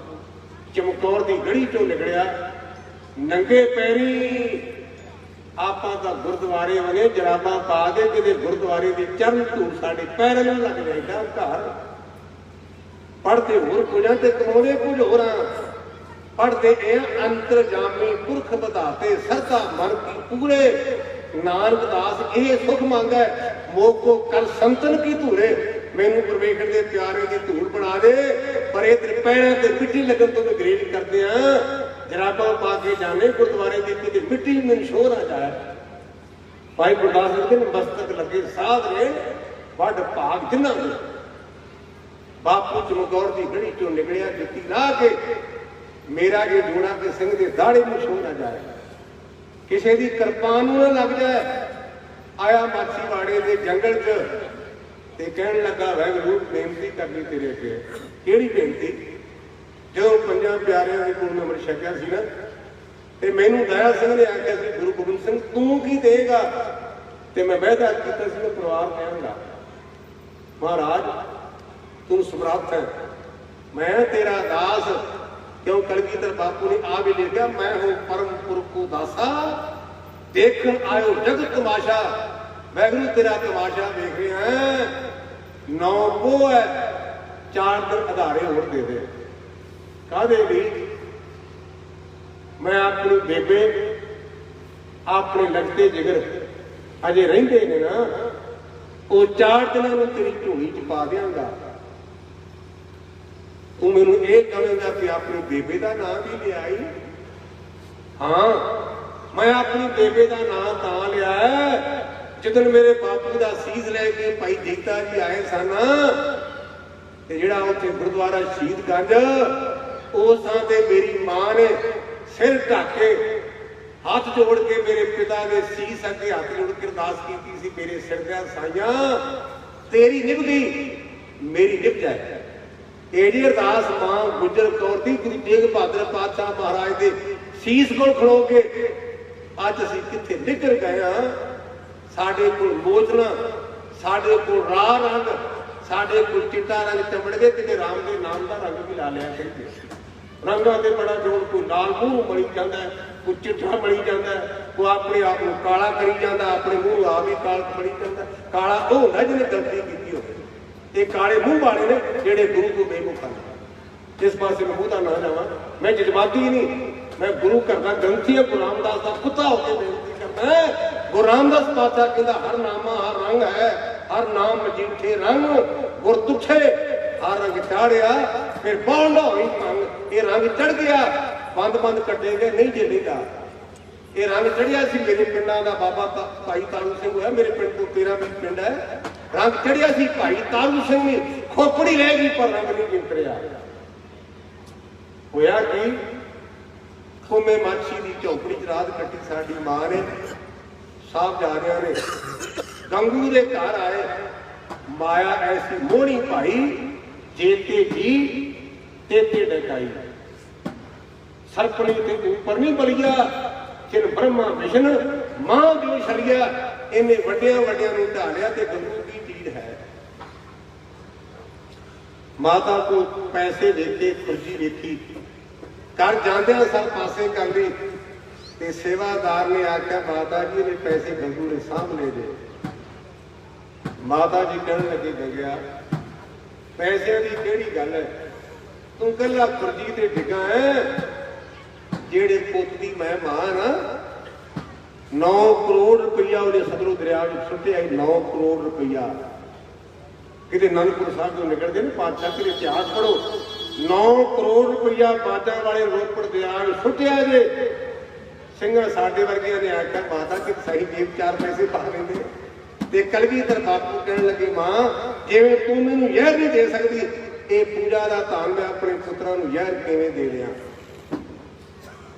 ਚਮਕੌਰ ਦੀ ਗੜੀ ਚੋਂ ਨਿਕਲਿਆ, ਨੰਗੇ ਪੈਰੀ ਆਪਾਂ ਤਾਂ ਗੁਰਦੁਆਰੇ ਵਗੇ ਜਰਾਬਾਂ ਪਾ ਕੇ ਕਿਤੇ ਗੁਰਦੁਆਰੇ ਦੇ ਚਰਨ ਧੂੜ ਸਾਡੇ ਪੈਰਾਂ ਨੂੰ ਲੱਗ ਜਾਂਦਾ। ਘਰ ਪੜ੍ਹਦੇ ਹੋਰ ਕੁਝਾਂ ਤੇ ਕਮਾਉਂਦੇ ਕੁਝ ਹੋਰਾਂ। ਪੜ੍ਹਦੇ ਇਹ ਅੰਤਰਜਾਮੀ ਪੁਰਖ ਵਧਾਤੇ ਸਰਦਾ ਮਨ ਕੀ ਪੂਰੇ। ਨਾਨਕ ਦਾਸ ਇਹ ਸੁਖ ਮੰਗੈ ਮੋਕੋ ਕਲ ਸੰਤਨ ਕੀ ਧੂਰੇ। ਮੈਨੂੰ ਪਰਮੇਸ਼ਰ ਦੇ ਪਿਆਰੇ ਦੀ ਧੂੜ ਬਣਾ ਦੇ, ਪਰ ਇਹ ਤੇਰੇ ਪੈਰਾਂ ਤੇ ਮਿੱਟੀ ਲੱਗਣ ਤੋਂ ਗਰੇਜ ਕਰਦੇ ਆ। ਜਰਾਬਾਂ ਪਾ ਕੇ ਜਾਣੇ ਗੁਰਦੁਆਰੇ ਦੀ ਕਿਤੇ ਮਿੱਟੀ ਮੈਨੂੰ ਸ਼ੋਰ ਆ ਜਾਏ। ਭਾਈ ਗੁਰਦਾਸ ਜੀ ਦੇ ਮਸਤਕ ਲੱਗੇ ਸਾਧ ਨੇ ਵੱਡ ਭਾਗ ਜਿਨ੍ਹਾਂ ਦੇ। ਬਾਪੂ ਚਮਕੌਰ ਦੀ ਗੜੀ ਚੋਂ ਨਿਕਲਿਆ, ਜੁੱਤੀ ਲਾ ਕੇ ਮੇਰਾ ਜੇ ਜੂਣਾ ਕੇ ਸਿੰਘ ਦੇ ਦਾੜੇ ਨੂੰ ਸ਼ੋਰ ਨਾ ਜਾਏ, ਕਿਸੇ ਦੀ ਕਿਰਪਾਨ ਨੂੰ ਨਾ ਲੱਗ ਜਾਏ। ਆਇਆ ਮਾਛੀਵਾੜੇ ਦੇ ਜੰਗਲ 'ਚ ਤੇ ਕਹਿਣ ਲੱਗਾ ਵਾਹਿਗੁਰੂ ਬੇਨਤੀ ਕਰਨੀ ਤੇਰੇ ਅੱਗੇ। ਕਿਹੜੀ ਬੇਨਤੀ? ਜਦੋਂ ਪੰਜਾਂ ਪਿਆਰਿਆਂ ਦੇ ਕੋਲ ਅੰਮ੍ਰਿਤ ਛਕਿਆ ਸੀ ਨਾ, ਤੇ ਮੈਨੂੰ ਦਇਆ ਸਿੰਘ ਨੇ ਆਖਿਆ ਸੀ ਗੁਰੂ ਗੋਬਿੰਦ ਸਿੰਘ ਤੂੰ ਕੀ ਦੇਗਾ? ਤੇ ਮੈਂ ਵਾਅਦਾ ਕੀਤਾ ਸੀ ਮੈਂ ਪਰਿਵਾਰ ਕਹਿਣਗਾ ਮਹਾਰਾਜ ਤੂੰ ਸਮਰੱਥ ਹੈ, ਮੈਂ ਤੇਰਾ ਦਾਸ। ਕਿਉਂ ਕਲਗੀਧਰ ਬਾਪੂ ਨੇ ਆ ਵੀ ਲਿਖਿਆ, ਮੈਂ ਹੂੰ ਪਰਮ ਪੁਰਖ ਕੋ ਦਾਸਾ ਦੇਖਣ ਆਇਓ ਜਗਤ ਤਮਾਸ਼ਾ। ਵਾਹਿਗੁਰੂ ਤੇਰਾ ਤਮਾਸ਼ਾ ਵੇਖ ਰਿਹਾ। 9 ਪੋਹ ਹੈ, 4 ਦਿਨ ਆਧਾਰੇ ਹੋਰ ਦੇ ਦੇ। ਕਾਹਦੇ ਲਈ? ਮੈਂ ਆਪਣੀ ਬੇਬੇ ਆਪਣੇ ਲੱਗਦੇ ਜਿਗਰ ਅਜੇ ਰਹਿੰਦੇ ਨੇ ਨਾ, ਉਹ 4 ਦਿਨਾਂ ਨੂੰ ਤੇਰੀ ਝੋਲੀ 'ਚ ਪਾ ਦਿਆਂਗਾ। ਤੂੰ ਮੈਨੂੰ ਇਹ ਕਹੇਂਗਾ ਕਿ ਆਪਣੀ ਬੇਬੇ ਦਾ ਨਾਂ ਵੀ ਲਿਆਈ? ਹਾਂ, ਮੈਂ ਆਪਣੀ ਬੇਬੇ ਦਾ ਨਾਂ ਤਾਂ ਲਿਆ ਜਦੋਂ ਮੇਰੇ ਬਾਪੂ ਦਾ ਸੀਸ ਲੈ ਕੇ ਭਾਈ ਜੀਤਾ ਜੀ ਆਏ ਸਨ, ਤੇ ਜਿਹੜਾ ਉੱਥੇ ਗੁਰਦੁਆਰਾ ਸ਼ਹੀਦ ਗੰਜ ਉਸ ਥਾਂ ਤੇ ਮੇਰੀ ਮਾਂ ਨੇ ਸਿਰ ਢੱਕ ਕੇ ਹੱਥ ਜੋੜ ਕੇ ਮੇਰੇ ਪਿਤਾ ਦੇ ਸੀਸ ਅੱਗੇ ਹੱਥ ਜੋੜ ਕੇ ਅਰਦਾਸ ਕੀਤੀ ਸੀ, ਮੇਰੇ ਸਿਰ ਦੀਆਂ ਸਾਈਆਂ ਤੇਰੀ ਨਿਭ ਗਈ ਮੇਰੀ ਨਿਭ ਜਾਏ। ਇਹ ਜੀ ਅਰਦਾਸ ਮਾਂ ਗੁਜਰ ਕੌਰ ਦੀ ਗੁਰੂ ਤੇਗ ਬਹਾਦਰ ਪਾਤਸ਼ਾਹ ਮਹਾਰਾਜ ਦੇ ਸੀਸ ਕੋਲ ਖਲੋ ਕੇ ਅੱਜ ਅਸੀਂ ਕਿੱਥੇ ਨਿਕਲ ਗਏ ਹਾਂ। ਸਾਡੇ ਕੋਲ ਮੋਚਨਾ, ਸਾਡੇ ਕੋਲ ਰਾਹ ਰੰਗ, ਸਾਡੇ ਕੋਲ ਚਿੱਟਾ ਰੰਗ ਚਮੜ ਗਏ, ਕਿਤੇ ਰਾਮ ਦੇ ਨਾਮ ਦਾ ਰੰਗ ਵੀ ਲਾ ਲਿਆ ਕਹਿੰਦੇ। ਰੰਗਾਂ ਦੇ ਬੜਾ ਜੋੜ, ਕੋਈ ਲਾਲ ਮੂੰਹ ਮਲੀ ਜਾਂਦਾ, ਕੋਈ ਚਿੱਟਾ ਮਲੀ ਜਾਂਦਾ, ਕੋਈ ਆਪਣੇ ਆਪ ਨੂੰ ਕਾਲਾ ਕਰੀ ਜਾਂਦਾ, ਆਪਣੇ ਮੂੰਹ ਆਪ ਹੀ ਕਾਲ ਮਲੀ ਜਾਂਦਾ। ਕਾਲਾ ਉਹ ਹੁੰਦਾ ਜਿਹਨੇ ਗਲਤੀ ਕੀਤੀ ਹੋਵੇ। ਇਹ ਕਾਲੇ ਮੂੰਹ ਵਾਲੇ ਨੇ ਜਿਹੜੇ ਗੁਰੂ ਤੋਂ ਬੇਮੁਖ ਹਨ। ਜਿਸ ਪਾਸੇ ਮੈਂ ਮੂੰਹ ਦਾ ਨਾ ਜਾਵਾਂ, ਮੈਂ ਜਜ਼ਬਾਤੀ ਨਹੀਂ, ਮੈਂ ਗੁਰੂ ਘਰ ਦਾ ਗ੍ਰੰਥੀ ਹਾਂ, ਗੁਰੂ ਰਾਮਦਾਸ ਦਾ ਕੁੱਤਾ ਹੋ ਕੇ ਬੇਨਤੀ ਕਰਦਾ। ਗੁਰੂ ਰਾਮਦਾਸ ਪਾਤਸ਼ਾਹ ਕਹਿੰਦਾ ਹਰ ਨਾਮਾ ਹਰ ਰੰਗ ਹੈ, ਹਰ ਨਾਮ ਮਜੀਠੇ ਰੰਗ ਗੁਰ ਤੁੱਠੇ। ਹਰ ਰੰਗ ਚਾੜਿਆ ਫਿਰ ਬਾਂਡਾ ਹੋਈ ਭੰਗ। ਇਹ ਰੰਗ ਚੜ ਗਿਆ, ਬੰਦ ਕੱਟੇ ਗਏ ਨਹੀਂ ਜੇਲੇਗਾ। ਇਹ ਰੰਗ ਚੜਿਆ ਸੀ ਮੇਰੇ ਪਿੰਡਾਂ ਦਾ ਬਾਬਾ ਭਾਈ ਤਾਰੂ ਸਿੰਘ ਹੋਇਆ, ਮੇਰੇ ਪਿੰਡ ਤੋਂ 13 ਪਿੰਡ ਹੈ। ਰੰਗ ਚੜਿਆ ਸੀ ਭਾਈ ਤਾਰੂ ਸਿੰਘ ਨੇ, ਖੋਪੜੀ ਰਹਿ ਗਈ ਪਰ ਰੰਗ ਨਹੀਂ ਜਿੰਤਰਿਆ। ਹੋਇਆ ਕੀ? ਖੋਮੇ ਮਾਛੀ ਦੀ ਝੌਂਪੜੀ 'ਚ ਰਾਤ ਕੱਟੀ ਸਾਡੀ ਮਾਂ ਨੇ। ਸਾਹਿਬਜ਼ਾਦਿਆਂ ਨੇ ਗੰਗੂ ਦੇ ਘਰ ਆਏ, ਮਾਇਆ ਐਸੀ ਮੋਹਣੀ ਭਾਈ ਜੇਤੇ ਜੀ ਤੇਤੇ ਡਕਾਈ। ਸਰਪਣੀ ਤੇ ਉੱਪਰ ਨਹੀਂ ਬਲੀਆ, ਜਿਨ ਬ੍ਰਹਮਾ ਵਿਸ਼ਨ ਮਾਂ ਜੋ ਛਲਿਆ। ਇਹਨੇ ਵੱਡਿਆਂ ਨੂੰ ਢਾਲਿਆ ਤੇ ਗੰਗੂ ਦੀ ਚੀਜ਼ ਹੈ। ਮਾਤਾ ਕੋ ਪੈਸੇ ਦੇਖੇ, ਖੁਰਜੀ ਵੇਖੀ, ਕਰ ਜਾਂਦਿਆਂ ਸਰ ਪਾਸੇ ਕਰ ਲਈ ਤੇ ਸੇਵਾਦਾਰ ਨੇ ਆਖਿਆ ਮਾਤਾ ਜੀ ਇਹਨੇ ਪੈਸੇ ਗੰਗੂ ਨੇ ਸਾਂਭ ਲਏ ਜੇ। ਮਾਤਾ ਜੀ ਕਹਿਣ ਲੱਗੇ ਗੰਗਿਆ ਪੈਸਿਆਂ ਦੀ ਕਿਹੜੀ ਗੱਲ ਹੈ, ਤੂੰ ਕੱਲਾ ਖੁਰਜੀ ਤੇ ਡਿੱਗਾ ਹੈ। ਜਿਹੜੇ ਪੁੱਤ ਦੀ ਮੈਂ ਮਾਂ ਨਾ, 9 ਕਰੋੜ ਰੁਪਈਆ ਉਹਨੇ ਸਤਲੁਜ ਦਰਿਆ ਵਿੱਚ ਸੁੱਟਿਆ। 9 ਕਰੋੜ ਰੁਪਈਆ ਕਿਤੇ ਅਨੰਦਪੁਰ ਸਾਹਿਬ ਤੋਂ ਨਿਕਲਦੇ ਨੇ ਪਾਤਸ਼ਾਹ ਦੇ ਇਤਿਹਾਸ ਪੜ੍ਹੋ। 9 ਕਰੋੜ ਰੁਪਈਆ ਬਾਜਾਂ ਵਾਲੇ ਰੋਪੜ ਦਰਿਆ ਵਿੱਚ ਸੁੱਟਿਆ ਜੇ। ਸਿੰਘਾਂ ਸਾਡੇ ਵਰਗਿਆਂ ਨੇ ਆਖਿਆ ਮਾਤਾ ਕਿ ਸਹੀ ਜੇਬ 4 ਪੈਸੇ ਪਾ ਲੈਂਦੇ। ਤੇ ਕਲਗੀਧਰ ਬਾਪੂ ਕਹਿਣ ਲੱਗੇ ਮਾਂ ਜਿਵੇਂ ਤੂੰ ਮੈਨੂੰ ਜ਼ਹਿਰ ਨਹੀਂ ਦੇ ਸਕਦੀ, ਇਹ ਪੂਜਾ ਦਾ ਧਨ ਮੈਂ ਆਪਣੇ ਪੁੱਤਰਾਂ ਨੂੰ ਜ਼ਹਿਰ ਕਿਵੇਂ ਦੇ ਦਿਆਂ।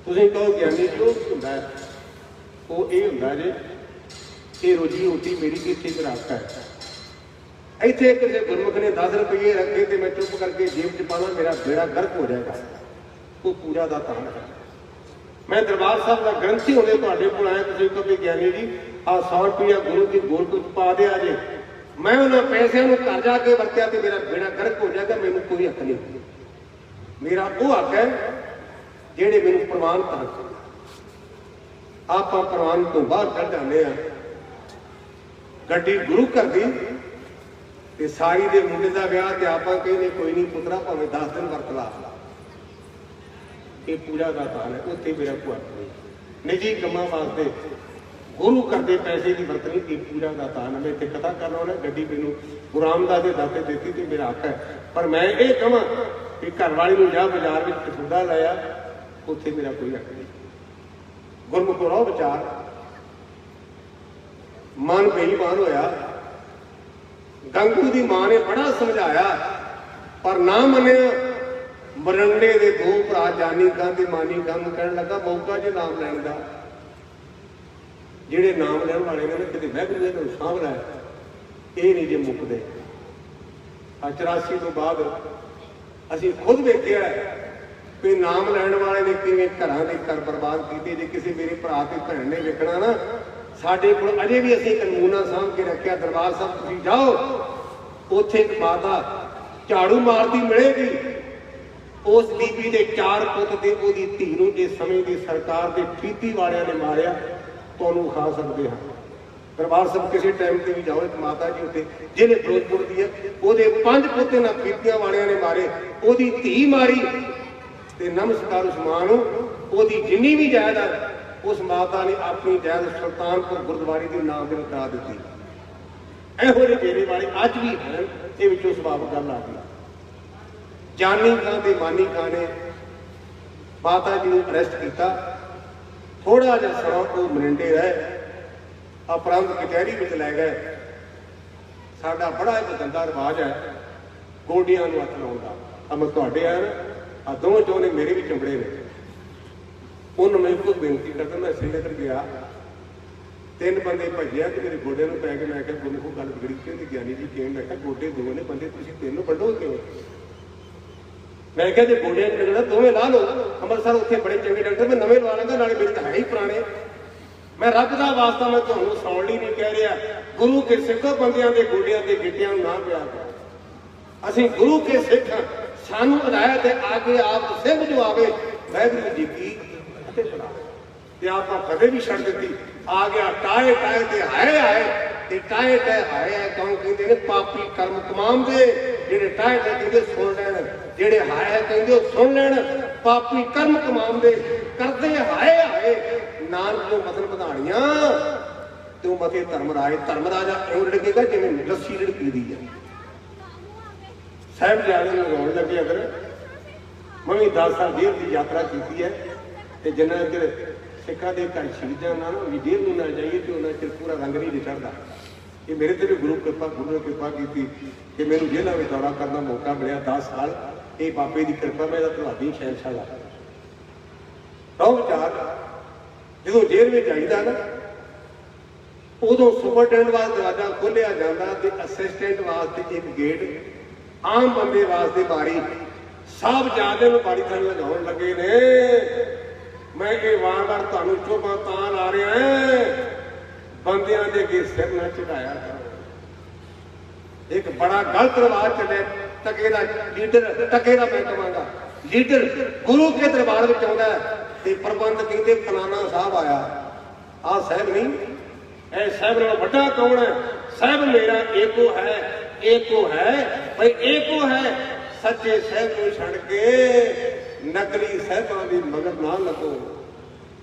ਤੁਸੀਂ ਕਹੋ ਗਿਆਨੀ ਜੀ ਉਹ ਹੁੰਦਾ, ਉਹ ਇਹ ਹੁੰਦਾ ਜੇ ਇਹ ਰੋਜੀ ਰੋਟੀ ਮੇਰੀ ਕਿੱਥੇ ਵਿਰਾਸਤ ਹੈ। ਇੱਥੇ ਕਿਸੇ ਗੁਰਮੁਖ ਨੇ 10 ਰੁਪਏ ਰੱਖੇ ਤੇ ਮੈਂ ਚੁੱਪ ਕਰਕੇ ਜੇਬ 'ਚ ਪਾਵਾਂ, ਮੇਰਾ ਬੇੜਾ ਗਰਕ ਹੋ ਜਾਏਗਾ। ਉਹ ਪੂਜਾ ਦਾ ਧਨ ਹੈ। ਮੈਂ ਦਰਬਾਰ ਸਾਹਿਬ ਦਾ ਗ੍ਰੰਥੀ ਹੁੰਦੇ ਤੁਹਾਡੇ ਕੋਲ ਆਇਆ, ਤੁਸੀਂ ਕਹੋ ਵੀ ਗਿਆਨੀ ਜੀ ਆਹ 100 ਰੁਪਇਆ ਗੁਰੂ ਦੀ ਗੋਲਕ ਪਾ ਦਿਆ ਜੇ। ਮੈਂ ਉਹਨਾਂ ਪੈਸਿਆਂ ਨੂੰ ਘਰ ਜਾ ਕੇ ਵਰਤਿਆ ਤੇ ਮੇਰਾ ਬੇੜਾ ਗਰਕ ਹੋ ਜਾਏਗਾ, ਮੈਨੂੰ ਕੋਈ ਹੱਕ ਨਹੀਂ। ਮੇਰਾ ਉਹ ਹੱਕ ਹੈ ਜਿਹੜੇ ਮੈਨੂੰ ਪ੍ਰਵਾਨ ਕਰ ਆਪਾਂ ਪ੍ਰਵਾਨ ਤੋਂ ਬਾਹਰ ਕੱਢ ਜਾਂਦੇ ਆ ਗੱਡੀ ਗੁਰੂ ਘਰ ਦੀ ਤੇ ਸਾਈ ਦੇ ਮੁੰਡੇ ਦਾ ਵਿਆਹ ਤੇ ਆਪਾਂ ਕਹਿੰਦੇ ਕੋਈ ਨਹੀਂ ਪੁੱਤਰਾ ਭਾਵੇਂ 10 ਦਿਨ ਵਰਤ ਲਾ ਇਹ ਪੂਜਾ ਦਾ ਤਾਲ ਹੈ ਉੱਥੇ ਮੇਰਾ ਭੂਆ ਨਿੱਜੀ ਕੰਮਾਂ ਵਾਸਤੇ ਗੁਰੂ ਘਰ ਦੇ ਪੈਸੇ ਦੀ ਵਰਤਣੀ ਇਹ ਪੂਜਾ ਦਾ ਤਾਲ ਹੈ। ਮੈਂ ਇੱਥੇ ਕਥਾ ਕਰਨਾ ਉਹਨੇ ਗੱਡੀ ਮੈਨੂੰ ਗੁਰੂ ਰਾਮਦਾਸ ਦੇ ਦਾਤੇ ਦਿੱਤੀ ਤੇ ਮੇਰਾ ਹੱਕ ਹੈ ਪਰ ਮੈਂ ਇਹ ਕਹਾਂ ਕਿ ਘਰ ਵਾਲੀ ਨੂੰ ਜਾ ਬਾਜ਼ਾਰ ਵਿੱਚ ਕਸੂਦਾ ਲਾਇਆ ਉੱਥੇ ਮੇਰਾ ਕੋਈ ਹੱਕ ਨਹੀਂ। ਗੁਰਮੁਖੋ ਰਹੋ ਵਿਚਾਰ ਮਨ ਬੇਈਮਾਨ ਹੋਇਆ। ਗੰਗੂ ਦੀ ਮਾਂ ਨੇ ਬੜਾ ਸਮਝਾਇਆ ਪਰ ਨਾ ਮੰਨਿਆ। ਮਰੰਡੇ ਦੇ ਦੋ ਭਰਾ ਜਾਨੀ ਕਾਂ ਤੇ ਮਾਨੀ ਕਾਂ ਨੂੰ ਕਹਿਣ ਲੱਗਾ ਮੌਕਾ ਜੇ ਨਾਮ ਲੈਣ ਦਾ ਜਿਹੜੇ ਨਾਮ ਲੈਣ ਵਾਲੇ ਨੇ ਕਿਤੇ ਵਾਹਿਗੁਰੂ ਨੂੰ ਸਾਂਭ ਲੈ ਇਹ ਨਹੀਂ ਜੇ ਮੁੱਕਦੇ। 84 ਤੋਂ ਬਾਅਦ ਅਸੀਂ ਖੁਦ ਵੇਖਿਆ ਕਿ ਨਾਮ ਲੈਣ ਵਾਲੇ ਨੇ ਕਿਵੇਂ ਘਰਾਂ ਦੇ ਘਰ ਬਰਬਾਦ ਕੀਤੇ। ਜੇ ਕਿਸੇ ਮੇਰੇ ਭਰਾ ਤੇ ਭੈਣ ਨੇ ਵੇਖਣਾ ਨਾ ਸਾਡੇ ਕੋਲ ਅਜੇ ਵੀ ਅਸੀਂ ਕਾਨੂੰਨਾਂ ਸਾਂਭ ਕੇ ਰੱਖਿਆ। ਦਰਬਾਰ ਸਾਹਿਬ ਤੁਸੀਂ ਜਾਓ ਉੱਥੇ ਇੱਕ ਮਾਤਾ ਝਾੜੂ ਮਾਰਦੀ ਮਿਲੇਗੀ। ਉਸ ਬੀਬੀ ਦੇ 4 ਪੁੱਤ ਤੇ ਉਹਦੀ ਧੀ ਨੂੰ ਇਸ ਸਮੇਂ ਦੀ ਸਰਕਾਰ ਦੇ ਫੀਤੀ ਵਾਲਿਆਂ ਨੇ ਮਾਰਿਆ ਤੁਹਾਨੂੰ ਖਾ ਸਕਦੇ ਹਾਂ। ਦਰਬਾਰ ਸਾਹਿਬ ਕਿਸੇ ਟਾਈਮ ਤੇ ਵੀ ਜਾਓ ਇੱਕ ਮਾਤਾ ਜੀ ਉੱਥੇ ਜਿਹਨੇ ਫਿਰੋਜ਼ਪੁਰ ਦੀ ਹੈ ਉਹਦੇ 5 ਪੁੱਤ ਇਹਨਾਂ ਫੀਤੀਆਂ ਵਾਲਿਆਂ ਨੇ ਮਾਰੇ ਉਹਦੀ ਧੀ ਮਾਰੀ ਤੇ ਨਮਸਕਾਰ ਉਸ ਮਾਂ ਨੂੰ ਉਹਦੀ ਜਿੰਨੀ ਵੀ ਜਾਇਦਾਦ ਉਸ ਮਾਤਾ ਨੇ ਆਪਣੀ ਜਾਇਦਾਦ ਸੁਲਤਾਨਪੁਰ ਗੁਰਦੁਆਰੇ ਦੇ ਨਾਮ ਦੇ ਕਰਾ ਦਿੱਤੀ। ਇਹੋ ਜਿਹੇ ਡੇਰੇ ਵਾਲੇ ਅੱਜ ਵੀ ਹਨ। ਇਹ ਵਿੱਚੋਂ ਸਵਾਬ ਗੱਲ ਆ ਗਈ। ਜਾਨੀ ਖਾਂ ਤੇ ਮਾਨੀ ਖਾਂ ਨੇ ਮਾਤਾ ਜੀ ਨੂੰ ਅਰੈਸਟ ਕੀਤਾ। ਥੋੜਾ ਜਿਹਾ ਸਮਾਂ ਉਹ ਮਰਿੰਡੇ ਰਹੇ ਅਪਰਾਧ ਕਚਹਿਰੀ ਵਿੱਚ ਲੈ ਗਏ। ਸਾਡਾ ਬੜਾ ਇੱਕ ਗੰਦਾ ਰਿਵਾਜ ਹੈ ਗੋਡੀਆਂ ਨੂੰ ਹੱਥ ਲਾਉਣ ਦਾ। ਅਮਰ ਤੁਹਾਡੇ ਆ ਦੋਵੇਂ ਚੋਂ ਨੇ ਮੇਰੇ ਵੀ ਚੰਬੜੇ ਨੇ। ਉਹਨੂੰ ਮੈਂ ਕੋਈ ਬੇਨਤੀ ਕਰਦਾ ਮੈਂ ਸ੍ਰੀਨਗਰ ਗਿਆ 3 ਬੰਦੇ ਭੱਜਿਆ ਤੇ ਮੇਰੇ ਗੋਡੇ ਨੂੰ ਪੈ ਕੇ ਮੈਂ ਕਿਹਾ ਗੁਰੂ ਗੱਲ ਵਿਗੜੀ ਕਿਉਂ ਗਿਆਨੀ ਜੀ ਕਿਵੇਂ? ਮੈਂ ਕਿਹਾ ਗੋਡੇ ਦੋ ਨੇ ਬੰਦੇ ਤੁਸੀਂ 3 ਵੱਢੋ ਕਿਵੇਂ? ਮੈਂ ਕਿਹਾ ਜੇ ਗੋਡਿਆਂ ਚ ਲੱਗਣਾ ਦੋਵੇਂ ਲਾ ਲਓ। ਅੰਮ੍ਰਿਤਸਰ ਉੱਥੇ ਬੜੇ ਚੰਗੇ ਡਾਕਟਰ ਮੈਂ ਨਵੇਂ ਲਵਾ ਲਾਂਗਾ ਨਾਲੇ ਮੇਰੇ ਤਾਂ ਹੈ ਹੀ ਪੁਰਾਣੇ। ਮੈਂ ਰੱਬ ਦਾ ਵਾਸਤਾ ਮੈਂ ਤੁਹਾਨੂੰ ਸੌਣ ਲਈ ਨਹੀਂ ਕਹਿ ਰਿਹਾ। ਗੁਰੂ ਕੇ ਸਿੱਖੋ ਬੰਦਿਆਂ ਦੇ ਗੋਡਿਆਂ ਤੇ ਗਿੱਟਿਆਂ ਨੂੰ ਨਾ ਪਿਆ ਕਰੋ। ਅਸੀਂ ਗੁਰੂ ਕੇ ਸਿੱਖ ਸਾਨੂੰ ਹਦਾਇਤ ਹੈ ਆਗੇ ਆਪ ਸਿੰਘ ਜੋ ਆਵੇ ਵਾਹਿਗੁਰੂ ਜੀ ਕੀ ਅਤੇ ਬਣਾ ਤੇ ਆਪਾਂ ਕਦੇ ਵੀ ਛੱਡ ਦਿੱਤੀ। ਆ ਗਿਆ ਟਾਏ ਟਾਏ ਤੇ ਹਾਏ ਹਾਏ ਤੇ ਟਾਏ ਟਾਏ ਹਾਏ ਹਾਏ ਕੌਣ ਕਹਿੰਦੇ ਨੇ ਪਾਪੀ ਕਰਮ ਤਮਾਮ ਦੇ। ਜਿਹੜੇ ਟਾਏ ਟਾਏ ਕਹਿੰਦੇ ਸੁਣ ਲੈਣ ਜਿਹੜੇ ਹਾਏ ਕਹਿੰਦੇ ਉਹ ਸੁਣ ਲੈਣ। ਪਾਪੀ ਕਰਮ ਤਮਾਮ ਦੇ ਕਰਦੇ ਹਾਏ ਹਾਏ ਨਾਨਕ ਨੂੰ ਮਤਲਬ ਵਧਾਣੀਆਂ ਤੇ ਉਹ ਮਤੇ ਧਰਮ ਰਾਜਾ ਇਉਂ ਰੜਕੇਗਾ ਜਿਵੇਂ ਲੱਸੀ ਰੜਕੀ ਦੀ ਹੈ। ਸਾਹਿਬਜ਼ਾਦੇ ਨੂੰ ਰੋਣ ਲੱਗੇ ਅਗਰ ਮੈਂ ਵੀ 10 ਸਾਲ ਜੇਲ੍ਹ ਦੀ ਯਾਤਰਾ ਕੀਤੀ ਹੈ ਤੇ ਜਿੰਨਾ ਚਿਰ ਸਿੱਖਾਂ ਦੇ ਘਰ ਸ਼ਹੀਦਾਂ ਨਾਲ ਵੀ ਜੇਲ੍ਹ ਨੂੰ ਨਾ ਜਾਈਏ ਤੇ ਉਹਨਾਂ ਚਿਰ ਪੂਰਾ ਰੰਗ ਨਹੀਂ ਚੜ੍ਹਦਾ। ਇਹ ਮੇਰੇ ਤੇ ਵੀ ਗੁਰੂ ਨੇ ਕਿਰਪਾ ਕੀਤੀ ਕਿ ਮੈਨੂੰ ਜੇਲ੍ਹਾਂ ਵਿੱਚ ਦੌਰਾ ਕਰਨ ਦਾ ਮੌਕਾ ਮਿਲਿਆ 10 ਸਾਲ। ਇਹ ਬਾਬੇ ਦੀ ਕਿਰਪਾ ਮੈਂ ਤੁਹਾਡੀ ਸ਼ਹਿਨਸ਼ਾਹ ਲਾ ਰਹੋ ਵਿਚਾਰ। ਜਦੋਂ ਜੇਲ੍ਹ ਵਿੱਚ ਜਾਈਦਾ ਨਾ ਉਦੋਂ ਸੁਪਰਡੈਂਟ ਵਾਸਤੇ ਦਰਵਾਜ਼ਾ ਖੋਲ੍ਹਿਆ ਜਾਂਦਾ ਤੇ ਅਸਿਸਟੈਂਟ ਵਾਸਤੇ ਇੱਕ ਗੇਟ ਆਮ ਬੰਦੇ ਵਾਸਤੇ ਬਾਰੀ। ਸਾਹਿਬਜ਼ਾਦੇ ਨੂੰ ਬਾਰੀ ਥੱਲੇ ਲਗਾਉਣ ਲੱਗੇ ਨੇ। ਮੈਂ ਇਹ ਵਾਰ-ਵਾਰ ਤੁਹਾਨੂੰ ਚੋਪਾਂ ਤਾਂ ਲਾ ਰਿਹਾ ਬੰਦਿਆਂ ਦੇ ਅੱਗੇ ਸਿਰ ਨਾ ਝੁਕਾਇਆ ਕਰੋ। ਇੱਕ ਬੜਾ ਗਲਤ ਰਿਵਾਜ ਚੱਲਿਆ ਟਕੇ ਦਾ ਲੀਡਰ ਟਕੇ ਦਾ ਮੈਂ ਕਹਾਂਗਾ ਲੀਡਰ ਗੁਰੂ ਕੇ ਦਰਬਾਰ ਵਿੱਚ ਆਉਂਦਾ ਤੇ ਪ੍ਰਬੰਧ ਕਹਿੰਦੇ ਫਲਾਣਾ ਸਾਹਿਬ ਆਇਆ। ਆਹ ਸਾਹਿਬ ਨਹੀਂ ਇਹ ਸਾਹਿਬ ਨਾਲੋਂ ਵੱਡਾ ਕੌਣ ਹੈ? ਸਾਹਿਬ ਮੇਰਾ ਏਕੋ ਹੈ ਭਾਈ ਏਕੋ ਹੈ। ਸੱਚੇ ਸਾਹਿਬ ਨੂੰ ਛੱਡ ਕੇ ਨਕਲੀ ਸਾਹਿਬਾਂ ਦੀ ਮਗਰ ਨਾ ਲੱਗੋ।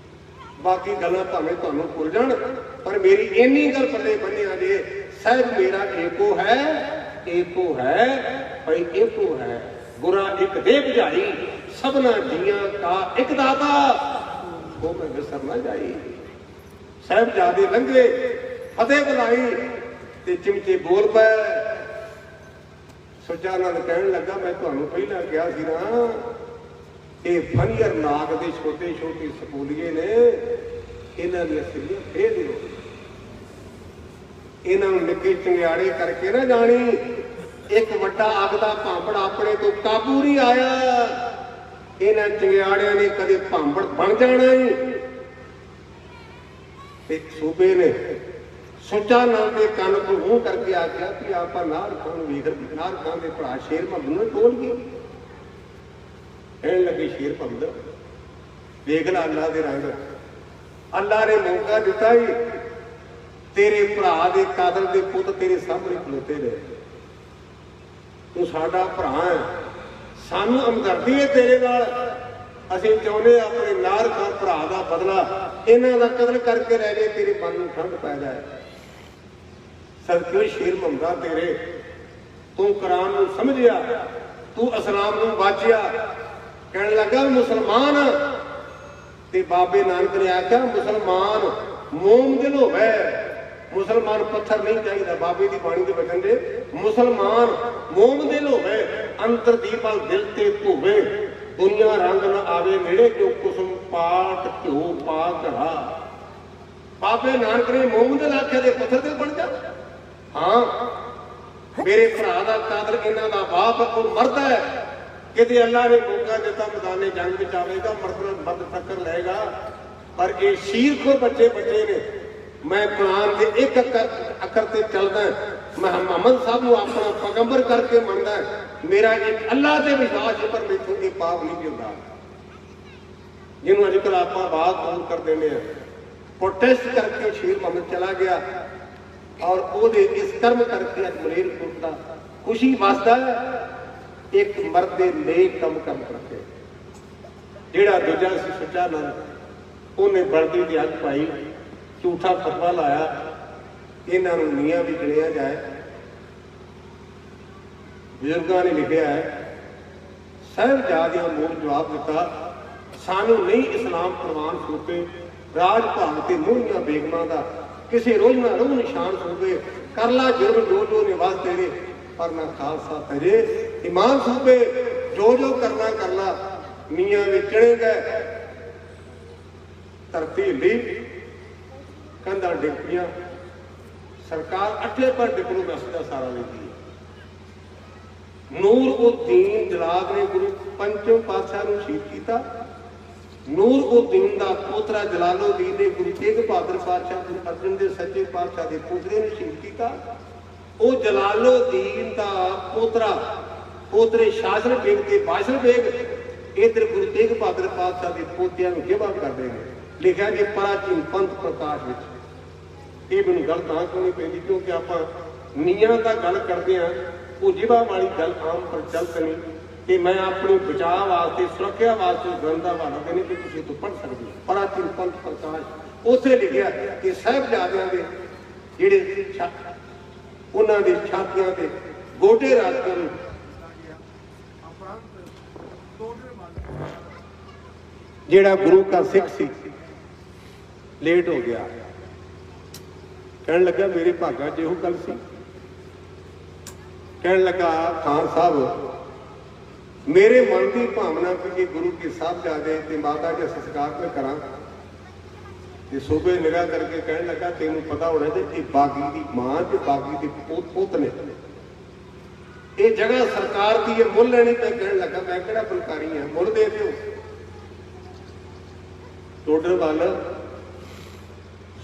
ਬਾਕੀ ਗੱਲਾਂ ਭਾਵੇਂ ਤੁਹਾਨੂੰ ਭੁੱਲ ਜਾਣ ਪਰ ਮੇਰੀ ਇੰਨੀ ਗੱਲ ਪੱਲੇ ਬੰਨਿਆ ਜੇ ਸਾਹਿਬ ਮੇਰਾ ਏਕੋ ਹੈ ਭਾਈ ਏਕੋ ਹੈ। ਗੁਰਾ ਇੱਕ ਦੇ ਬੁਝਾਈ ਸਭਨਾ ਜੀਆਂ ਕਾ ਇੱਕ ਦਾਤਾ ਉਹ ਮੈਂ ਵਿਸਰ ਨਾ ਜਾਈ। ਸਾਹਿਬਜ਼ਾਦੇ ਲੰਘੇ ਫਤਿਹ ਬੁਲਾਈ ਤੇ ਚਿਮਚੇ ਬੋਲ ਪਏ। ਸੁੱਚਾ ਨੰਦ ਕਹਿਣ ਲੱਗਾ ਮੈਂ ਤੁਹਾਨੂੰ ਪਹਿਲਾਂ ਕਿਹਾ ਸੀ ਨਾ ਇਹ ਫਨੀਅਰ ਨਾਗ ਦੇ ਛੋਟੇ ਛੋਟੇ ਸਕੂਲੀਏ ਨੇ ਇਹਨਾਂ ਦੀਆਂ ਸਿੱਧੀਆਂ ਫੇਰ ਦਿਓ। ਇਹਨਾਂ ਨੂੰ ਨਿੱਕੇ ਚੰਗਿਆੜੇ ਕਰਕੇ ਨਾ ਜਾਣੀ। ਇੱਕ ਵੱਡਾ ਅੱਗ ਦਾ ਭਾਂਬੜ ਆਪਣੇ ਤੋਂ ਕਾਬੂ ਨਹੀਂ ਆਇਆ। ਇਹਨਾਂ ਚੰਗਿਆੜਿਆਂ ਨੇ ਕਦੇ ਭਾਂਬੜ ਬਣ ਜਾਣਾ ਹੀ। ਤੇ ਸੂਬੇ ਨੇ ਸੁੱਚਾ ਨੰਦ ਦੇ ਕੰਨ ਤੋਂ ਮੂੰਹ ਕਰਕੇ ਆਖਿਆ ਕਿ ਆਪਾਂ ਨਾਰ ਖਾਨ ਨੂੰ ਵੇਖ ਨਾਰ ਖਾਨ ਦੇ ਭਰਾ ਸ਼ੇਰ ਭਗਤ ਨੂੰ ਟੋਲ ਗਏ। ਕਹਿਣ ਲੱਗੇ ਸ਼ੇਰ ਭਗਤ ਵੇਖ ਲਾ अल्लाह दे रंग। अल्लाह ने मौका दिता ही तेरे भरा दे कादल दे पुत तेरे सामने खलोते रहे। तू साडा भरा है, सानू हमदर्दी है तेरे नाल। असीं चाहुंदे अपने नार खान भरा दा बदला इन्हां दा कतल करके रह गए, तेरे मन नूं ठंड पै जाए। सदके शेर मंगा तेरे, तू कुरान नूं समझिया, तू इस्लाम नूं बाचिया। कहण लगा मुसलमान ते बाबे नानक ने आख्या मुसलमान मोम दिल होवे, मुसलमान पत्थर नहीं चाहिए। बाबे की बाणी के वचन दे मुसलमान मोम दिल होवे, अंतर दी पल दिल ते धोवे, दुनिया रंग न आवे नेड़े, क्यों कुसुम पाट घ्यो पा घरा। बाबे नानक ने मोम दिल आख्या दे पत्थर दिल बन जा। हाँ मेरे भरा दा कादर इन्हां दा बाप वो मरदा है, किते अल्लाह ने मौका दिता मैदाने जंग में आवेगा, मर्द टक्कर लेगा। पर ये शीर को बच्चे ने मैं कुरान के एक अखर से चलदा, मैं मोहम्मद साहब को अपना पैगंबर करके मनदा, मेरा एक अल्लाह से विश्वास है, पर मैथों ये पाप नहीं होता। जिन्होंने अजकल आप बात दूर कर देने प्रोटेस्ट करके शेर मोहम्मद चला गया और ओदे इस कर्म करके अज मलेरकोट का खुशी वसदा है। एक मर्द नेक कम कर रखे, जिहड़ा दूजा सी सच्चा नंद, उन्हें बलदी की अग पाई, झूठा फतवा लाया, इन्हां नूं नीआं भी गिणिया जाए। बुजुर्गों ने लिखा है, साहिबजादियां मूल जवाब दिता, सानू नहीं इस्लाम प्रवान सूपे, राज भाग ते मोहनियां बेगमां दा किसी रोज ना रूह निशान सूबे, कर ला जुर्म जो जो निवास तेरे, पर ना खालसा तेरे ईमान सूबे, जो जो करना कर ला, मियाँ विचणे गए धरती हिली, कंधा डिपियां, सरकार अठे पर डिप्लोमेसी का सारा लेती है। नूर उद दीन जलाल ने गुरु पंचम पातशाह नूं शहीद किया। नूर उद दीन का पोतरा जलालुद्दीन ने गुरु तेग बहादुर पातशाह गुरु अर्जन देव सच्चे पातशाह के पोतरे ने शहीद किया। वो जलालुद्दीन का पोतरा पोतरे शासन बेग के बाशर बेग इधर गुरु तेग बहादुर पातशाह के पोतियां गिवा कर देंगे। लिखा कि प्राचीन पंथ प्रकाश में ये मैंने गल तां क्यों नहीं पैंदी, क्योंकि आप नीआं दा गल करते हैं, वो जिवा वाली गल आम प्रचलित नहीं कि मैं अपने बचाव वास्ते सुरक्षा वास्ते ग्रंथ का हवाला देने कि तुसीं तो पढ़ सकते हो। प्राचीन पंथ प्रकाश उत्थे लिखिया कि साहिबजादियां दे जिहड़े उन्हां दी छातियां ते गोडे रख के जिहड़ा गुरु का सिख सी लेट हो गया, कहने लगा मेरे भागा च इहो गल सी। कहने लगा खान साहब मेरे मन की भावना कि गुरु के साहिबजादे ते माता के संस्कार में करा, सूबे निगाह करके कहने लगा तेन पता होना चाहिए बागी की मां ते बागी के पुत ने, ये जगह सरकार की है, मुल लेनी पे। कहने लगा मैं किहड़ा फुलकारी है, मुल दे दो। टोडर वाल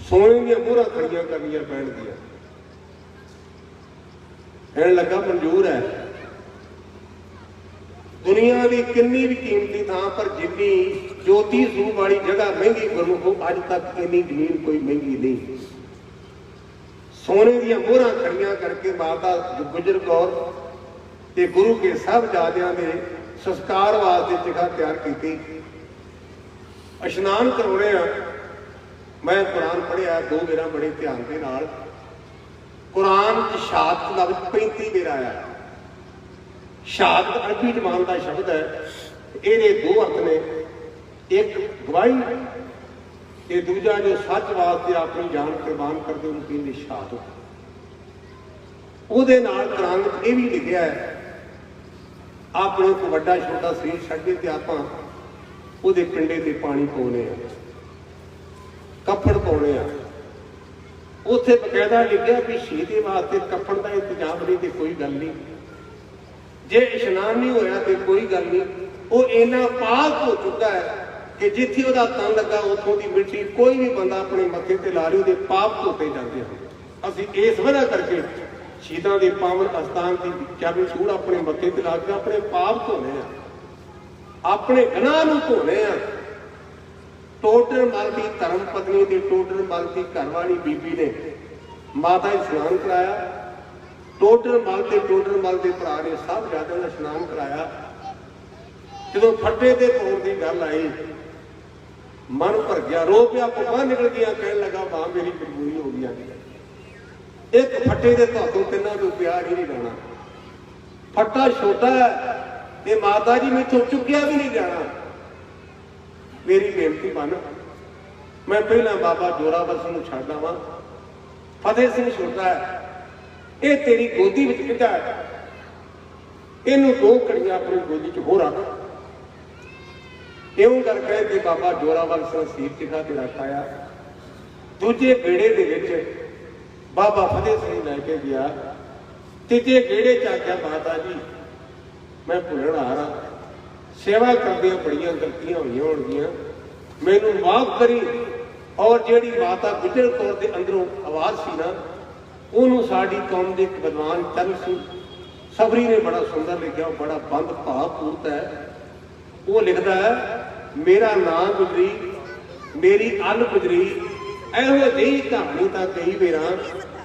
सोने दी मोहरां खड़ियां करनियां पैणगियां। कहने लगा मंजूर है, दुनिया की किन्नी भी कीमती थां पर जिन्नी ज्योति सूह वाली जगह महंगी गुरमुखो अज तक इन्नी जमीन कोई महंगी नहीं। सोने दी मोहरां खड़ियां करके माता गुजर कौर ते गुरु के साहिबजादियां दे संस्कार वास्ते जगह तैयार की। इशनान करवाने मैं कुरान पढ़िया 2 बेरा बड़े ध्यान के नाल। कुरान च शहादत लफ्ज़ 35 बेरा आया। शहादत अरबी जबान का शब्द है, ये 2 अर्थ ने, एक गवाही ते दूजा जो सच वास्ते अपनी जान कुर्बान करते उन्हें कहते शहादत। उहदे नाल कुरान में यह भी लिखा है अपने को वड्डा छोटा शरीर छड्ड के आपां उहदे पिंडे ते पानी पाउने आ, कफन पाउने आ। उत्थे बकायदा लिखा भी शहीदी वास्ते कफन का इंतजाम नहीं तो कोई गल नहीं, जे इशनान नहीं होया तो कोई गल नहीं। वो इन्ना पाक हो चुका है कि जिथे वह तन लगा उतों की मिट्टी कोई भी बंदा अपने मत्थे ते ला रही वो पाप धोते जाते हैं। असीं इस वजह करके शहीदां दे पावन अस्थान की चरण छूड़ अपने मत्थे ते ला के अपने पाप धोने, अपने गुनाह नूं धोने। ਟੋਡਰ ਮਲ ਦੀ ਧਰਮ ਪਤਨੀ ਤੇ ਟੋਡਰ ਮਲ ਦੀ ਘਰਵਾਲੀ ਬੀਬੀ ਨੇ ਮਾਤਾ ਜੀ ਇਸ਼ਨਾਨ ਕਰਾਇਆ। ਟੋਡਰ ਮਲ ਤੇ ਟੋਡਰ ਮਲ ਦੇ ਭਰਾ ਨੇ ਸਾਹਿਬਜ਼ਾਦਿਆਂ ਦਾ ਇਸ਼ਨਾਨ ਕਰਾਇਆ। ਜਦੋਂ ਫੱਟੇ ਤੇ ਪਾਉਣ ਦੀ ਗੱਲ ਆਈ, ਮਨ ਭਰ ਗਿਆ, ਰੋ ਪਿਆ, ਪੱਪਾ ਨਿਕਲ ਗਿਆ, ਕਹਿਣ ਲੱਗਾ ਮਾਂ ਮੇਰੀ ਮਜਬੂਰੀ ਹੋ ਗਈ ਆ, ਇੱਕ ਫੱਟੇ ਦੇ ਤੁਹਾਨੂੰ ਤਿੰਨਾਂ ਨੂੰ ਪਿਆਰ ਹੀ ਨਹੀਂ ਰਹਿਣਾ। ਫੱਟਾ ਛੋਟਾ ਹੈ ਤੇ ਮਾਤਾ ਜੀ ਮੈਥੋਂ ਚੁੱਕਿਆ ਵੀ ਨਹੀਂ ਜਾਣਾ। ਮੇਰੀ ਬੇਨਤੀ ਮੰਨ, ਮੈਂ ਪਹਿਲਾਂ ਬਾਬਾ ਜੋਰਾਵਰ ਸਿੰਘ ਨੂੰ ਛੱਡ ਆਵਾਂ। ਫਤਿਹ ਸਿੰਘ ਛੋਟਾ ਹੈ, ਇਹ ਤੇਰੀ ਗੋਦੀ ਵਿੱਚ ਕਿੱਡਾ ਹੈ, ਇਹਨੂੰ 2 ਘੜੀਆਂ ਆਪਣੀ ਗੋਦੀ 'ਚ ਹੋਰ ਰੱਖ। ਇਉਂ ਕਰ ਕਹਿ ਕੇ ਬਾਬਾ ਜੋਰਾਵਰ ਸਿੰਘ ਸੀਰ ਚਿਖਾ ਤੇ ਰੱਖ ਆਇਆ। ਦੂਜੇ ਗੇੜੇ ਦੇ ਵਿੱਚ ਬਾਬਾ ਫਤਿਹ ਸਿੰਘ ਲੈ ਕੇ ਗਿਆ। ਤੀਜੇ ਗੇੜੇ 'ਚ ਆਖਿਆ ਮਾਤਾ ਜੀ ਮੈਂ ਭੁੱਲਣ ਹਾਰਾ, ਸੇਵਾ ਕਰਦੀਆਂ ਬੜੀਆਂ ਗਲਤੀਆਂ ਹੋਈਆਂ ਹੋਣਗੀਆਂ, ਮੈਨੂੰ ਮਾਫ ਕਰੀ। ਔਰ ਜਿਹੜੀ ਮਾਤਾ ਗੁਜਰ ਕੌਰ ਦੇ ਅੰਦਰੋਂ ਆਵਾਜ਼ ਸੀ ਨਾ, ਉਹਨੂੰ ਸਾਡੀ ਕੌਮ ਦੇ ਇੱਕ ਵਿਦਵਾਨ ਚਰਨ ਸਿੰਘ ਸਬਰੀ ਨੇ ਬੜਾ ਸੁੰਦਰ ਲਿਖਿਆ, ਉਹ ਬੜਾ ਬੰਦ ਭਾਵਪੂਰਤ ਹੈ। ਉਹ ਲਿਖਦਾ ਹੈ, ਮੇਰਾ ਨਾਂ ਗੁਜਰੀ, ਮੇਰੀ ਅੱਲ ਗੁਜਰੀ, ਇਹੋ ਜਿਹੀ ਕਹਾਣੀ ਤਾਂ ਕਈ ਵੇਰਾਂ,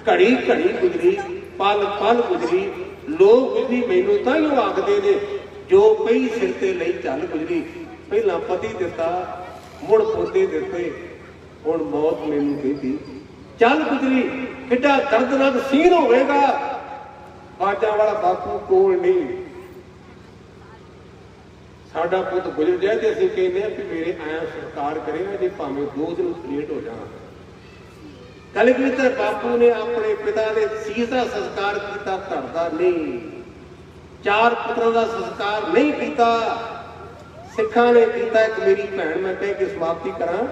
ਘੜੀ ਘੜੀ ਗੁਜਰੀ, ਪਲ ਪਲ ਗੁਜਰੀ, ਲੋਕ ਗੁਜਰੀ ਮੈਨੂੰ ਤਾਂ ਹੀ ਆਖਦੇ ਨੇ, ਜੋ ਪਈ ਸਿਰ ਤੇ ਲਈ ਚੱਲ ਗੁਜਰੀ। ਪਹਿਲਾਂ ਪਤੀ ਦਿੱਤਾ, ਮੁੜ ਪੋਤੇ ਦਿੱਤੇ, ਹੁਣ ਮੌਤ ਮੈਨੂੰ ਕਹਿੰਦੀ ਚੱਲ ਗੁਜਰੀ। ਕਿੱਡਾ ਦਰਦਨਾਕ ਸੀਨ ਹੋਵੇਗਾ। ਬਾਜਾਂ ਵਾਲਾ ਬਾਪੂ ਕੋਲ ਨਹੀਂ, ਸਾਡਾ ਪੁੱਤ ਗੁਜ਼ਰ ਜਾਏ ਤੇ ਅਸੀਂ ਕਹਿੰਦੇ ਹਾਂ ਕਿ ਮੇਰੇ ਆਇਆ ਸਤਿਕਾਰ ਕਰੇਗਾ, ਜੇ ਭਾਵੇਂ 2 ਦਿਨ ਲੇਟ ਹੋ ਜਾਣਾ। ਕਲਗੀਧਰ ਬਾਪੂ ਨੇ ਆਪਣੇ ਪਿਤਾ ਦੇ ਸੀਸ ਦਾ ਸੰਸਕਾਰ ਕੀਤਾ, ਧਰਦਾ ਨਹੀਂ। 4 ਪੁੱਤਰਾਂ ਦਾ ਸੰਸਕਾਰ ਨਹੀਂ ਕੀਤਾ, ਸਿੱਖਾਂ ਨੇ ਕੀਤਾ। ਇੱਕ ਮੇਰੀ ਭੈਣ, ਮੈਂ ਕਹਿ ਕੇ ਸਮਾਪਤੀ ਕਰਾਂ,